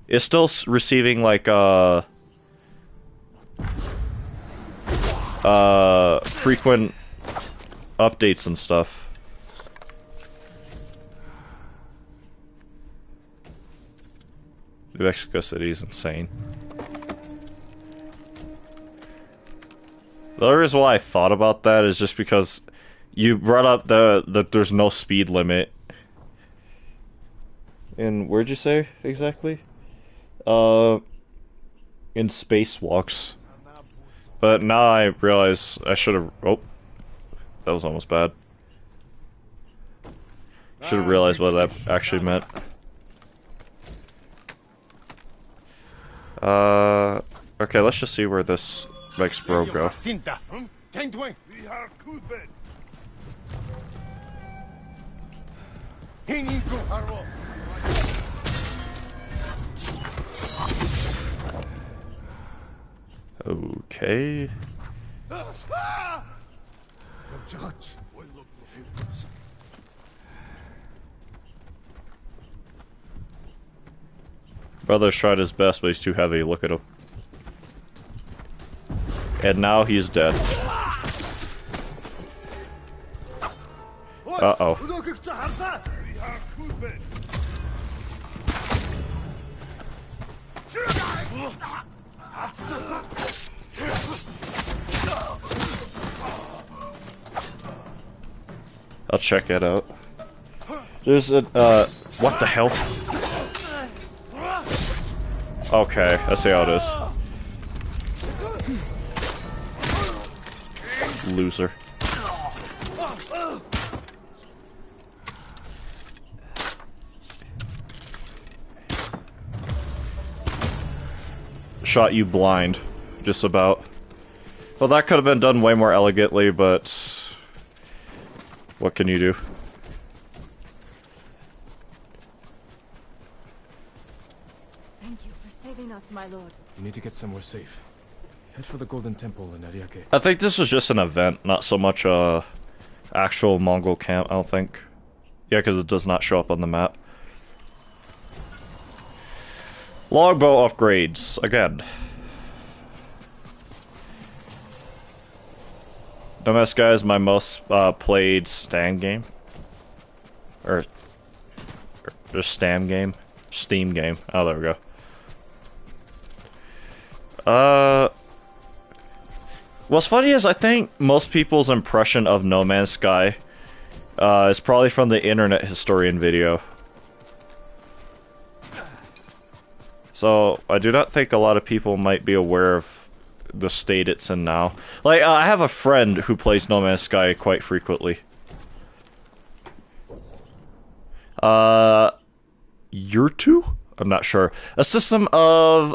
S1: It's still receiving, like, frequent updates and stuff. New Mexico City is insane. The other reason why I thought about that is just because you brought up that there's no speed limit. And where'd you say exactly? In spacewalks. But now I realize I should have... Oh. That was almost bad. Should have realized what that actually meant. Okay, let's just see where this makes bro go.
S5: Tengdwing! We are Kudbed! Hininku Haro!
S1: Okay. Brother's tried his best, but he's too heavy. Look at him. And now he's dead. Uh-oh. I'll check it out. There's a, what the hell? Okay, I see how it is. Loser. Shot you blind, just about. Well, that could have been done way more elegantly, but what can you do?
S11: Thank you for saving us, my lord.
S3: You need to get somewhere safe. Head for the Golden Temple in Ariake.
S1: I think this is just an event, not so much a actual Mongol camp, I don't think. Yeah, because it does not show up on the map. Longbow upgrades, again. No Man's Sky is my most played stand game. Or Steam game. Steam game. Oh, there we go. What's funny is I think most people's impression of No Man's Sky is probably from the Internet Historian video. So, I do not think a lot of people might be aware of the state it's in now. Like, I have a friend who plays No Man's Sky quite frequently. Yurtu? I'm not sure. A system of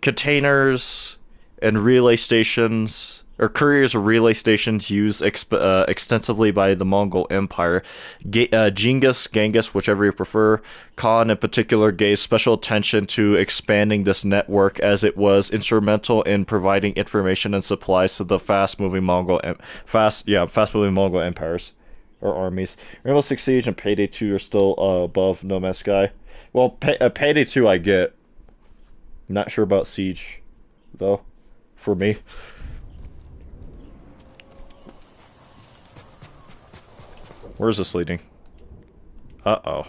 S1: containers and relay stations, or couriers or relay stations used extensively by the Mongol Empire. Genghis, whichever you prefer, Khan in particular gave special attention to expanding this network as it was instrumental in providing information and supplies to the fast-moving Mongol empires or armies. Rainbow Six Siege and Payday 2 are still above No Man's Sky. Well, Payday 2 I get. I'm not sure about Siege, though, for me. Where's this leading? Uh-oh.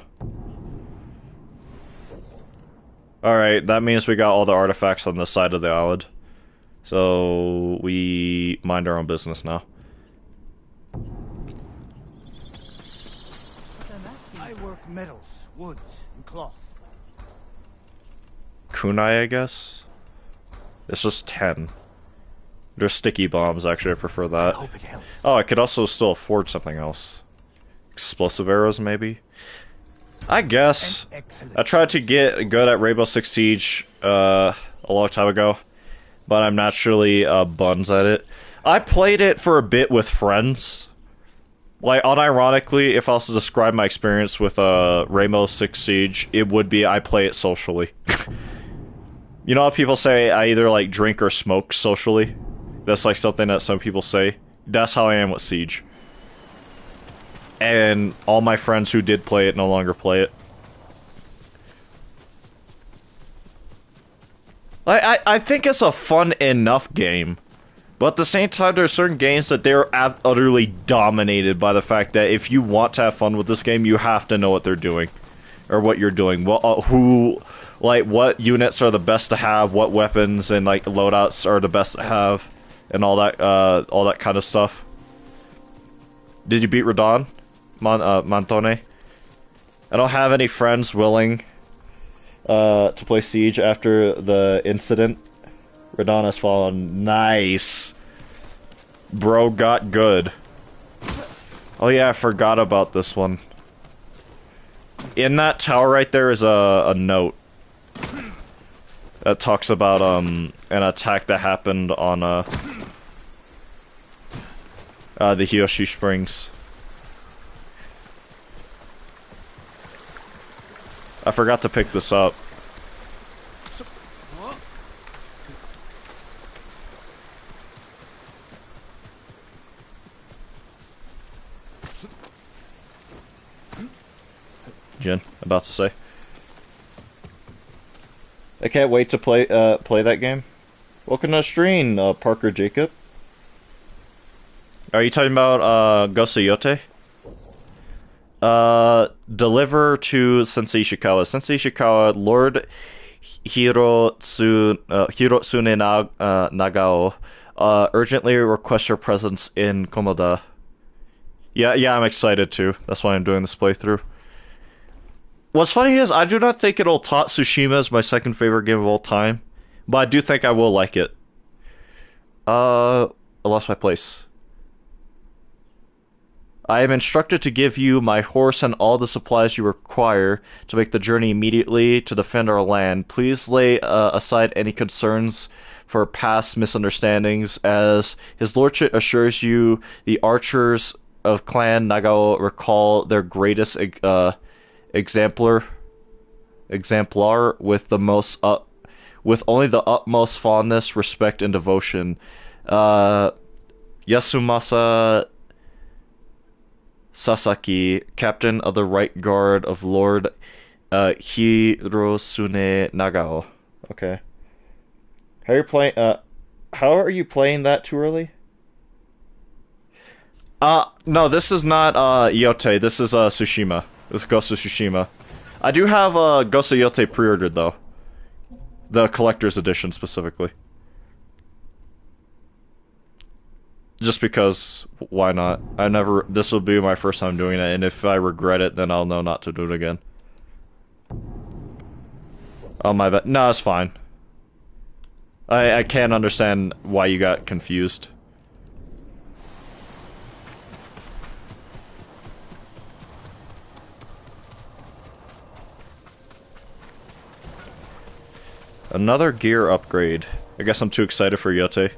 S1: Alright, that means we got all the artifacts on this side of the island. So, we mind our own business now.
S6: I work metals, woods, and cloth.
S1: Kunai, I guess? It's just 10. There's sticky bombs, actually, I prefer that. Oh, I could also still afford something else. Explosive arrows, maybe? I guess. I tried to get good at Rainbow Six Siege a long time ago, but I'm naturally buns at it. I played it for a bit with friends. Like, unironically, if I was to describe my experience with Rainbow Six Siege, it would be I play it socially. You know how people say I either like drink or smoke socially? That's like something that some people say. That's how I am with Siege. And all my friends who did play it no longer play it. I think it's a fun enough game. But at the same time, there are certain games that they're utterly dominated by the fact that if you want to have fun with this game, you have to know what they're doing. Or what you're doing. Well, what units are the best to have, what weapons and like loadouts are the best to have, and all that kind of stuff. Did you beat Radon? Montone? I don't have any friends willing to play Siege after the incident. Radon has fallen. Nice. Bro got good. Oh yeah, I forgot about this one. In that tower right there is a note that talks about an attack that happened on The Hiyoshi Springs. I forgot to pick this up. Jin, about to say. I can't wait to play that game. Welcome to the stream, Parker Jacob. Are you talking about Ghost of Yote? Deliver to Sensei Ishikawa. Sensei Ishikawa, Lord Hirotsune Nagao, urgently request your presence in Komoda. Yeah, I'm excited too. That's why I'm doing this playthrough. What's funny is, I do not think it'll top Tsushima as my second favorite game of all time, but I do think I will like it. I lost my place. I am instructed to give you my horse and all the supplies you require to make the journey immediately to defend our land. Please lay aside any concerns for past misunderstandings, as His Lordship assures you the archers of Clan Nagao recall their greatest exemplar with only the utmost fondness, respect, and devotion. Yasumasa Sasaki, captain of the right guard of Lord Hirosune Nagao. Okay. How are you playing that too early? No, this is not Yote. This is Tsushima. This is Ghost of Tsushima. I do have Ghost of Yote pre-ordered though. The collector's edition specifically. Just because, why not? This will be my first time doing it, and if I regret it, then I'll know not to do it again. Oh, my bad. No, it's fine. I can't understand why you got confused. Another gear upgrade. I guess I'm too excited for Yote.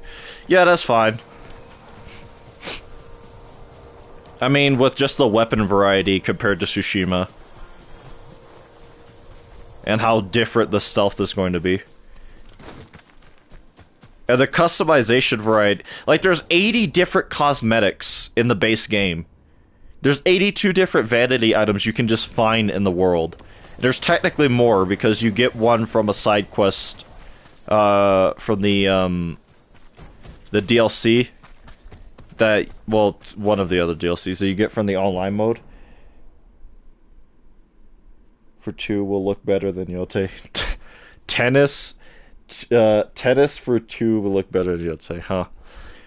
S1: Yeah, that's fine. I mean, with just the weapon variety compared to Tsushima. And how different the stealth is going to be. And the customization variety. Like, there's 80 different cosmetics in the base game. There's 82 different vanity items you can just find in the world. There's technically more, because you get one from a side quest, from the DLC. That, well, one of the other DLCs that you get from the online mode. For 2 will look better than Yote. Tennis for 2 will look better than Yote, huh?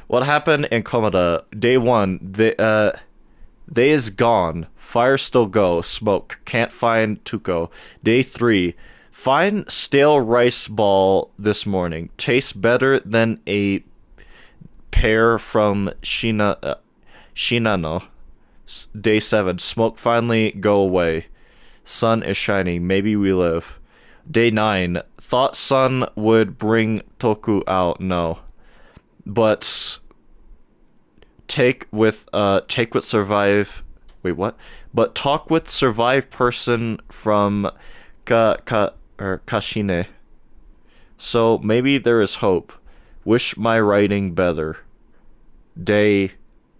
S1: What happened in Komoda? Day 1, they is gone. Fire still go. Smoke. Can't find Tuko. Day 3, find stale rice ball this morning. Tastes better than a pear from Shinano. Day 7, smoke finally go away. Sun is shining. Maybe we live. Day 9, thought sun would bring Toku out. No. But take with survive. Wait, what? But talk with survive person from Kashine. So maybe there is hope. Wish my writing better. Day.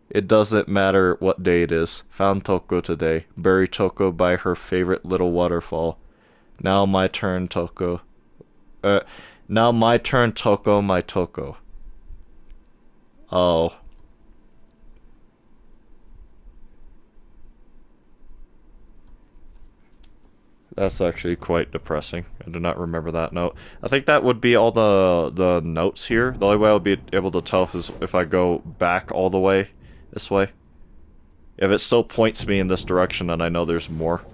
S1: It doesn't matter what day it is. Found Toko today. Buried Toko by her favorite little waterfall. Now my turn, Toko. Now my turn, Toko, my Toko. Oh. That's actually quite depressing. I do not remember that note. I think that would be all the notes here. The only way I'll be able to tell is if I go back all the way this way. If it still points me in this direction, then I know there's more.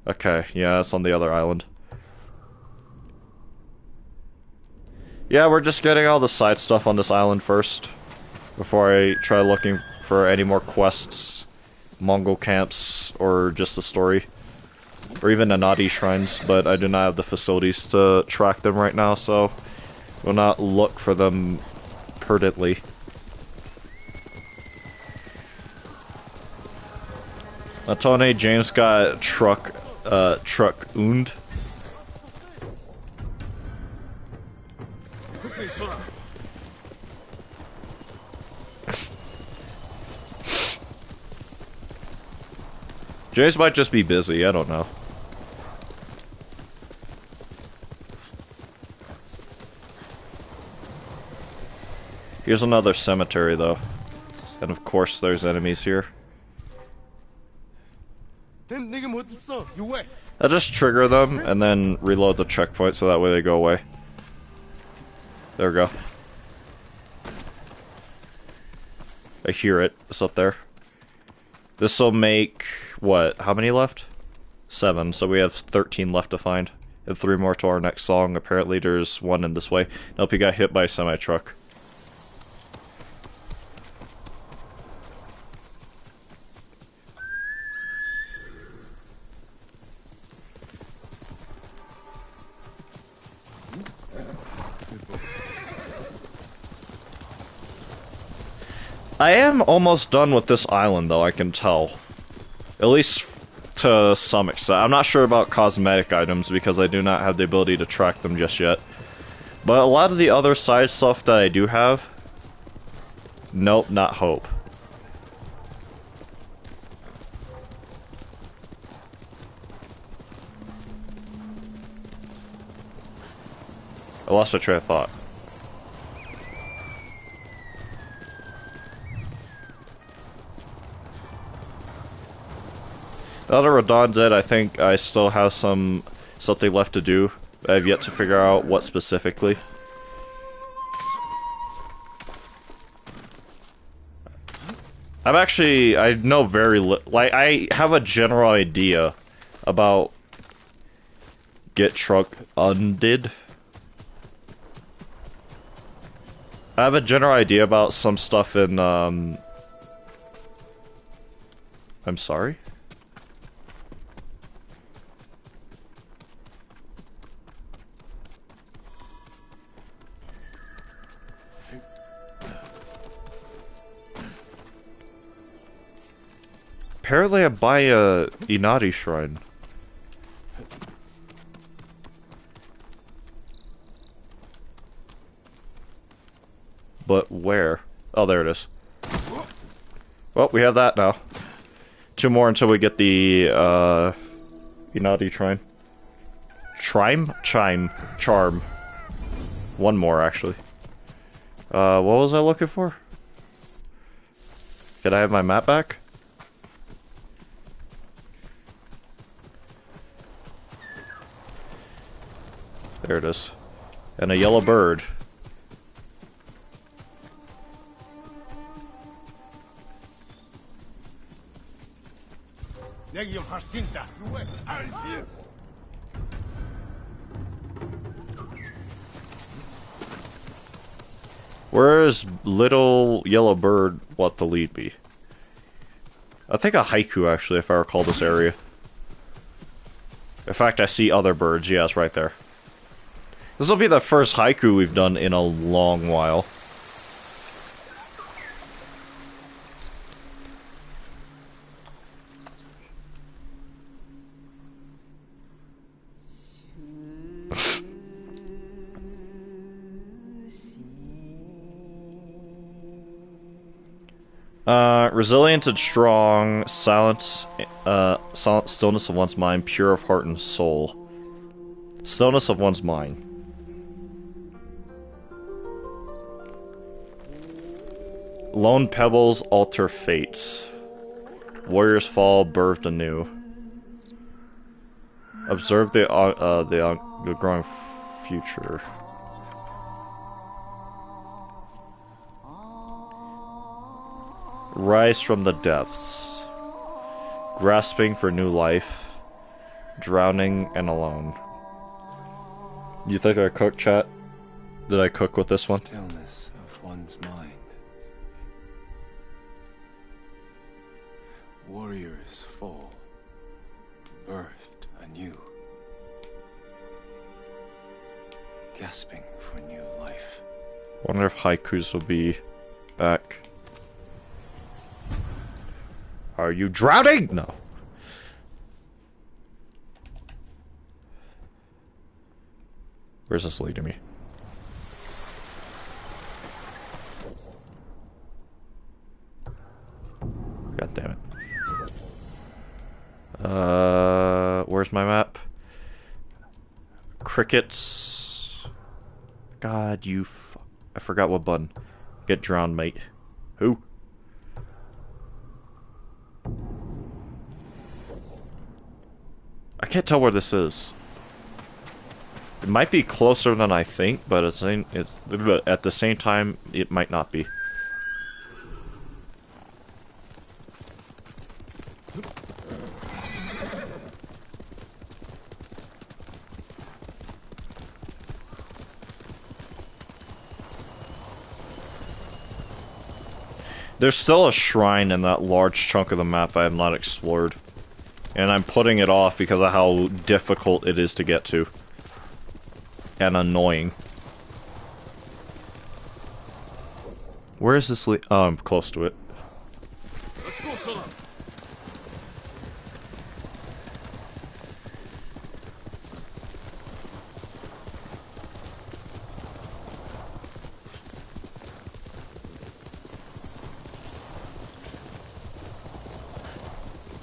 S1: Okay, yeah, it's on the other island. Yeah, we're just getting all the side stuff on this island first. Before I try looking for any more quests, Mongol camps, or just the story. Or even Anadi shrines, but I do not have the facilities to track them right now, so we'll not look for them prudently. Atone James got truck owned.
S3: Quickly, Sora.
S1: James might just be busy, I don't know. Here's another cemetery, though. And of course, there's enemies here. I just trigger them and then reload the checkpoint so that way they go away. There we go. I hear it. It's up there. This will make, what, how many left? 7, so we have 13 left to find. And 3 more to our next song. Apparently there's one in this way. Nope, he got hit by a semi-truck. I am almost done with this island, though, I can tell. At least to some extent. I'm not sure about cosmetic items, because I do not have the ability to track them just yet. But a lot of the other side stuff that I do have... Nope, not hope. I lost my train of thought. Now that Radon dead, I think I still have something left to do. I have yet to figure out what specifically. I know very little. Like, I have a general idea about Get Truck Undid. I have a general idea about some stuff in, I'm sorry? Apparently I buy a Inari shrine. But where? Oh, there it is. Well, we have that now. 2 more until we get the, Inari shrine. Charm. 1 more, actually. What was I looking for? Can I have my map back? There it is. And a yellow bird. Where is little yellow bird want to lead me? I think a haiku, actually, if I recall this area. In fact, I see other birds. Yeah, it's right there. This will be the first haiku we've done in a long while. Resilient and strong, silent stillness of one's mind, pure of heart and soul. Stillness of one's mind. Lone pebbles alter fates. Warriors fall, birthed anew. Observe the growing future. Rise from the depths. Grasping for new life. Drowning and alone. You think I cooked, chat? Did I cook with this one?
S12: Stillness of one's mind. Warriors fall, birthed anew, gasping for new life.
S1: Wonder if haikus will be back. Are you drowning? No. Where's this leading me? God damn it. Where's my map? Crickets. God, I forgot what button. Get drowned, mate. Who? I can't tell where this is. It might be closer than I think, but at the same time, it might not be. There's still a shrine in that large chunk of the map I have not explored. And I'm putting it off because of how difficult it is to get to. And annoying. Where is this oh, I'm close to it.
S3: Let's go, Sona.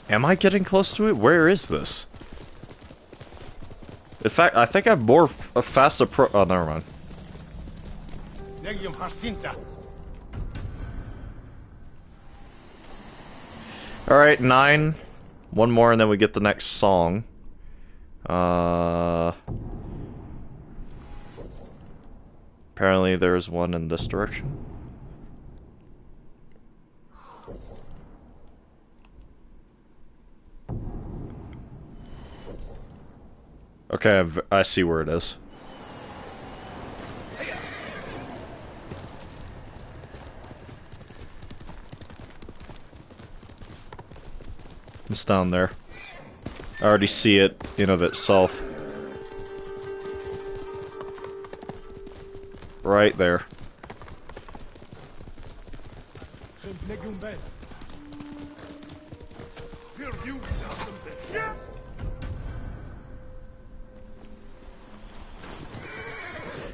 S1: Am I getting close to it? Where is this? In fact, I think I'm more fast approach. Oh, never mind. Alright, 9. One more and then we get the next song. Apparently there's one in this direction. Okay, I see where it is. It's down there. I already see it in of itself. Right there.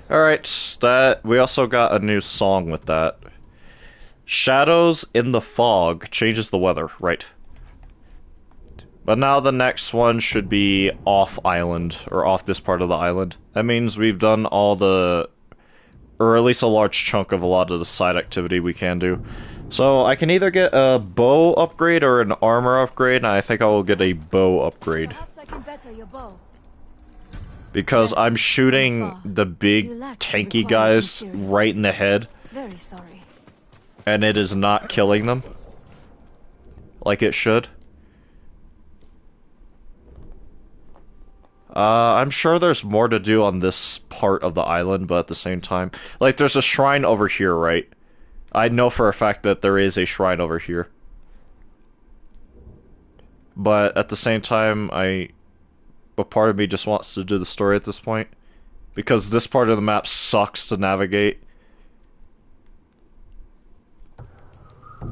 S1: Alright, we also got a new song with that. Shadows in the fog changes the weather, right. But now the next one should be off island, or off this part of the island. That means we've done all the, or at least a large chunk of a lot of the side activity we can do. So I can either get a bow upgrade or an armor upgrade, and I think I will get a bow upgrade.
S11: Perhaps I can better your bow.
S1: Because I'm shooting the big tanky guys right in the head.
S11: Very sorry.
S1: And it is not killing them. Like it should. I'm sure there's more to do on this part of the island, but at the same time... Like, there's a shrine over here, right? I know for a fact that there is a shrine over here. But at the same time, a part of me just wants to do the story at this point. Because this part of the map sucks to navigate.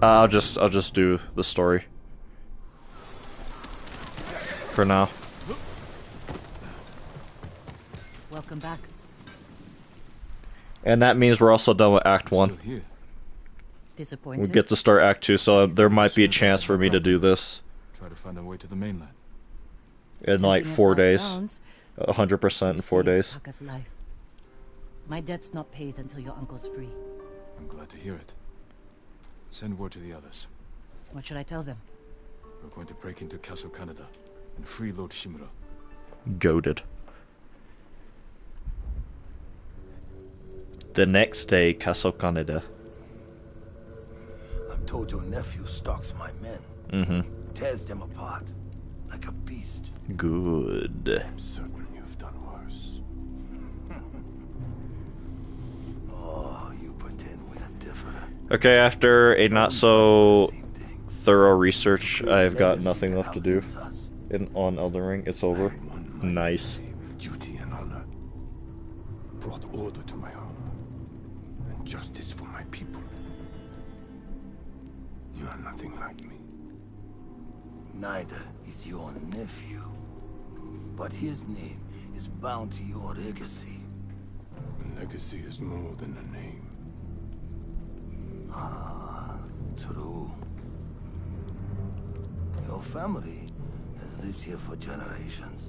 S1: I'll just do the story. For now.
S13: Welcome back.
S1: And that means we're also done with Act 1.
S13: Disappointed.
S1: We get to start Act 2, so there might be a chance for me to do this.
S3: Try to find a way to the mainland.
S1: In like 4 days. 100% in 4 days.
S13: Life. My debt's not paid until your uncle's free.
S3: I'm glad to hear it. Send word to the others.
S13: What should I tell them?
S3: We're going to break into Castle Canada and free Lord Shimura.
S1: Goated. The next day, Castle Canada.
S6: I'm told your nephew stalks my men.
S1: Mm-hmm.
S6: Tears them apart. Like a beast.
S1: Good.
S5: I'm certain you've done worse.
S6: Oh, you pretend we're different.
S1: Okay, after a not so thorough research, I've got nothing left to do on Elden Ring. It's over. Nice.
S5: Duty and honor brought order to my home and justice for my people. You are nothing like me.
S6: Neither is your nephew, but his name is bound to your legacy.
S5: Legacy is more than a name.
S14: Ah, true. Your family has lived here for generations.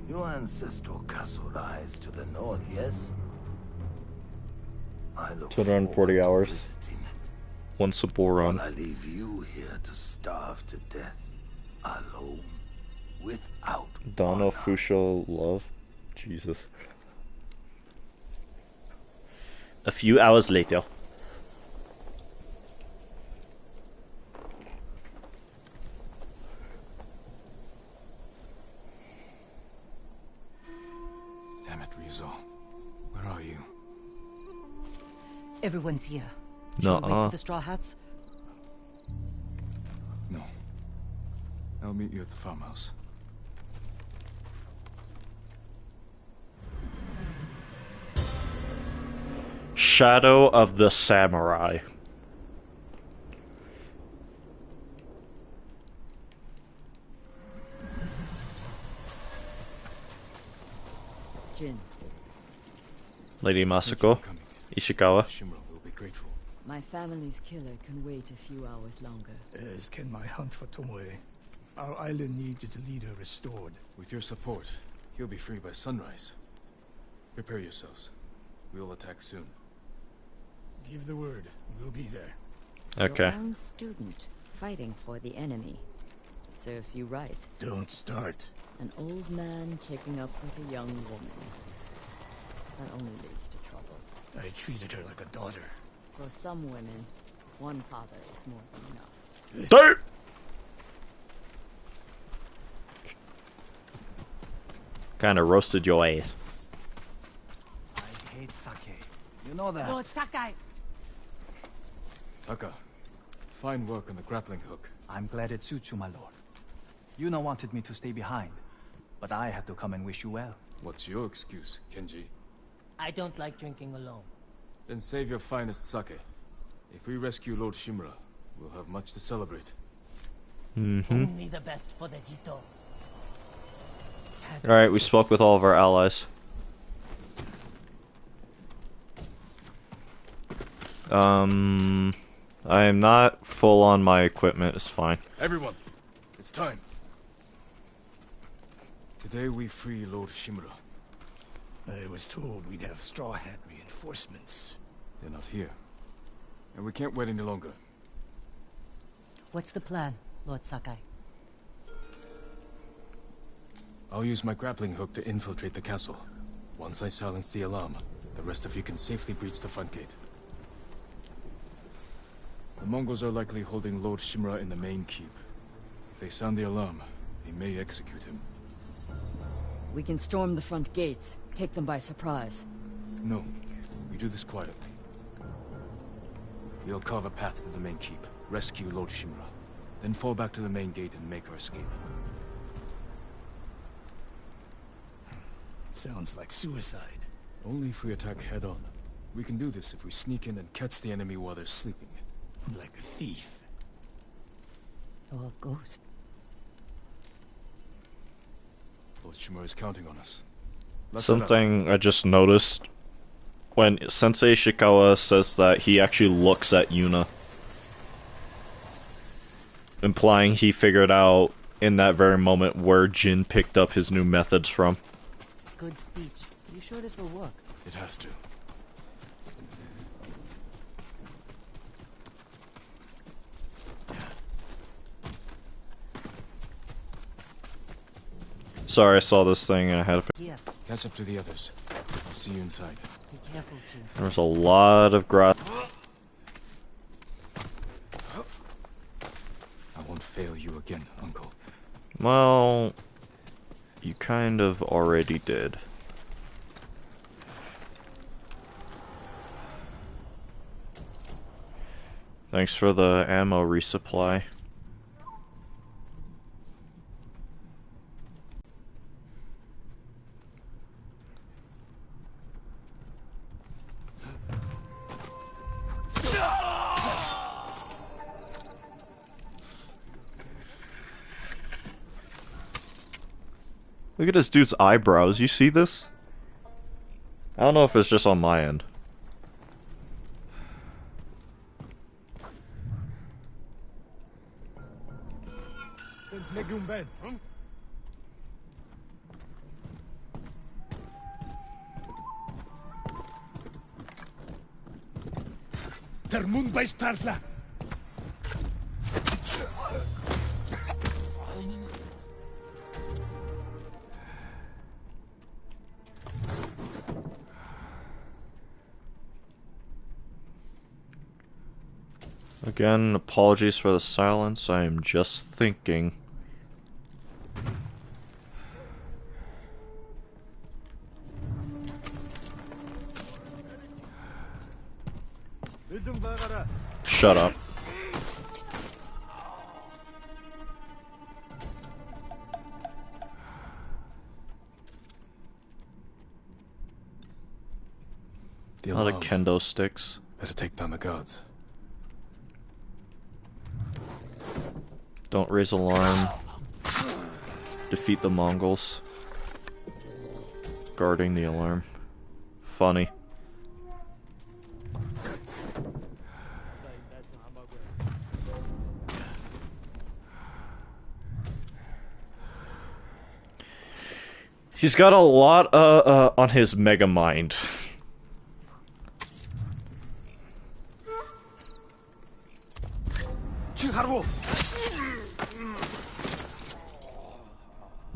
S14: Your ancestral castle lies to the north, yes? I look
S1: 240
S14: forward to
S1: hours.
S14: visiting it.
S1: One support run.
S14: While I leave you here to starve to death, alone, without
S1: Dawn
S14: honor.
S1: of Fusho Love. Jesus. A few hours later.
S3: Damn it, Rizal. Where are you?
S13: Everyone's here. Shall we wait
S1: Nuh-uh.
S13: for the Straw Hats?
S3: No. I'll meet you at the farmhouse.
S1: Shadow of the Samurai.
S2: Jin,
S1: Lady Masako. Ishikawa.
S3: Shimura will be grateful.
S2: my family's killer can wait a few hours longer.
S6: As can my hunt for Tomoe. Our island needs its leader restored.
S3: With your support, he'll be free by sunrise. Prepare yourselves. We'll attack soon.
S6: Give the word. We'll be there.
S1: Okay.
S2: Your own student fighting for the enemy. Serves you right.
S6: Don't start.
S2: An old man taking up with a young woman. That only leads to trouble.
S6: I treated her like a daughter.
S2: For some women, one father is more than enough.
S1: Dirt! Kinda roasted your ass.
S6: I hate sake. You know that.
S11: Lord Sakai!
S3: Taka, fine work on the grappling hook.
S10: I'm glad it suits you, my lord. Yuna wanted me to stay behind, but I had to come and wish you well.
S3: What's your excuse, Kenji?
S11: I don't like drinking alone.
S3: Then save your finest sake. If we rescue Lord Shimura, we'll have much to celebrate.
S11: Only the best for the Jito.
S1: Alright, we spoke with all of our allies. I am not full on my equipment, it's fine.
S3: Everyone, it's time. Today we free Lord Shimura.
S6: I was told we'd have Straw Hat reinforcements.
S3: They're not here. And we can't wait any longer.
S13: What's the plan, Lord Sakai?
S3: I'll use my grappling hook to infiltrate the castle. Once I silence the alarm, the rest of you can safely breach the front gate. The Mongols are likely holding Lord Shimura in the main keep. If they sound the alarm, they may execute him.
S2: We can storm the front gates, take them by surprise.
S3: No, we do this quietly. We'll carve a path to the main keep, rescue Lord Shimura, then fall back to the main gate and make our escape.
S6: Sounds like suicide.
S3: Only if we attack head-on. We can do this if we sneak in and catch the enemy while they're sleeping.
S6: Like a thief.
S13: Or a ghost.
S3: Lord Shimura is counting on us. Let's head out.
S1: Something I just noticed. When Sensei Ishikawa says that, he actually looks at Yuna. Implying he figured out in that very moment where Jin picked up his new methods from.
S13: Good speech. You sure this will work?
S3: It has to.
S1: Sorry, I saw this thing and I had to...
S13: Here.
S3: Catch up to the others. I'll see you inside.
S13: Be careful, Jin.
S1: There's a lot of grass.
S3: I won't fail you again, Uncle.
S1: Well, you kind of already did. Thanks for the ammo resupply. Look at this dude's eyebrows. You see this? I don't know if it's just on my end.
S5: Termun by Starla.
S1: Again, apologies for the silence. I am just thinking. Shut up.
S3: The
S1: A lot of
S3: alarm.
S1: kendo sticks.
S3: Better take down the guards.
S1: Don't raise alarm. Defeat the Mongols. Guarding the alarm. Funny. He's got a lot on his mega mind.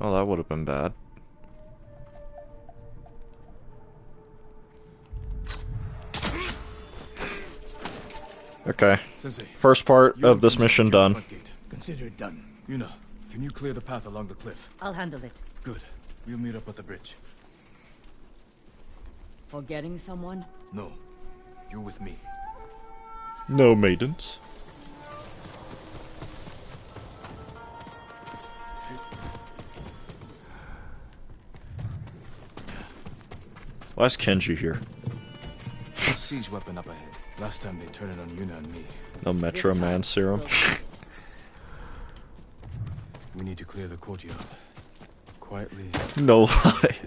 S1: Oh, that would have been bad. Okay.
S3: Sensei,
S1: First part
S3: you
S1: of
S3: and
S1: this
S3: Kenji
S1: mission
S3: secure the
S1: done.
S3: front gate.
S6: Consider it done.
S3: Yuna, can you clear the path along the cliff?
S13: I'll handle it.
S3: Good. We'll meet up at the bridge.
S2: Forgetting someone?
S3: No. You're with me.
S1: No maidens. Why is Kenji here?
S3: Siege weapon up ahead. Last time they turned it on Yuna and me.
S1: No Metro Man serum.
S3: We need to clear the courtyard. Quietly.
S1: No lie.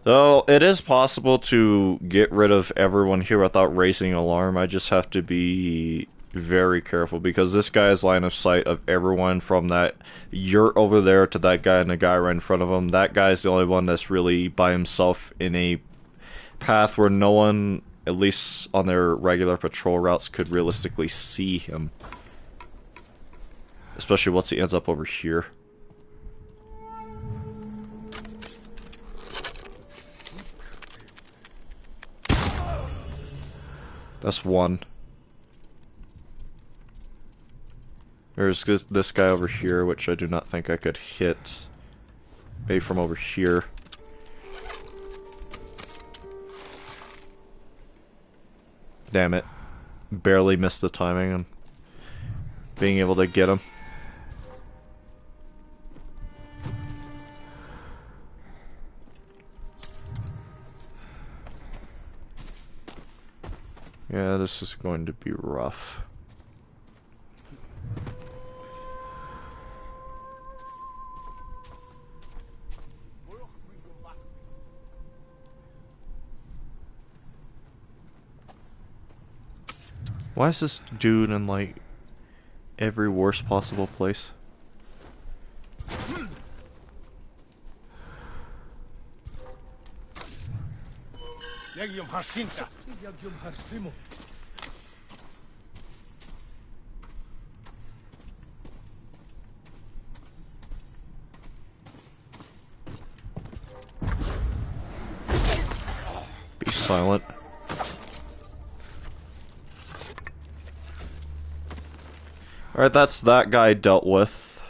S1: So, it is possible to get rid of everyone here without raising alarm. I just have to be very careful because this guy's line of sight of everyone from that yurt over there to that guy and the guy right in front of him. That guy's the only one that's really by himself in a path where no one, at least on their regular patrol routes, could realistically see him. Especially once he ends up over here. That's one. There's this guy over here, which I do not think I could hit. Maybe from over here. Damn it. Barely missed the timing on being able to get him. Yeah, this is going to be rough. Why is this dude in, like, every worst possible place? Be silent. Alright, that's that guy dealt with.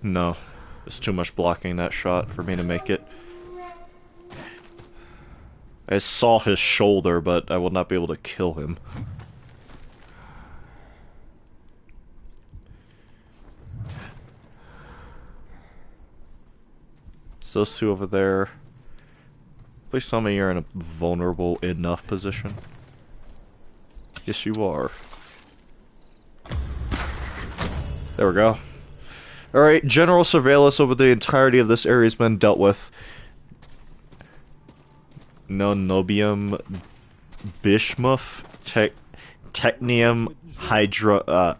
S1: No. There's too much blocking that shot for me to make it. I saw his shoulder, but I will not be able to kill him. It's those two over there. Please tell me you're in a vulnerable enough position. Yes, you are. There we go. Alright, general surveillance over the entirety of this area has been dealt with. No nobium bismuth technium hydro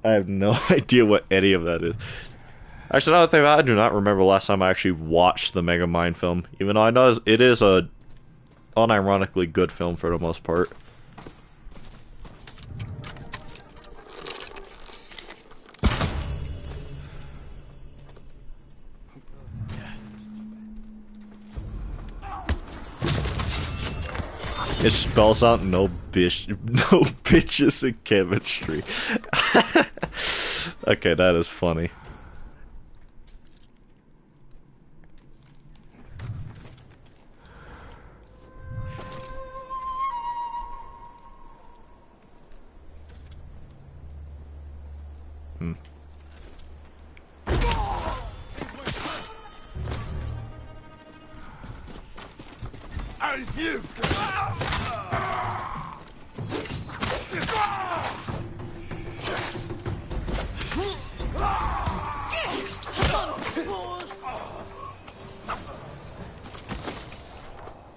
S1: I have no idea what any of that is. Actually, now that I think about it, I do not remember the last time I actually watched the Megamind film, even though I know it is a unironically good film for the most part. It spells out no bitches in chemistry. Okay, that is funny.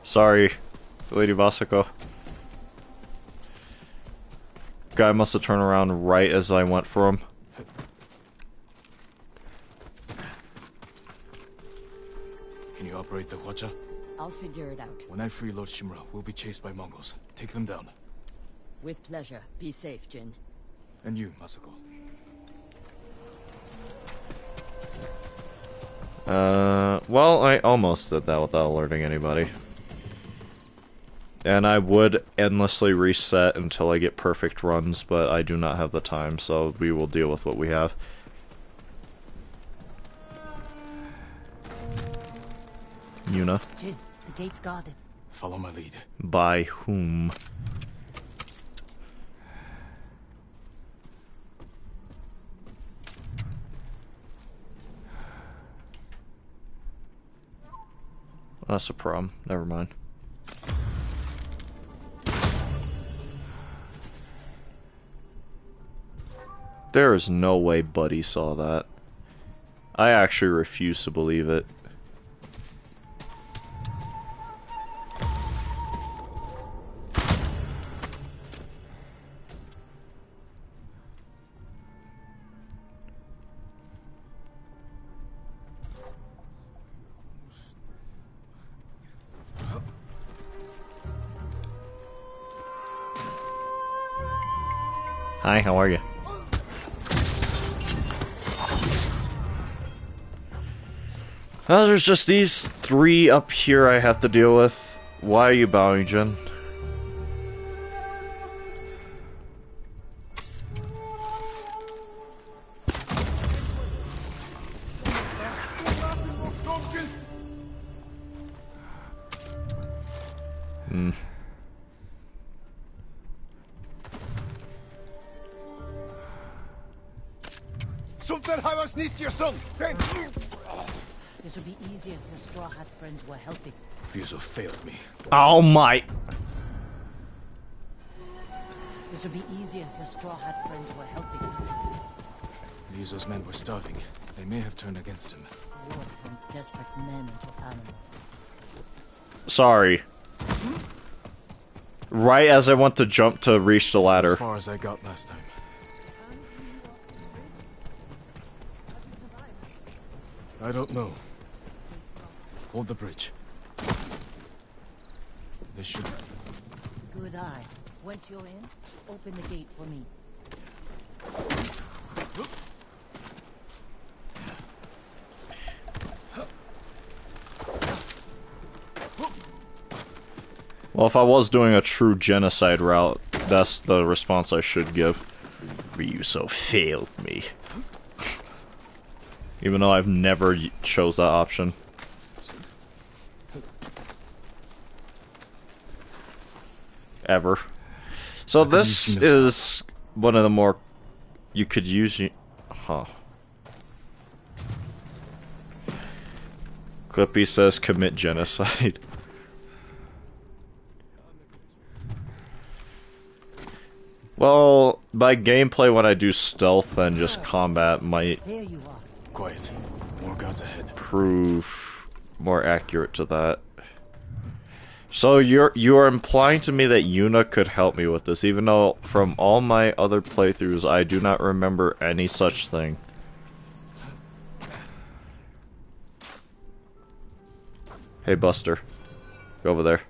S1: Sorry, Lady Vasako. Guy must have turned around right as I went for him.
S3: Can you operate the Hwacha?
S11: I'll figure it out.
S3: When I free Lord Shimura, we'll be chased by Mongols. Take them down.
S11: With pleasure. Be safe, Jin.
S3: And you, Masako.
S1: Well, I almost did that without alerting anybody. And I would endlessly reset until I get perfect runs, but I do not have the time, so we will deal with what we have. Yuna.
S13: Jin, the gate's guarded.
S3: Follow my lead.
S1: By whom? That's a problem. Never mind. There is no way Buddy saw that. I actually refuse to believe it. Hi, how are you? Well, there's just these three up here I have to deal with. Why are you bowing, Jin?
S13: This would be easier if your Straw Hat friends were helping.
S3: Ryuzo failed me.
S1: Oh my!
S13: This would be easier if your Straw Hat friends were helping.
S3: Ryuzo's men were starving. They may have turned against him.
S13: War turns desperate men into animals.
S1: Sorry. Right as I went to jump to reach the ladder.
S3: As far as I got last time. I don't know. Hold the bridge. This should...
S13: Good eye. Once you're in, open the gate for me.
S1: Well, if I was doing a true genocide route, that's the response I should give. Ryuzo failed me. Even though I've never chose that option. Ever. So this is one of the more... You could use... Huh. Clippy says commit genocide. Well, by gameplay when I do stealth and just combat might
S3: Quiet. More guards ahead.
S1: prove more accurate to that. So you are implying to me that Yuna could help me with this, even though from all my other playthroughs I do not remember any such thing. Hey Buster, go over there.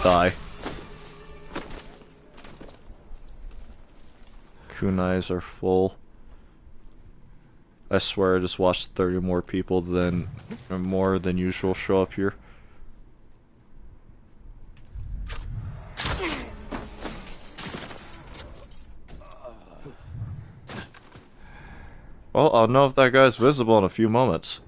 S1: Die. Kunais are full. I swear I just watched 30 more people than usual show up here. Well, I'll know if that guy's visible in a few moments.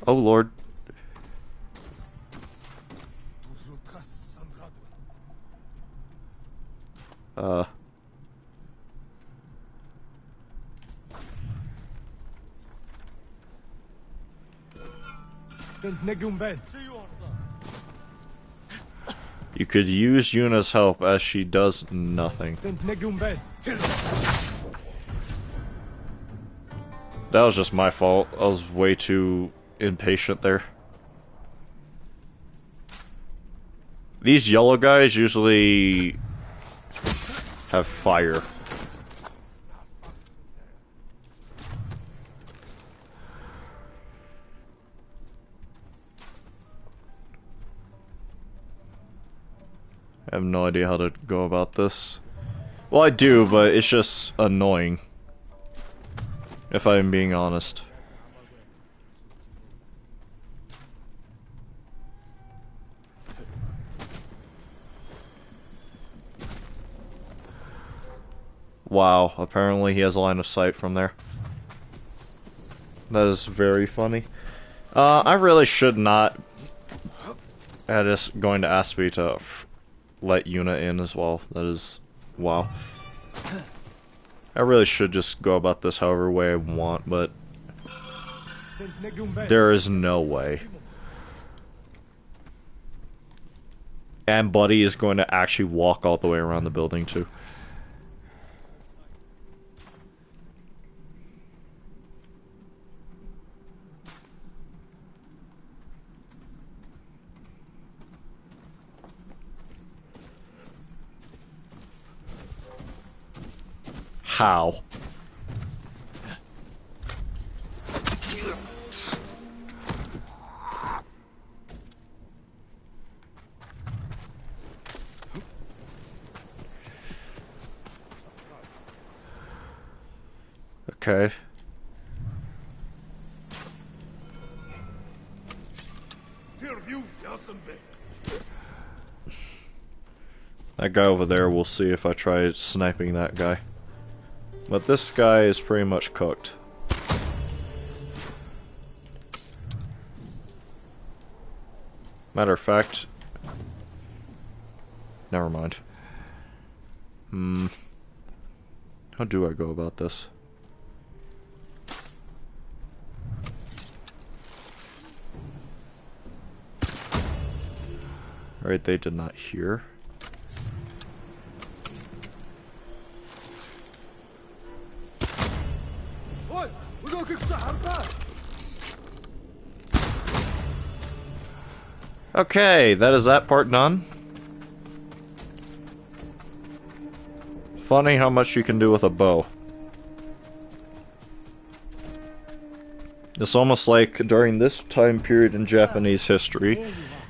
S1: Oh Lord. You could use Yuna's help as she does nothing. That was just my fault. I was way too impatient there. These yellow guys usually have fire. I have no idea how to go about this. Well, I do, but it's just annoying. If I'm being honest. Wow, apparently he has a line of sight from there. That is very funny. I really should not. That is going to ask me to let Yuna in as well. That is... wow. I really should just go about this however way I want, but... there is no way. And Buddy is going to actually walk all the way around the building, too. How? Okay. That guy over there, we'll see if I try sniping that guy. But this guy is pretty much cooked. Matter of fact... never mind. How do I go about this? Right, they did not hear. Okay, that is that part done. Funny how much you can do with a bow. It's almost like during this time period in Japanese history,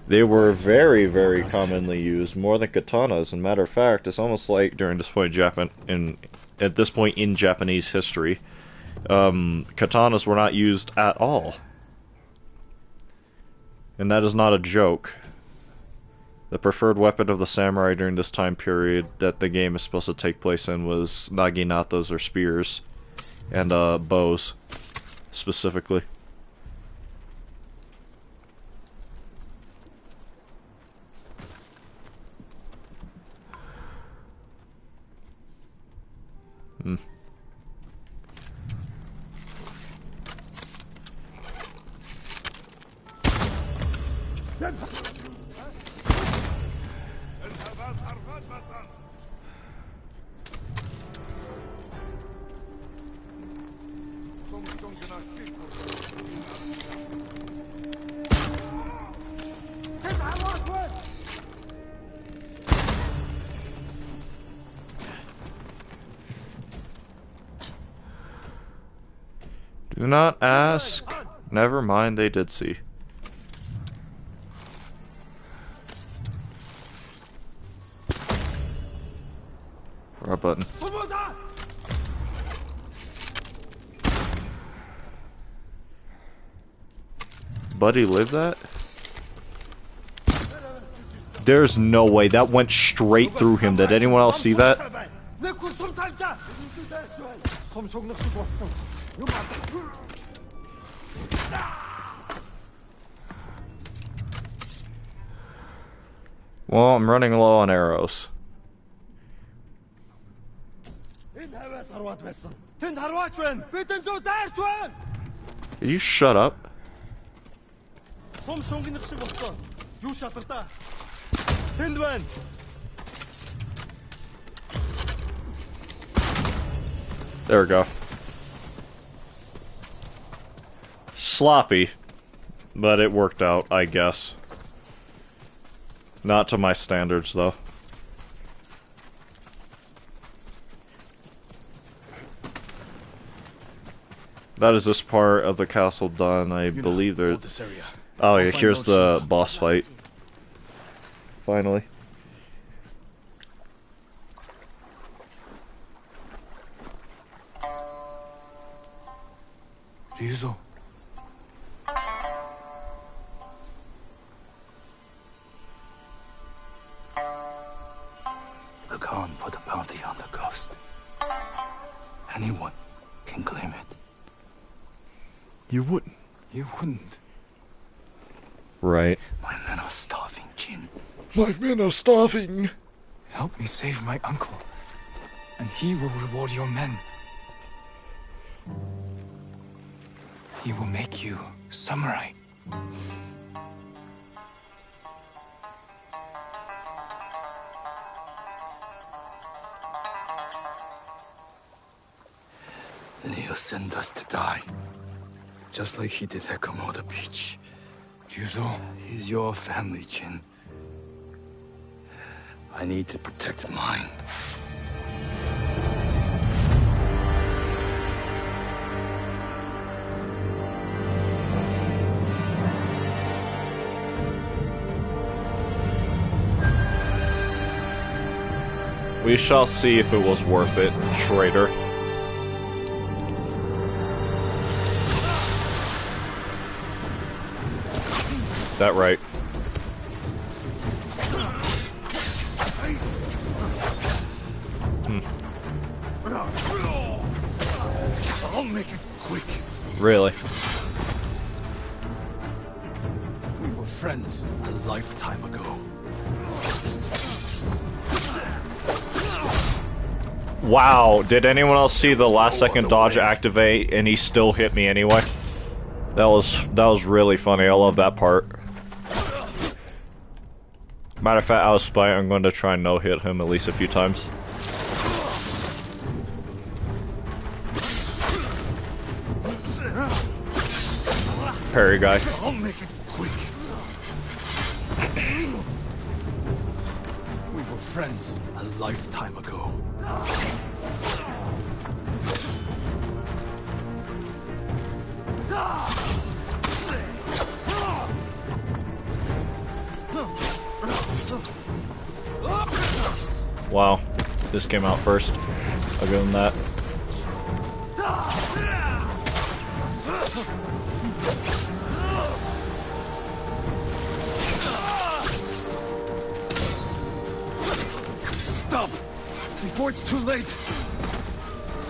S1: they were very, very commonly used, more than katanas. As a matter of fact, it's almost like during this point at this point in Japanese history, katanas were not used at all. And that is not a joke. The preferred weapon of the samurai during this time period that the game is supposed to take place in was naginatas or spears, and bows, specifically. Hmm. Do not ask. Never mind, they did see. Right button. Buddy, live that? There's no way. That went straight through him. Did anyone else see that? Well, I'm running low on arrows. Can you shut up? There we go. Sloppy, but it worked out, I guess. Not to my standards, though. That is this part of the castle done. I believe there's... Oh yeah, here's the boss fight. Finally.
S3: Ryuzo.
S14: The Khan put a bounty on the ghost. Anyone can claim it.
S3: You wouldn't. You wouldn't.
S1: Right.
S14: My men are starving, Jin.
S1: My men are starving.
S3: Help me save my uncle, and he will reward your men. He will make you samurai.
S14: Then he'll send us to die. Just like he did at Komoda Beach.
S3: Ryuzo.
S14: He's your family, Jin. I need to protect mine.
S1: We shall see if it was worth it, traitor. That right.
S5: I'll make it quick.
S1: Really?
S3: We were friends a lifetime ago.
S1: Wow, did anyone else see the last second dodge activate and he still hit me anyway? That was really funny. I love that part. Matter of fact, out of spite, I'm going to try and no-hit him at least a few times. Parry guy.
S5: I'll make it quick.
S3: We were friends a lifetime ago.
S1: Wow, this came out first. I'll give him that.
S5: before it's too late.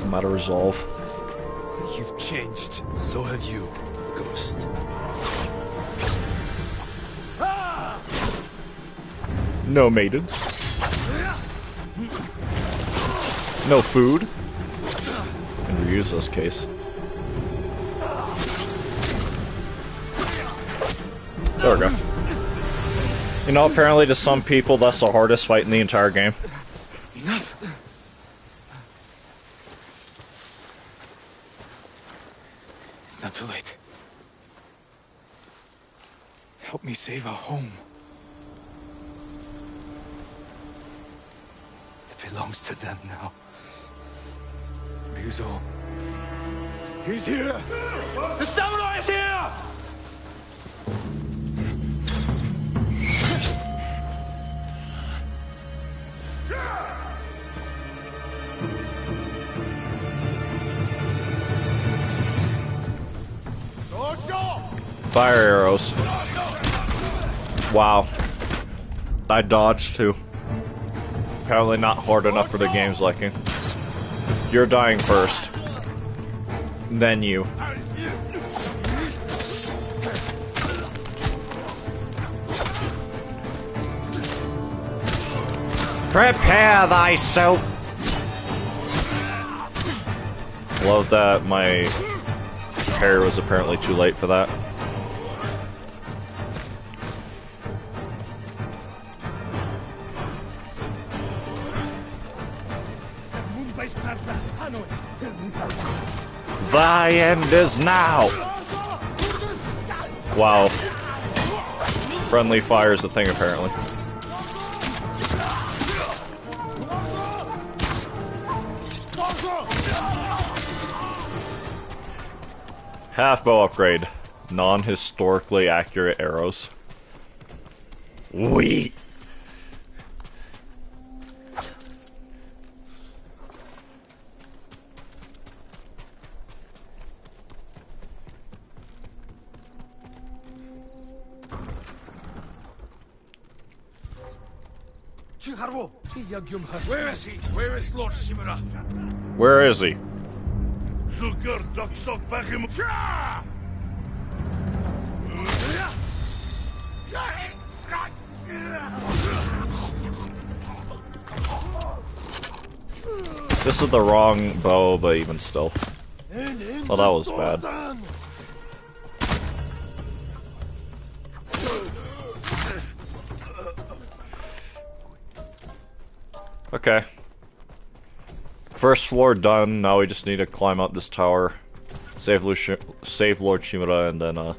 S1: I'm out of resolve.
S5: You've changed. So have you, Ghost.
S1: No maidens. No food. In Ryuzo's case. There we go. You know, apparently to some people that's the hardest fight in the entire game.
S5: Enough. It's not too late. Help me save our home. It belongs to them now. Ryuzo. He's here! The samurai is here!
S1: Fire arrows. Wow. I dodged too. Apparently not hard enough for the game's liking. You're dying first. Then you. Prepare thyself! Love that my hair was apparently too late for that. Thy end is now! Wow. Friendly fire is a thing, apparently. Half bow upgrade. Non-historically accurate arrows. Wee!
S5: Where is he? Where is Lord Shimura?
S1: Where is he? This is the wrong bow, but even still. Well, that was bad. Okay. First floor done, now we just need to climb up this tower, save Lord Shimura, and then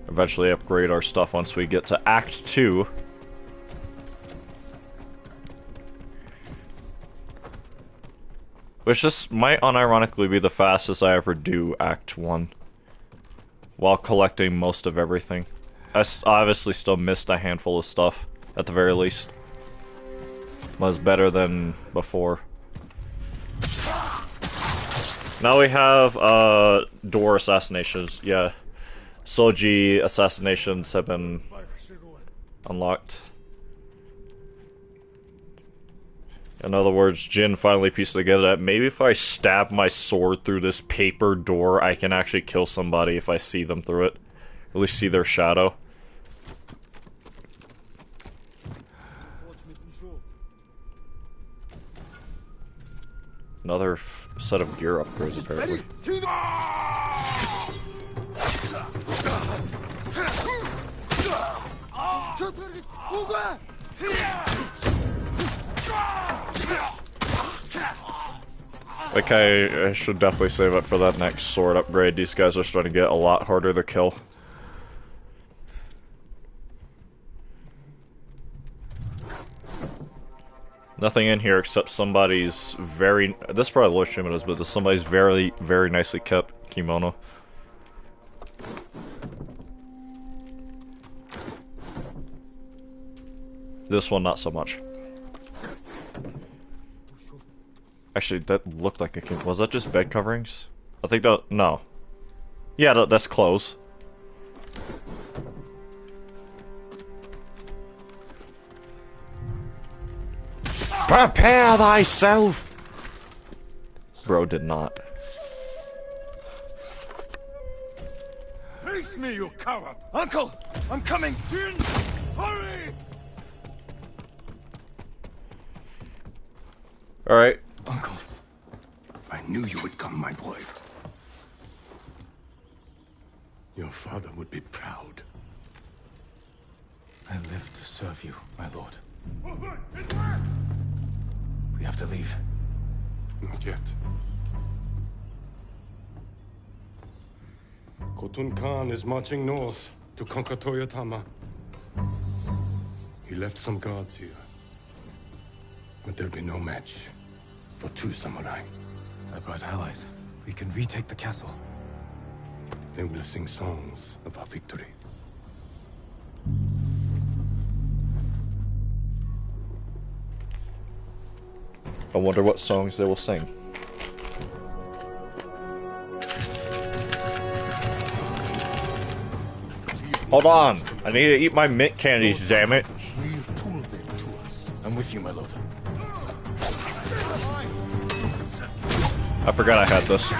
S1: eventually upgrade our stuff once we get to Act 2. Which just might unironically be the fastest I ever do Act 1. While collecting most of everything. I obviously still missed a handful of stuff, at the very least. Was better than before. Now we have, door assassinations, yeah. Soji assassinations have been unlocked. In other words, Jin finally pieced together that maybe if I stab my sword through this paper door, I can actually kill somebody if I see them through it. At least see their shadow. Another set of gear upgrades, apparently. Okay, I should definitely save up for that next sword upgrade. These guys are starting to get a lot harder to kill. Nothing in here except somebody's very... This is probably Lord Shimura's, but this is somebody's very, very nicely kept kimono. This one, not so much. Actually, that looked like a kimono. Was that just bed coverings? I think that... No. Yeah, that's clothes. Prepare thyself! Bro did not.
S5: Face me, you coward!
S8: Uncle! I'm coming!
S5: Jin! Hurry!
S1: Alright.
S5: Uncle, I knew you would come, my boy. Your father would be proud.
S3: I live to serve you, my lord. We have to leave.
S5: Not yet. Khotun Khan is marching north to conquer Toyotama. He left some guards here. But there'll be no match for 2 samurai.
S3: I brought allies. We can retake the castle.
S5: They will sing songs of our victory.
S1: I wonder what songs they will sing. Hold on! I need to eat my mint candies, damn it.
S3: I'm with you, my lord.
S1: I forgot I had this.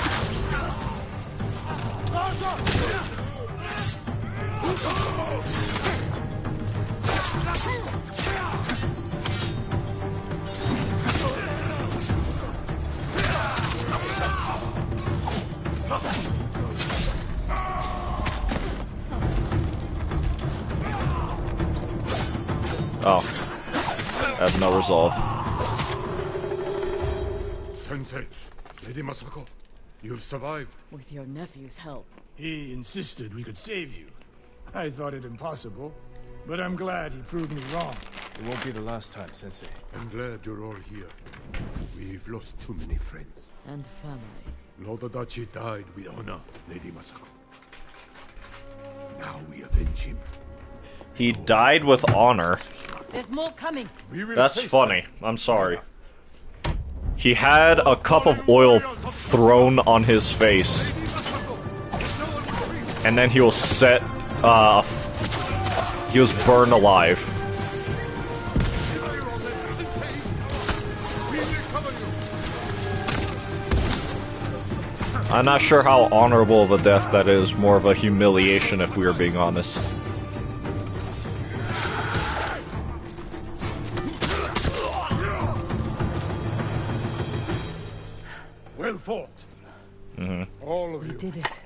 S1: Oh. I have no resolve.
S5: Sensei, Lady Masako, you've survived.
S15: With your nephew's help.
S16: He insisted we could save you. I thought it impossible, but I'm glad he proved me wrong.
S3: It won't be the last time, Sensei.
S5: I'm glad you're all here. We've lost too many friends.
S15: And family.
S5: Lord Adachi died with honor, Lady Masako. Now we avenge him.
S1: He died with honor.
S13: There's more coming.
S1: That's funny. I'm sorry. He had a cup of oil thrown on his face. And then he was set, he was burned alive. I'm not sure how honorable of a death that is, more of a humiliation if we are being honest.
S5: Well fought. All of you.
S13: We did it.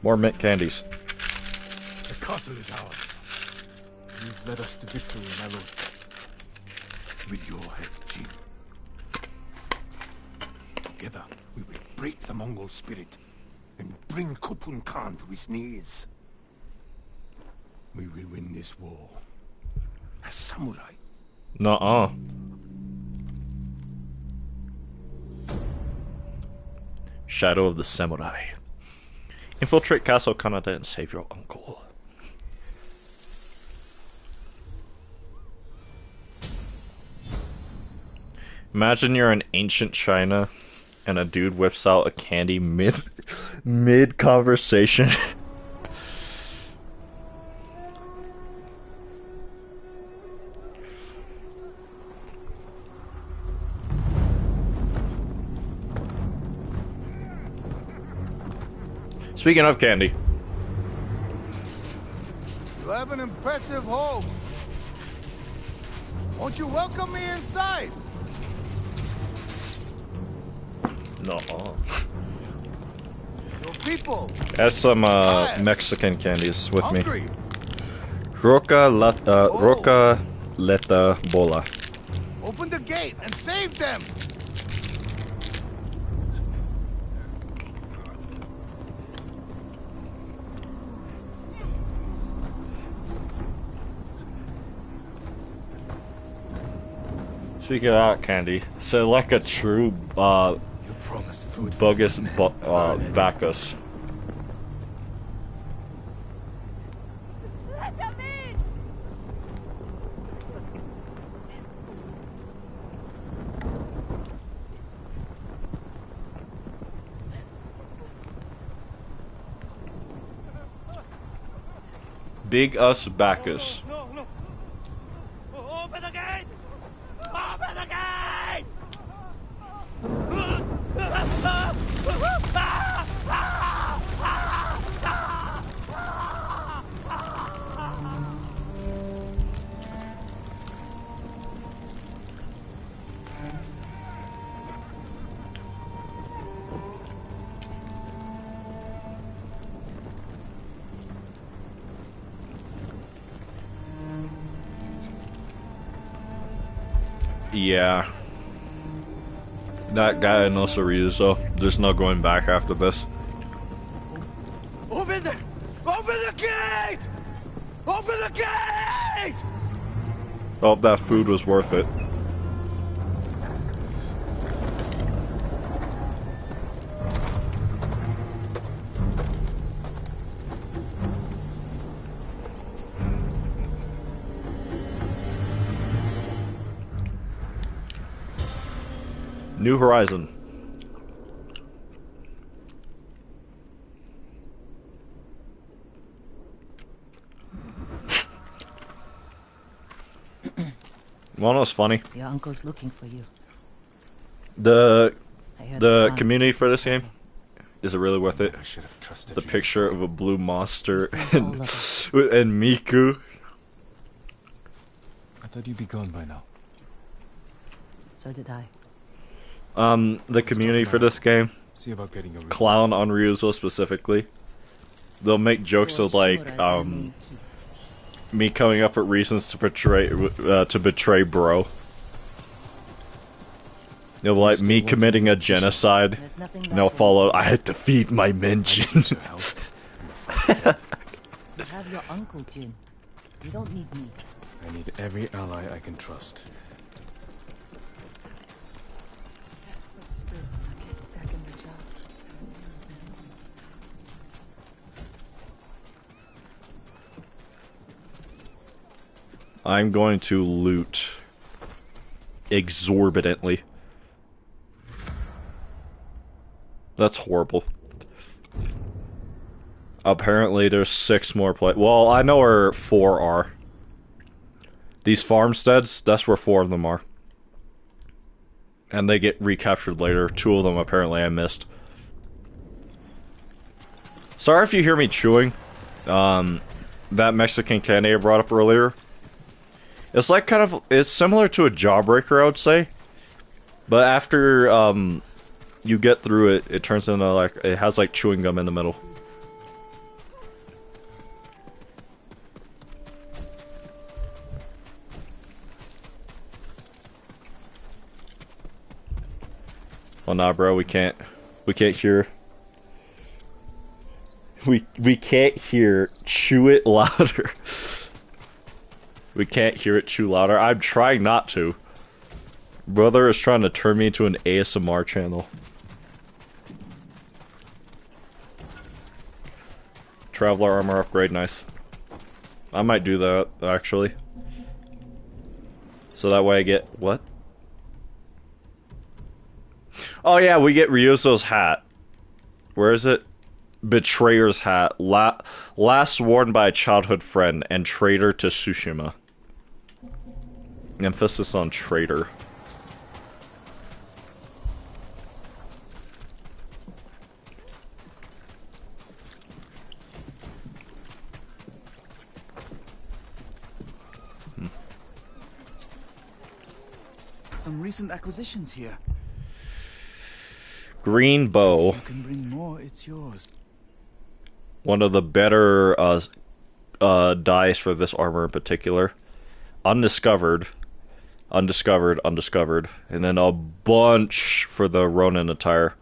S1: More mint candies.
S5: The castle is ours.
S3: You've led us to victory, my lord.
S5: With your help, Jin. Together, we will break the Mongol spirit and bring Khotun Khan to his knees. We will win this war as samurai.
S1: Nuh-uh. Shadow of the Samurai. Infiltrate Castle Kanata and save your uncle. Imagine you're in ancient China and a dude whips out a candy mid conversation. Speaking of candy.
S17: You have an impressive home. Won't you welcome me inside?
S1: No.
S17: Your people.
S1: Add some Mexican candies with
S17: Hungry.
S1: me. Roca leta bola.
S17: Open the gate and save them.
S1: Speaking of that candy, so like a true bogus Bacchus.
S13: Let them in!
S1: Big us Bacchus.
S17: No. Open the gate! Open the gate!
S1: Yeah. That guy and also Ryuzo. There's no going back after this.
S17: Open the gate! Open the gate!
S1: Oh, that food was worth it. New Horizon. One was funny.
S13: Your uncle's looking for you.
S1: The
S13: the
S1: community for this game, is it really worth it?
S3: I should have trusted
S1: The
S3: you.
S1: picture of a blue monster and Miku.
S3: I thought you'd be gone by now.
S13: So did I.
S1: The community for this game,
S3: See about getting a
S1: clown on Ryuzo specifically. They'll make jokes of like me coming up with reasons to betray bro. They'll be like me committing a genocide, and they'll follow. I had to feed my mention.
S13: You have your uncle, Jin. You don't need me.
S3: I need every ally I can trust.
S1: I'm going to loot exorbitantly. That's horrible. Apparently there's 6 more well, I know where 4 are. These farmsteads, that's where 4 of them are. And they get recaptured later. 2 of them apparently I missed. Sorry if you hear me chewing. That Mexican candy I brought up earlier. It's like it's similar to a jawbreaker, I would say. But after, you get through it, it turns into like, it has like chewing gum in the middle. Well, nah, bro, we can't hear. We can't hear. Chew it louder. We can't hear it chew louder. I'm trying not to. Brother is trying to turn me into an ASMR channel. Traveler armor upgrade, nice. I might do that, actually. So that way I get... what? Oh yeah, we get Ryuzo's hat. Where is it? Betrayer's hat. Last worn by a childhood friend and traitor to Tsushima. Emphasis on traitor.
S10: Some recent acquisitions here.
S1: Green bow.
S10: You can bring more, it's yours.
S1: One of the better dyes for this armor in particular. Undiscovered. Undiscovered, undiscovered. And then a bunch for the Ronin attire.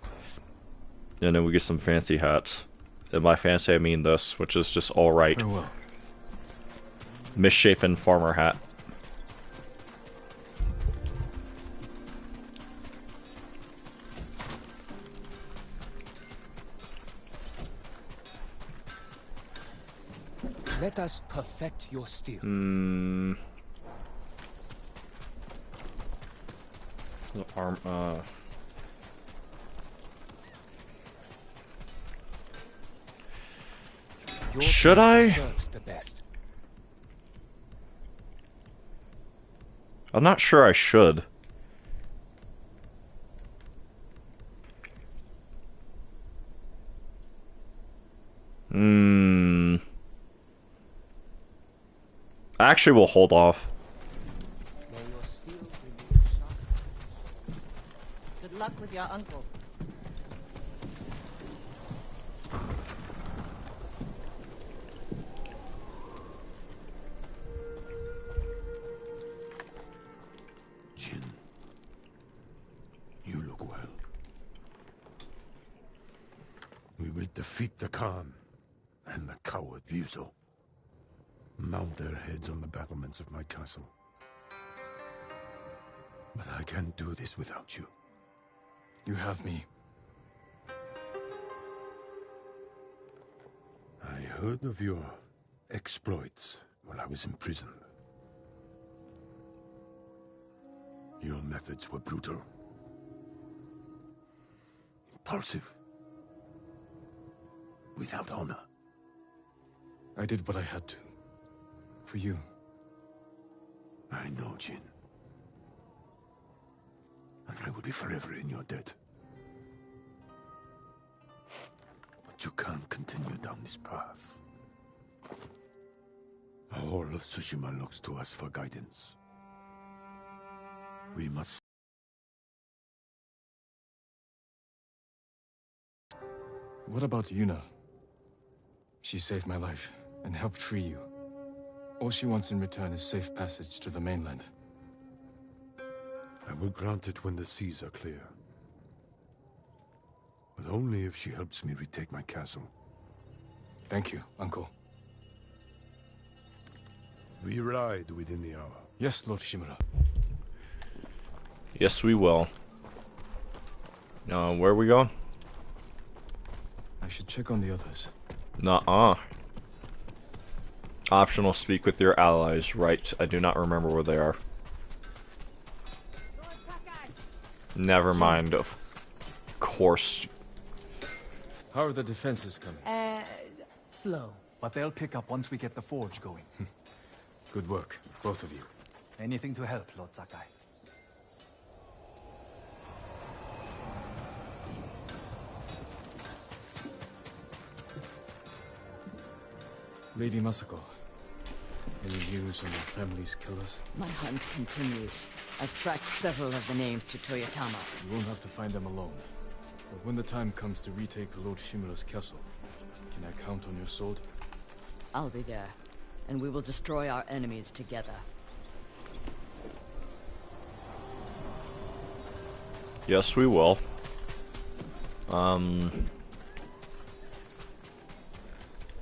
S1: And then we get some fancy hats. And by fancy I mean this, which is just alright.
S3: Oh, well.
S1: Misshapen farmer hat.
S9: Let us perfect your steel.
S1: Should I?
S9: The best.
S1: I'm not sure I should. Actually, we'll hold off.
S13: Good luck with your uncle.
S5: Jin, Defeat the Khan and the coward Ryuzo. Mount their heads on the battlements of my castle. But I can't do this without you.
S3: You have me.
S5: I heard of your exploits while I was in prison. Your methods were brutal. Impulsive. Without honor.
S3: I did what I had to. For you.
S5: I know, Jin. And I will be forever in your debt. But you can't continue down this path. All of Tsushima looks to us for guidance. We must...
S3: What about Yuna? She saved my life and helped free you. All she wants in return is safe passage to the mainland.
S5: I will grant it when the seas are clear. But only if she helps me retake my castle.
S3: Thank you, Uncle.
S5: We ride within the hour.
S3: Yes, Lord Shimura.
S1: Yes, we will. Where are we going?
S3: I should check on the others.
S1: Nuh-uh. Optional, speak with your allies. Right, I do not remember where they are. Never mind, of course.
S3: How are the defenses coming?
S10: Slow. But they'll pick up once we get the forge going.
S3: Good work, both of you.
S10: Anything to help, Lord Sakai.
S3: Lady Masako, any news on your family's killers?
S15: My hunt continues. I've tracked several of the names to Toyotama.
S3: You won't have to find them alone. But when the time comes to retake Lord Shimura's castle, can I count on your sword?
S15: I'll be there, and we will destroy our enemies together.
S1: Yes, we will.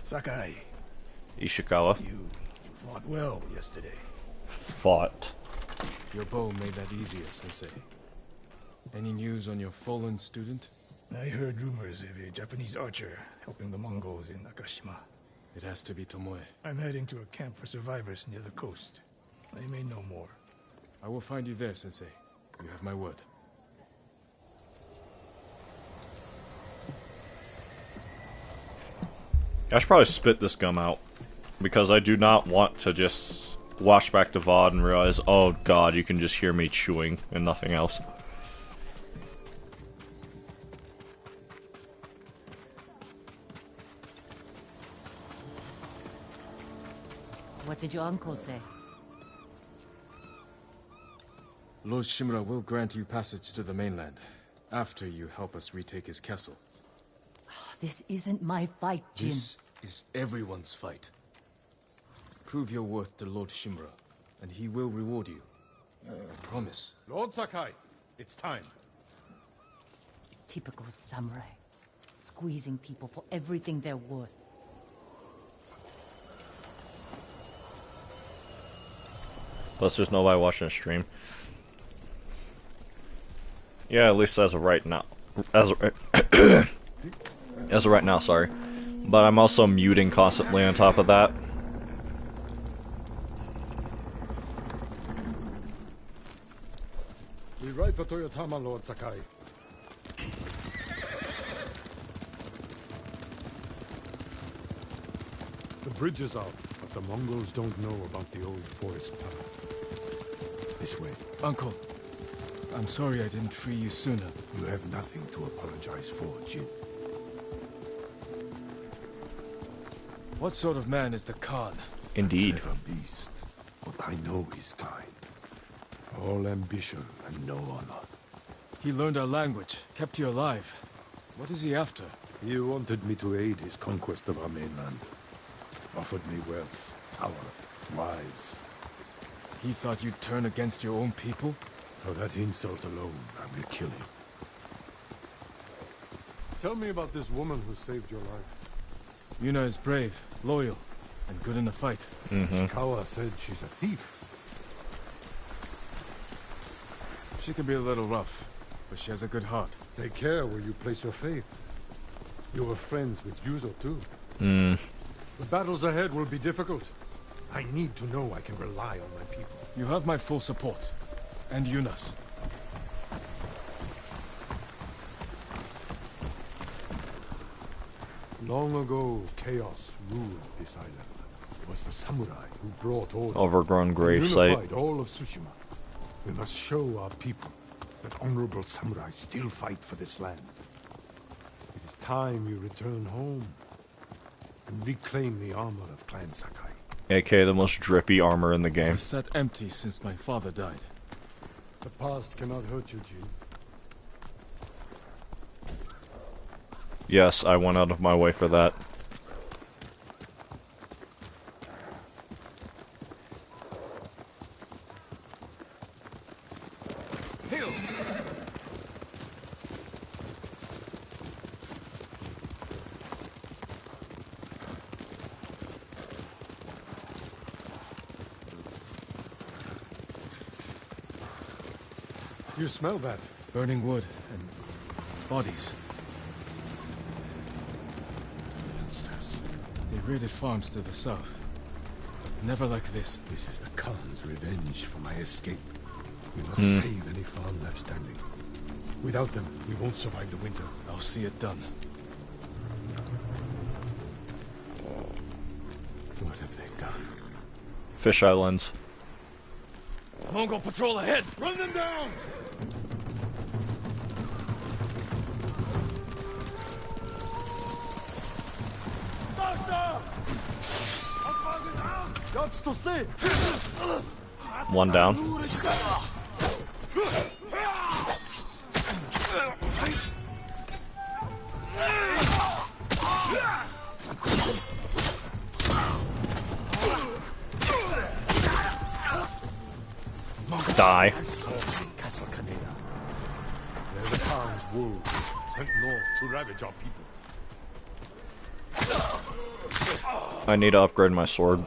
S16: Sakai.
S1: Ishikawa.
S16: You fought well yesterday.
S1: Fought.
S3: Your bow made that easier, Sensei. Any news on your fallen student?
S16: I heard rumors of a Japanese archer helping the Mongols in Nakashima.
S3: It has to be Tomoe.
S16: I'm heading to a camp for survivors near the coast. I may know more.
S3: I will find you there, Sensei. You have my word.
S1: I should probably spit this gum out. Because I do not want to just watch back to VOD and realize, oh god, you can just hear me chewing and nothing else.
S13: What did your uncle say?
S3: Lord Shimura will grant you passage to the mainland, after you help us retake his castle.
S13: This isn't my fight, Jin.
S3: This is everyone's fight. Prove your worth to Lord Shimura, and he will reward you. I promise.
S5: Lord Sakai, it's time.
S13: Typical samurai. Squeezing people for everything they're worth.
S1: Plus there's nobody watching the stream. Yeah, at least as of right now. As of right now, sorry. But I'm also muting constantly on top of that.
S5: We ride for Toyotama, Lord Sakai. The bridge is out, but the Mongols don't know about the old forest path. This way.
S3: Uncle, I'm sorry I didn't free you sooner.
S5: You have nothing to apologize for, Jin.
S3: What sort of man is the Khan?
S1: Indeed.
S5: A beast, but I know his kind. All ambition and no honor.
S3: He learned our language, kept you alive. What is he after?
S5: He wanted me to aid his conquest of our mainland. Offered me wealth, power, wives.
S3: He thought you'd turn against your own people?
S5: For that insult alone, I will kill him.
S18: Tell me about this woman who saved your life.
S3: Yuna is brave, loyal, and good in a fight.
S18: Ishikawa said she's a thief.
S3: She can be a little rough, but she has a good heart.
S18: Take care where you place your faith. You were friends with Yuzo too. The battles ahead will be difficult. I need to know I can rely on my people.
S3: You have my full support. And Yuna's.
S18: Long ago, chaos ruled this island. It was the samurai who brought order.
S1: Overgrown grave
S18: and
S1: site.
S18: unified all of Tsushima. We must show our people that honorable samurai still fight for this land. It is time you return home and reclaim the armor of Clan Sakai.
S1: AK, the most drippy armor in the game.
S3: It sat empty since my father died.
S18: The past cannot hurt you, Jin.
S1: Yes, I went out of my way for that.
S18: You smell that?
S3: Burning wood and bodies.
S18: Monsters.
S3: They raided farms to the south. Never like this.
S18: This is the Khan's revenge for my escape. We must save any farm left standing. Without them, we won't survive the winter.
S3: I'll see it done.
S18: What have they done?
S1: Fish Islands.
S3: Mongol patrol ahead!
S18: Run them down!
S1: One down. Die.
S18: Castle Kaneda. They're the Khan's wolves, sent north to ravage our people.
S1: I need to upgrade my sword.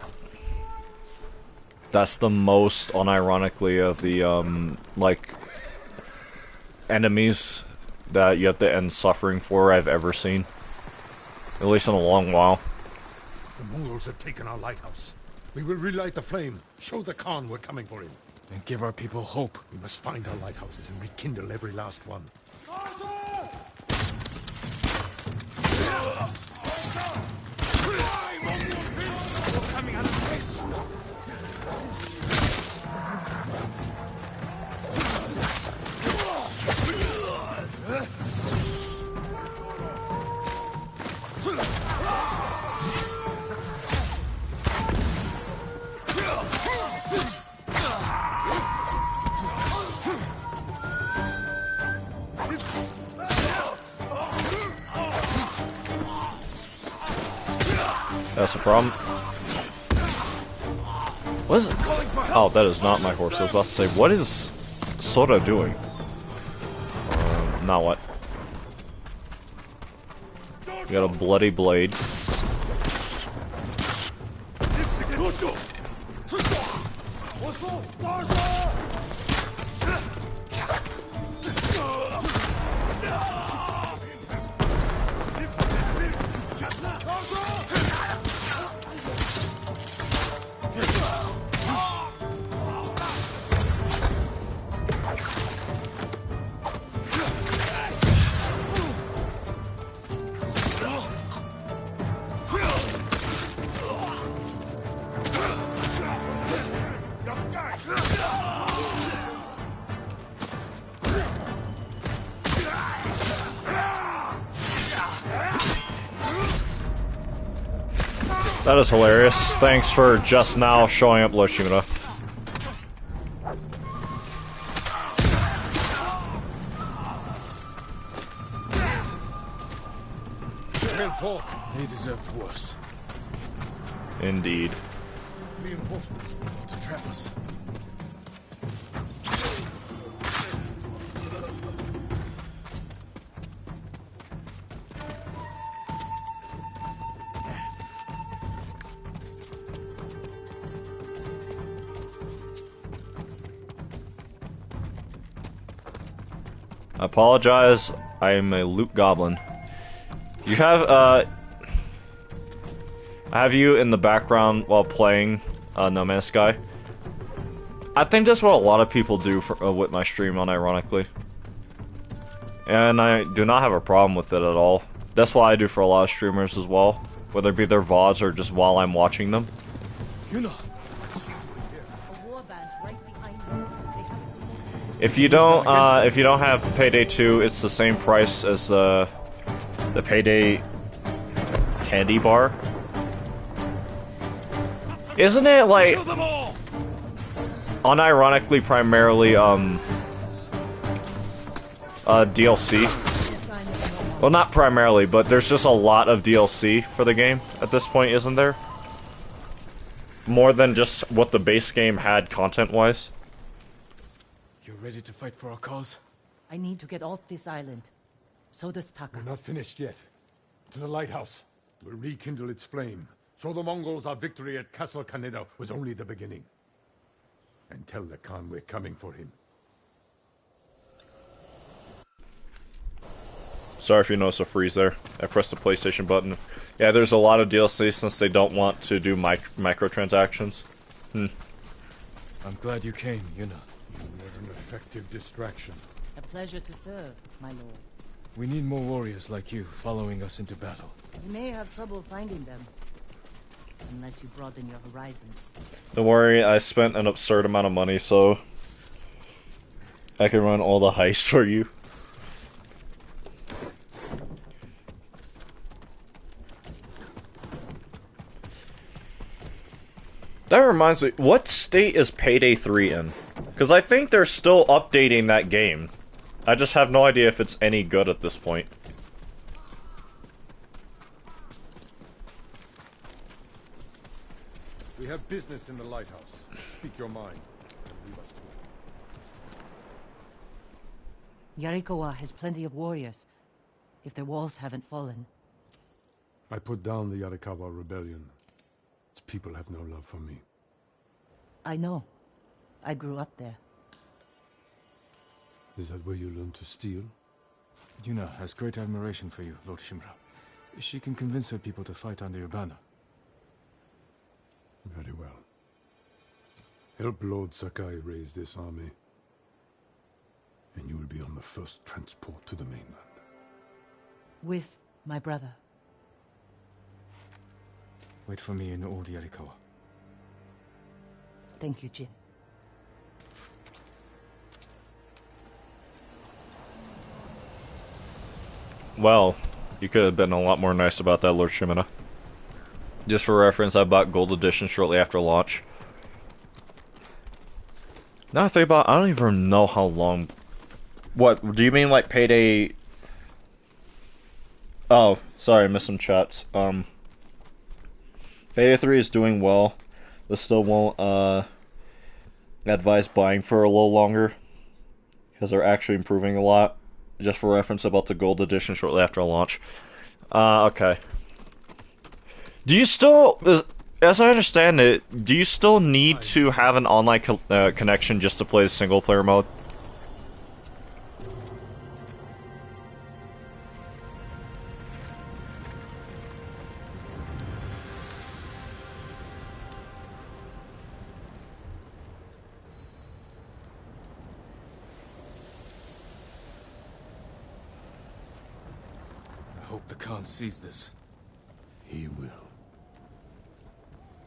S1: That's the most, unironically, of the, like, enemies that you have to end suffering for I've ever seen. At least in a long while.
S18: The Mongols have taken our lighthouse. We will relight the flame, show the Khan we're coming for him.
S3: And give our people hope.
S18: We must find our lighthouses and rekindle every last one.
S1: That's the problem. What is it? Oh, that is not my horse. I was about to say, what is Sora doing? Now what? You got a bloody blade. That is hilarious. Thanks for just now showing up, Loshimura.
S3: They deserve worse.
S1: Indeed.
S3: Reinforcements to trap us.
S1: I apologize. I am a loot goblin. You have, I have you in the background while playing, No Man's Sky. I think that's what a lot of people do for, with my stream, unironically. And I do not have a problem with it at all. That's what I do for a lot of streamers as well. Whether it be their VODs or just while I'm watching them.
S3: You know.
S1: If you don't have Payday 2, it's the same price as the Payday candy bar. Isn't it like unironically primarily DLC? Well, not primarily, but there's just a lot of DLC for the game at this point, isn't there? More than just what the base game had content-wise.
S3: You ready to fight for our cause?
S13: I need to get off this island. So does Taka.
S18: We're not finished yet. To the lighthouse. We'll rekindle its flame. Show the Mongols our victory at Castle Kaneda was only the beginning. And tell the Khan we're coming for him.
S1: Sorry if you notice a freeze there. I pressed the PlayStation button. Yeah, there's a lot of DLC since they don't want to do microtransactions.
S3: I'm glad you came, Yuna.
S18: You were an effective distraction.
S13: A pleasure to serve, my lords.
S3: We need more warriors like you following us into battle.
S13: We may have trouble finding them. Unless you broaden your horizons.
S1: Don't worry, I spent an absurd amount of money, so I can run all the heists for you. That reminds me, what state is Payday 3 in? Because I think they're still updating that game. I just have no idea if it's any good at this point.
S18: We have business in the lighthouse. Speak your mind. We must
S13: Yarikawa has plenty of warriors, if their walls haven't fallen.
S18: I put down the Yarikawa rebellion. Its people have no love for me.
S13: I know. I grew up there.
S18: Is that where you learned to steal?
S3: Yuna has great admiration for you, Lord Shimura. She can convince her people to fight under your banner.
S18: Very well. Help Lord Sakai raise this army, and you will be on the first transport to the mainland.
S13: With my brother.
S3: Wait for me in Old Yarikawa.
S13: Thank you, Jin.
S1: Well, you could have been a lot more nice about that, Lord Shimura. Just for reference, I bought Gold Edition shortly after launch. Now I think about it, I don't even know how long... What, do you mean like Payday... Oh, sorry, I missed some chats. Payday 3 is doing well, but still won't, advise buying for a little longer. Because they're actually improving a lot. Just for reference, about the Gold Edition shortly after launch. Okay. Do you still, as I understand it, do you still need to have an online connection just to play the single-player mode?
S3: I hope the Khan sees this.
S18: He will.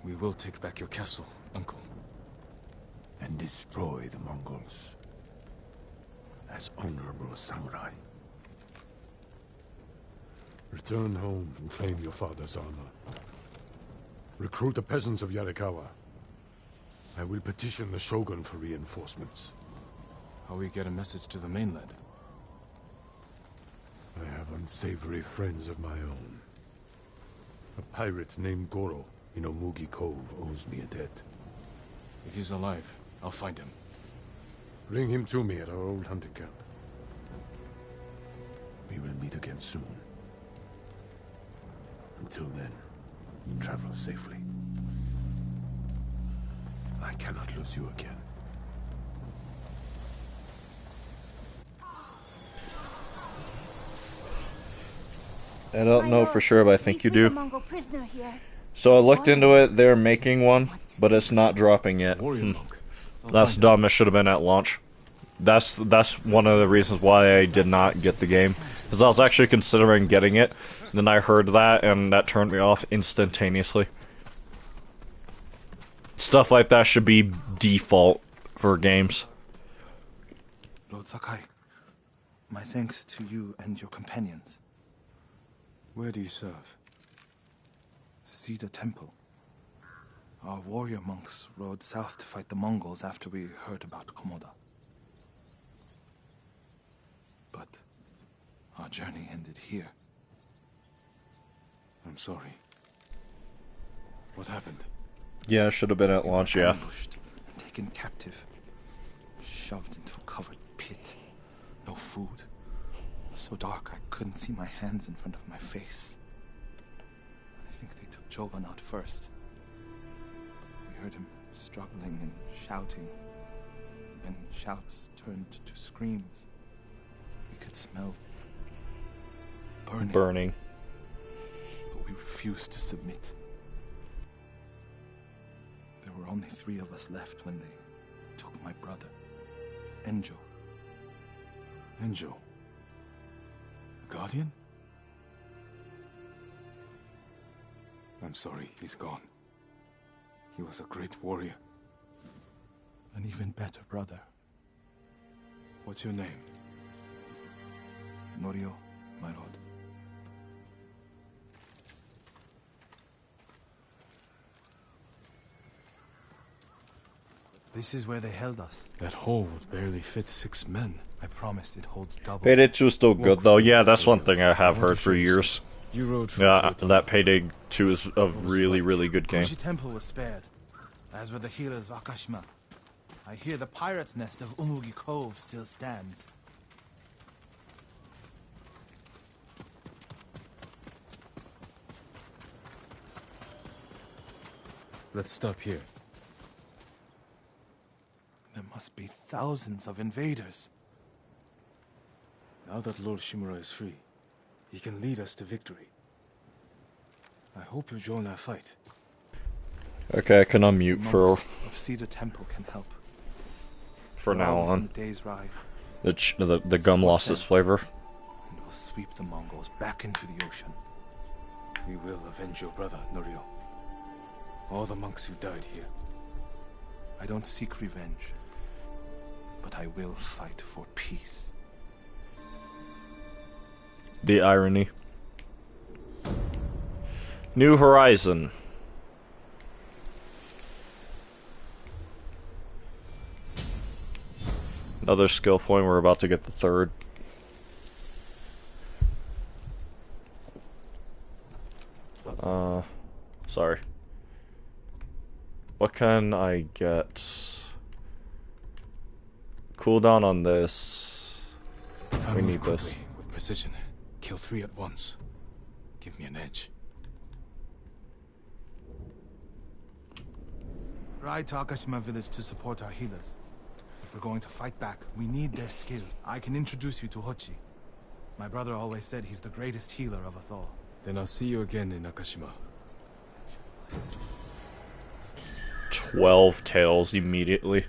S3: We will take back your castle, Uncle.
S18: And destroy the Mongols. As honorable samurai. Return home and claim your father's honor. Recruit the peasants of Yarikawa. I will petition the Shogun for reinforcements.
S3: How we get a message to the mainland?
S18: I have unsavory friends of my own. A pirate named Goro in Omugi Cove owes me a debt.
S3: If he's alive, I'll find him.
S18: Bring him to me at our old hunting camp. We will meet again soon. Until then, travel safely. I cannot lose you again.
S1: I don't know for sure, but I think you
S19: Free a
S1: do.
S19: Mongol prisoner here.
S1: So I looked into it, they're making one, but it's not dropping yet. That's dumb, it should have been at launch. That's one of the reasons why I did not get the game. Because I was actually considering getting it, then I heard that, and that turned me off instantaneously. Stuff like that should be default for games.
S8: Lord Sakai, my thanks to you and your companions.
S3: Where do you serve?
S8: Cedar Temple. Our warrior monks rode south to fight the Mongols after we heard about Komoda. But our journey ended here.
S3: I'm sorry. What happened?
S1: Yeah, it should have been at launch, yeah.
S8: Ambushed and taken captive. Shoved into a covered pit. No food. So dark I couldn't see my hands in front of my face. I think they took Jogan out first. We heard him struggling and shouting. Then shouts turned to screams. We could smell burning. But we refused to submit. There were only 3 of us left when they took my brother, Enjo.
S3: Enjo? The Guardian? I'm sorry, he's gone. He was a great warrior.
S8: An even better brother.
S3: What's your name?
S8: Norio, my lord. This is where they held us.
S3: That hole would barely fit 6 men.
S8: I promised it holds double.
S1: Payday 2 is still good, though. Yeah, that's one thing I have heard for years.
S3: You rode
S1: yeah, that Payday 2 is a really, really good game.
S8: Koji Temple was spared, as were the healers of Akashima. I hear the pirate's nest of Umugi Cove still stands.
S3: Let's stop here.
S8: There must be thousands of invaders.
S3: Now that Lord Shimura is free, he can lead us to victory. I hope you join our fight.
S1: Okay, I can unmute for
S8: Monks of Cedar Temple can help.
S1: now on.
S8: The day's ride.
S1: The gum lost its flavor.
S8: And we'll sweep the Mongols back into the ocean.
S3: We will avenge your brother, Norio. All the monks who died here.
S8: I don't seek revenge, but I will fight for peace.
S1: The irony. New Horizon. Another skill point, we're about to get the 3rd. Sorry. What can I get? Cooldown on this. We need this.
S3: With precision. Kill 3 at once. Give me an edge.
S8: Ride to Akashima village to support our healers. If we're going to fight back, we need their skills. I can introduce you to Hochi. My brother always said he's the greatest healer of us all.
S3: Then I'll see you again in Akashima.
S1: 12 tails immediately.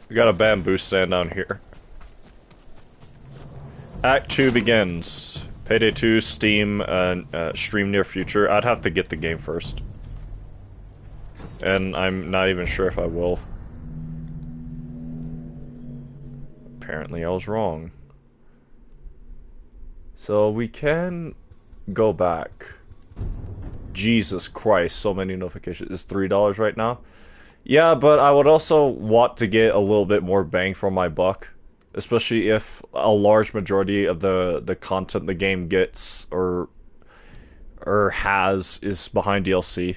S1: We got a bamboo stand down here. Act 2 begins. Payday 2, Steam, stream near future. I'd have to get the game first. And I'm not even sure if I will. Apparently I was wrong. So we can go back. Jesus Christ, so many notifications. It's $3 right now. Yeah, but I would also want to get a little bit more bang for my buck. Especially if a large majority of the content the game gets or has is behind DLC.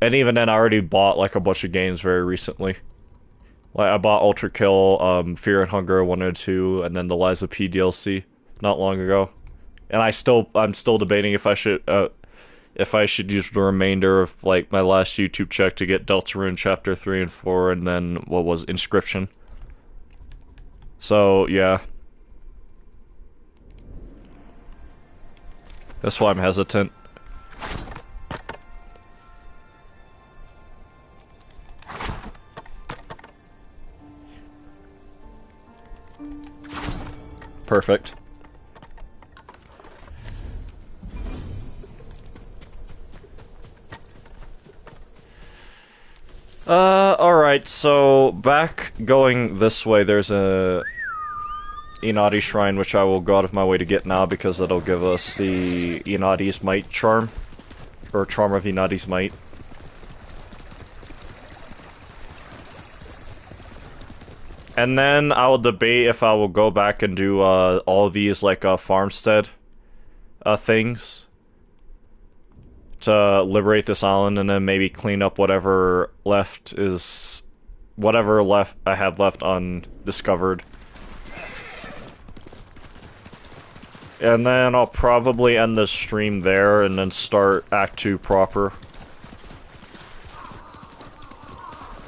S1: And even then, I already bought like a bunch of games very recently. Like I bought Ultra Kill, Fear and Hunger 1 and 2, and then the Lies of P DLC not long ago. And I'm still debating if I should if I should use the remainder of like my last YouTube check to get Deltarune Chapter 3 and 4, and then what was Inscription. So yeah, that's why I'm hesitant. Perfect. Alright, so back going this way, there's a Inadi Shrine, which I will go out of my way to get now because it'll give us the Inadi's Might charm, or Charm of Inadi's Might. And then I will debate if I will go back and do all these like farmstead things to liberate this island, and then maybe clean up whatever left I had left undiscovered. And then I'll probably end the stream there and then start Act 2 proper.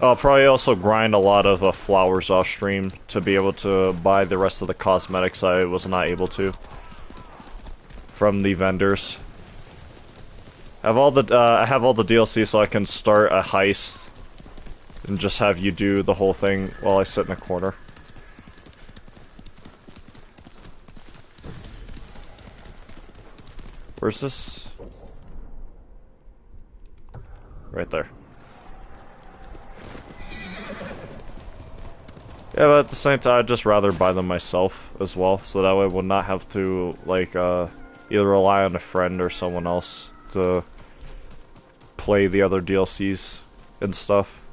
S1: I'll probably also grind a lot of flowers off stream to be able to buy the rest of the cosmetics I was not able to from the vendors. I have all the DLC, so I can start a heist and just have you do the whole thing while I sit in a corner. Where's this? Right there. Yeah, but at the same time, I'd just rather buy them myself as well, so that way I would not have to, like, either rely on a friend or someone else to play the other DLCs and stuff.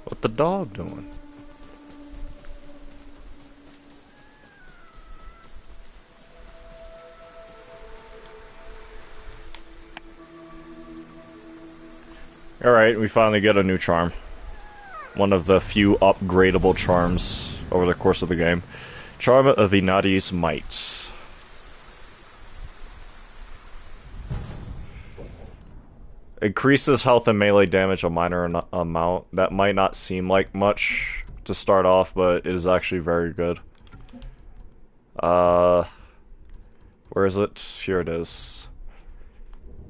S1: What the dog doing? Alright, we finally get a new charm. One of the few upgradable charms over the course of the game. Charm of Inadi's Might. Increases health and melee damage a minor amount. That might not seem like much to start off, but it is actually very good. Where is it? Here it is.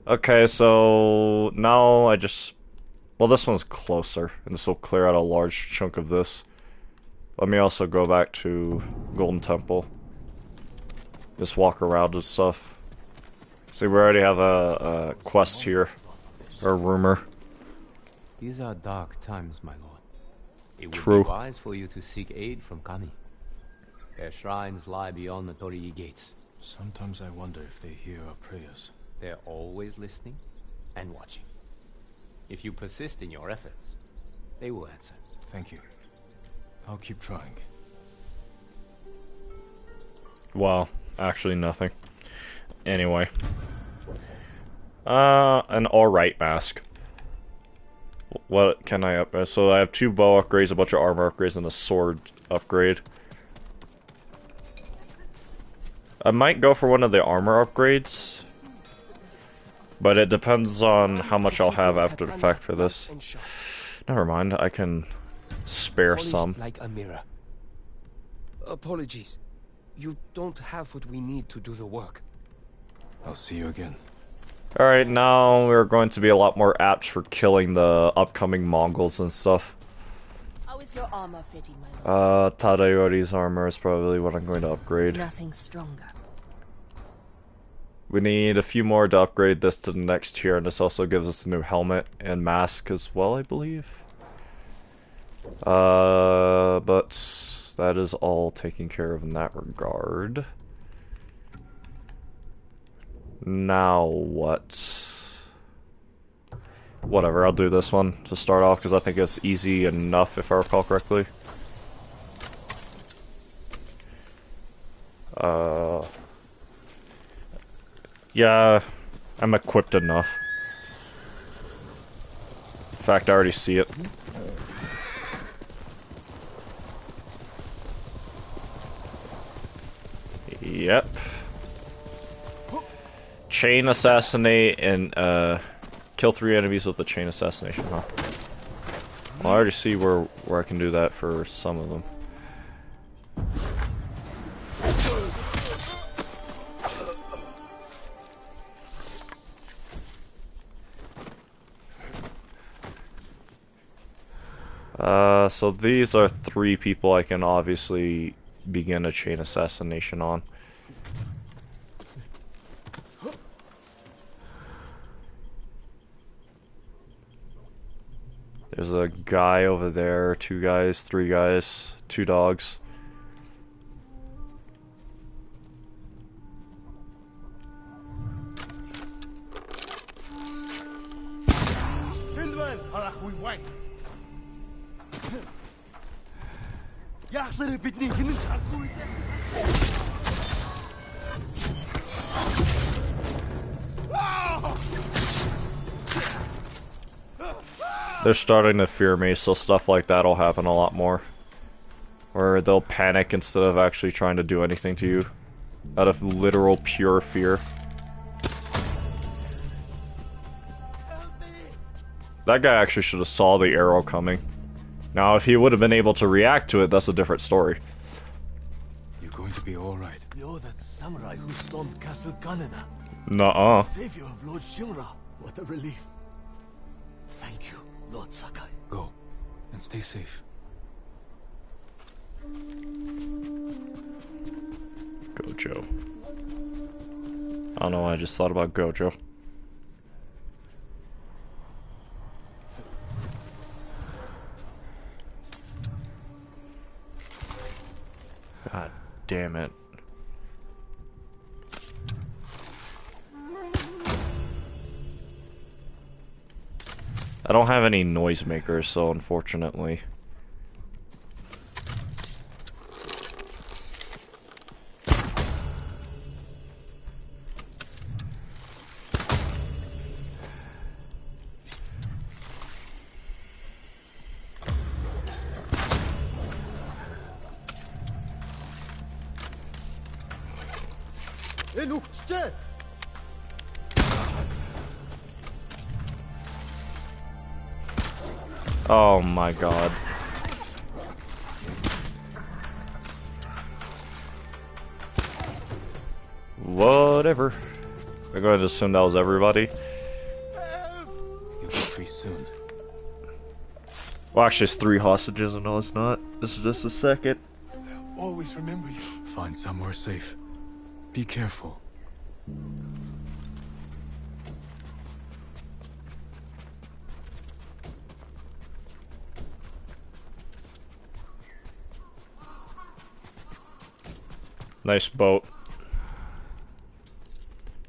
S1: Okay, so now I just... Well, this one's closer, and this will clear out a large chunk of this. Let me also go back to Golden Temple. Just walk around and stuff. See, we already have a quest here. Or rumor.
S7: These are dark times, my lord. It would
S1: True.
S7: be wise for you to seek aid from Kami. Their shrines lie beyond the Torii gates.
S3: Sometimes I wonder if they hear our prayers.
S7: They're always listening and watching. If you persist in your efforts, they will answer.
S3: Thank you. I'll keep trying.
S1: Wow, actually nothing. Anyway. An alright mask. What can I upgrade? So I have 2 bow upgrades, a bunch of armor upgrades, and a sword upgrade. I might go for one of the armor upgrades, but it depends on how much I'll have after the fact for this. Never mind, I can spare some.
S19: Like a mirror. Apologies. You don't have what we need to do the work.
S3: I'll see you again.
S1: Alright, now we're going to be a lot more apt for killing the upcoming Mongols and stuff.
S11: How is your armor fitting, my lord?
S1: Tadayori's armor is probably what I'm going to upgrade.
S11: Nothing stronger.
S1: We need a few more to upgrade this to the next tier, and this also gives us a new helmet and mask as well, I believe. But that is all taken care of in that regard. Now what? Whatever, I'll do this one to start off because I think it's easy enough if I recall correctly. Yeah, I'm equipped enough. In fact, I already see it. Yep. Chain assassinate and kill 3 enemies with the chain assassination, huh? Well, I already see where I can do that for some of them. So these are 3 people I can obviously begin a chain assassination on. There's a guy over there, 2 guys, 3 guys, 2 dogs. They're starting to fear me, so stuff like that'll happen a lot more. Where they'll panic instead of actually trying to do anything to you. Out of literal pure fear. That guy actually should have saw the arrow coming. Now, if he would have been able to react to it, that's a different story.
S3: You're going to be alright.
S17: You're that samurai who stormed Castle Kaneda.
S1: Nuh-uh.
S17: Savior of Lord Shimura. What a relief. Thank you, Lord Sakai.
S3: Go, and stay safe.
S1: Gojo. I don't know why I just thought about Gojo. God damn it. I don't have any noisemakers, so unfortunately. Oh my god. Whatever. I'm going to assume that was everybody.
S3: You'll be free soon.
S1: Well, actually, it's 3 hostages, and no, it's not. This is just a second.
S3: Always remember you. Find somewhere safe. Be careful.
S1: Nice boat.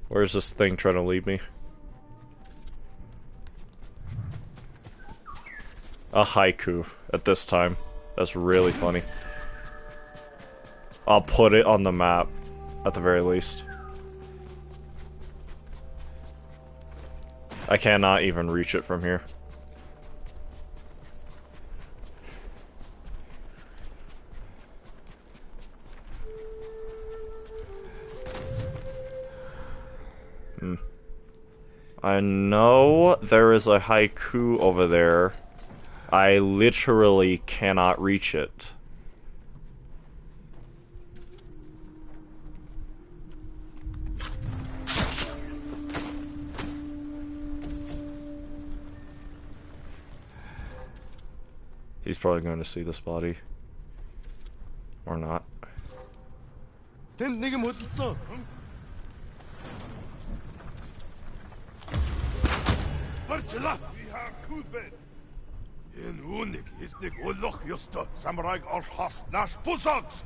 S1: Where's this thing trying to lead me? A haiku at this time. That's really funny. I'll put it on the map, at the very least. I cannot even reach it from here. I know there is a haiku over there. I literally cannot reach it. He's probably going to see this body. Or not.
S5: In unig is nig ulloch justa samurai has nash pusags.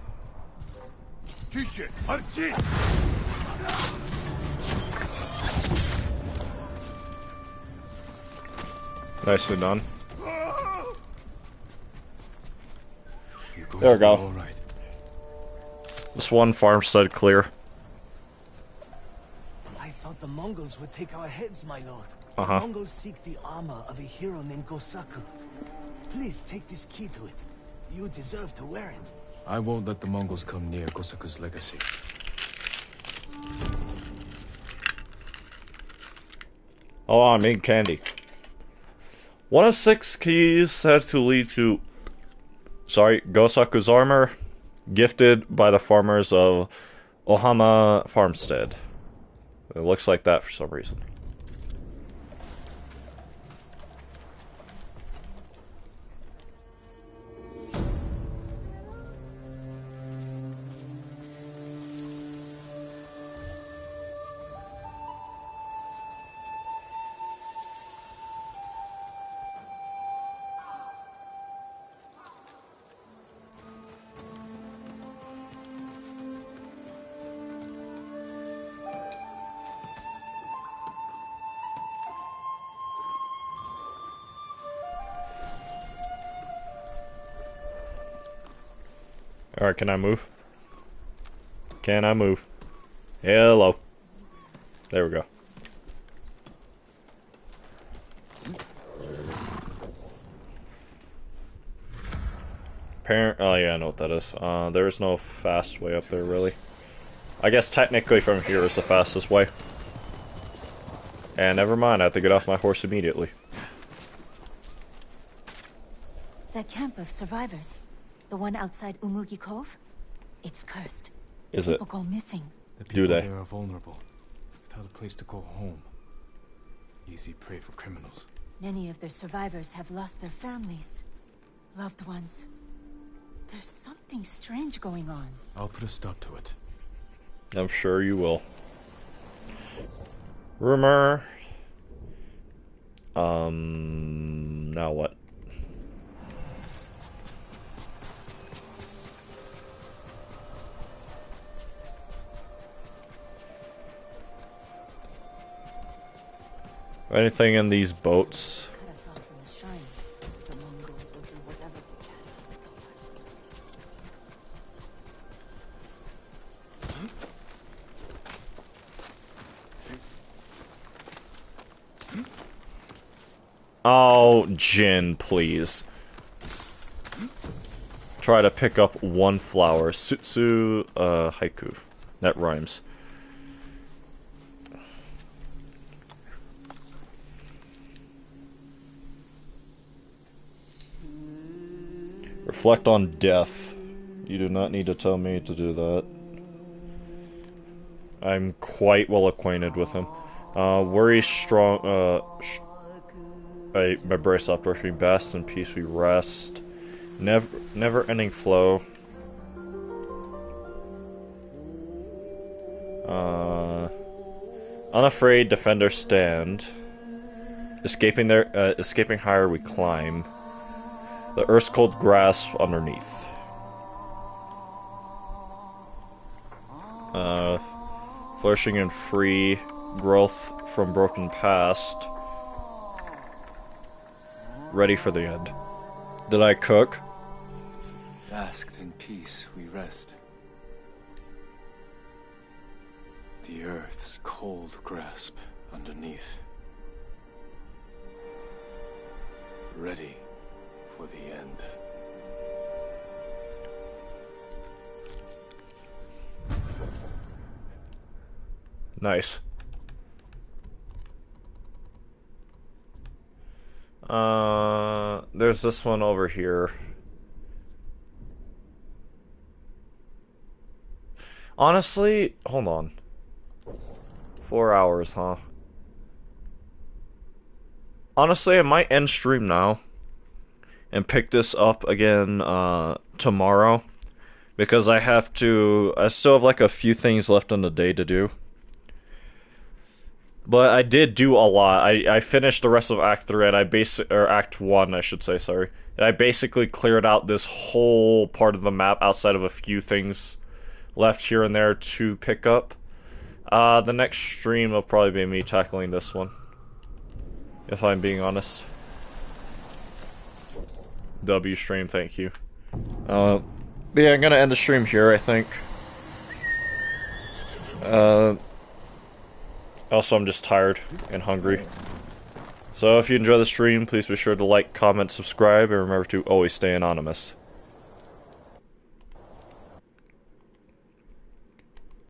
S5: Tische, archi.
S1: Nicely done.
S3: You're going
S1: There we
S3: to
S1: go.
S3: do all right.
S1: This one farmstead clear.
S17: I thought the Mongols would take our heads, my lord.
S1: Uh-huh.
S17: The Mongols seek the armor of a hero named Gosaku. Please take this key to it. You deserve to wear it.
S3: I won't let the Mongols come near Gosaku's legacy.
S1: Oh, I made candy. One of 6 keys said to lead to... Sorry, Gosaku's armor, gifted by the farmers of Ohama Farmstead. It looks like that for some reason. Alright, can I move? Can I move? Hello. There we go. Oh yeah, I know what that is. There is no fast way up there, really. I guess technically from here is the fastest way. And never mind, I have to get off my horse immediately.
S20: That camp of survivors, the one outside Umugi Cove, it's cursed.
S1: Is it?
S20: People go missing.
S3: The
S1: Do
S3: people
S1: they?
S3: there are vulnerable, without a place to call home. Easy prey for criminals.
S20: Many of the survivors have lost their families, loved ones. There's something strange going on.
S3: I'll put a stop to it.
S1: I'm sure you will. Rumor. Now what? Anything in these boats?
S20: Cut us off from the shrines. The Mongols will do whatever they can to
S1: Oh, Jin, please. Try to pick up one flower. Sutsu, haiku. That rhymes. Reflect on death. You do not need to tell me to do that. I'm quite well acquainted with him. Worry strong, my brace stopped working. Best in peace we rest. Never-ending flow. Unafraid, defender stand. Escaping higher we climb. The earth's cold grasp underneath. Flourishing in free growth from broken past. Ready for the end. Did I cook?
S12: Basked in peace we rest. The earth's cold grasp underneath. Ready for the end.
S1: Nice. There's this one over here. Honestly, hold on. 4 hours, huh? Honestly, I might end stream now and pick this up again tomorrow, because I still have like a few things left in the day to do. But I did do a lot. I finished the rest of Act 3 and Act 1, I should say, sorry. And I basically cleared out this whole part of the map outside of a few things left here and there to pick up. The next stream will probably be me tackling this one, if I'm being honest. W stream, thank you. But yeah, I'm gonna end the stream here, I think. Also, I'm just tired and hungry. So if you enjoy the stream, please be sure to like, comment, subscribe, and remember to always stay anonymous.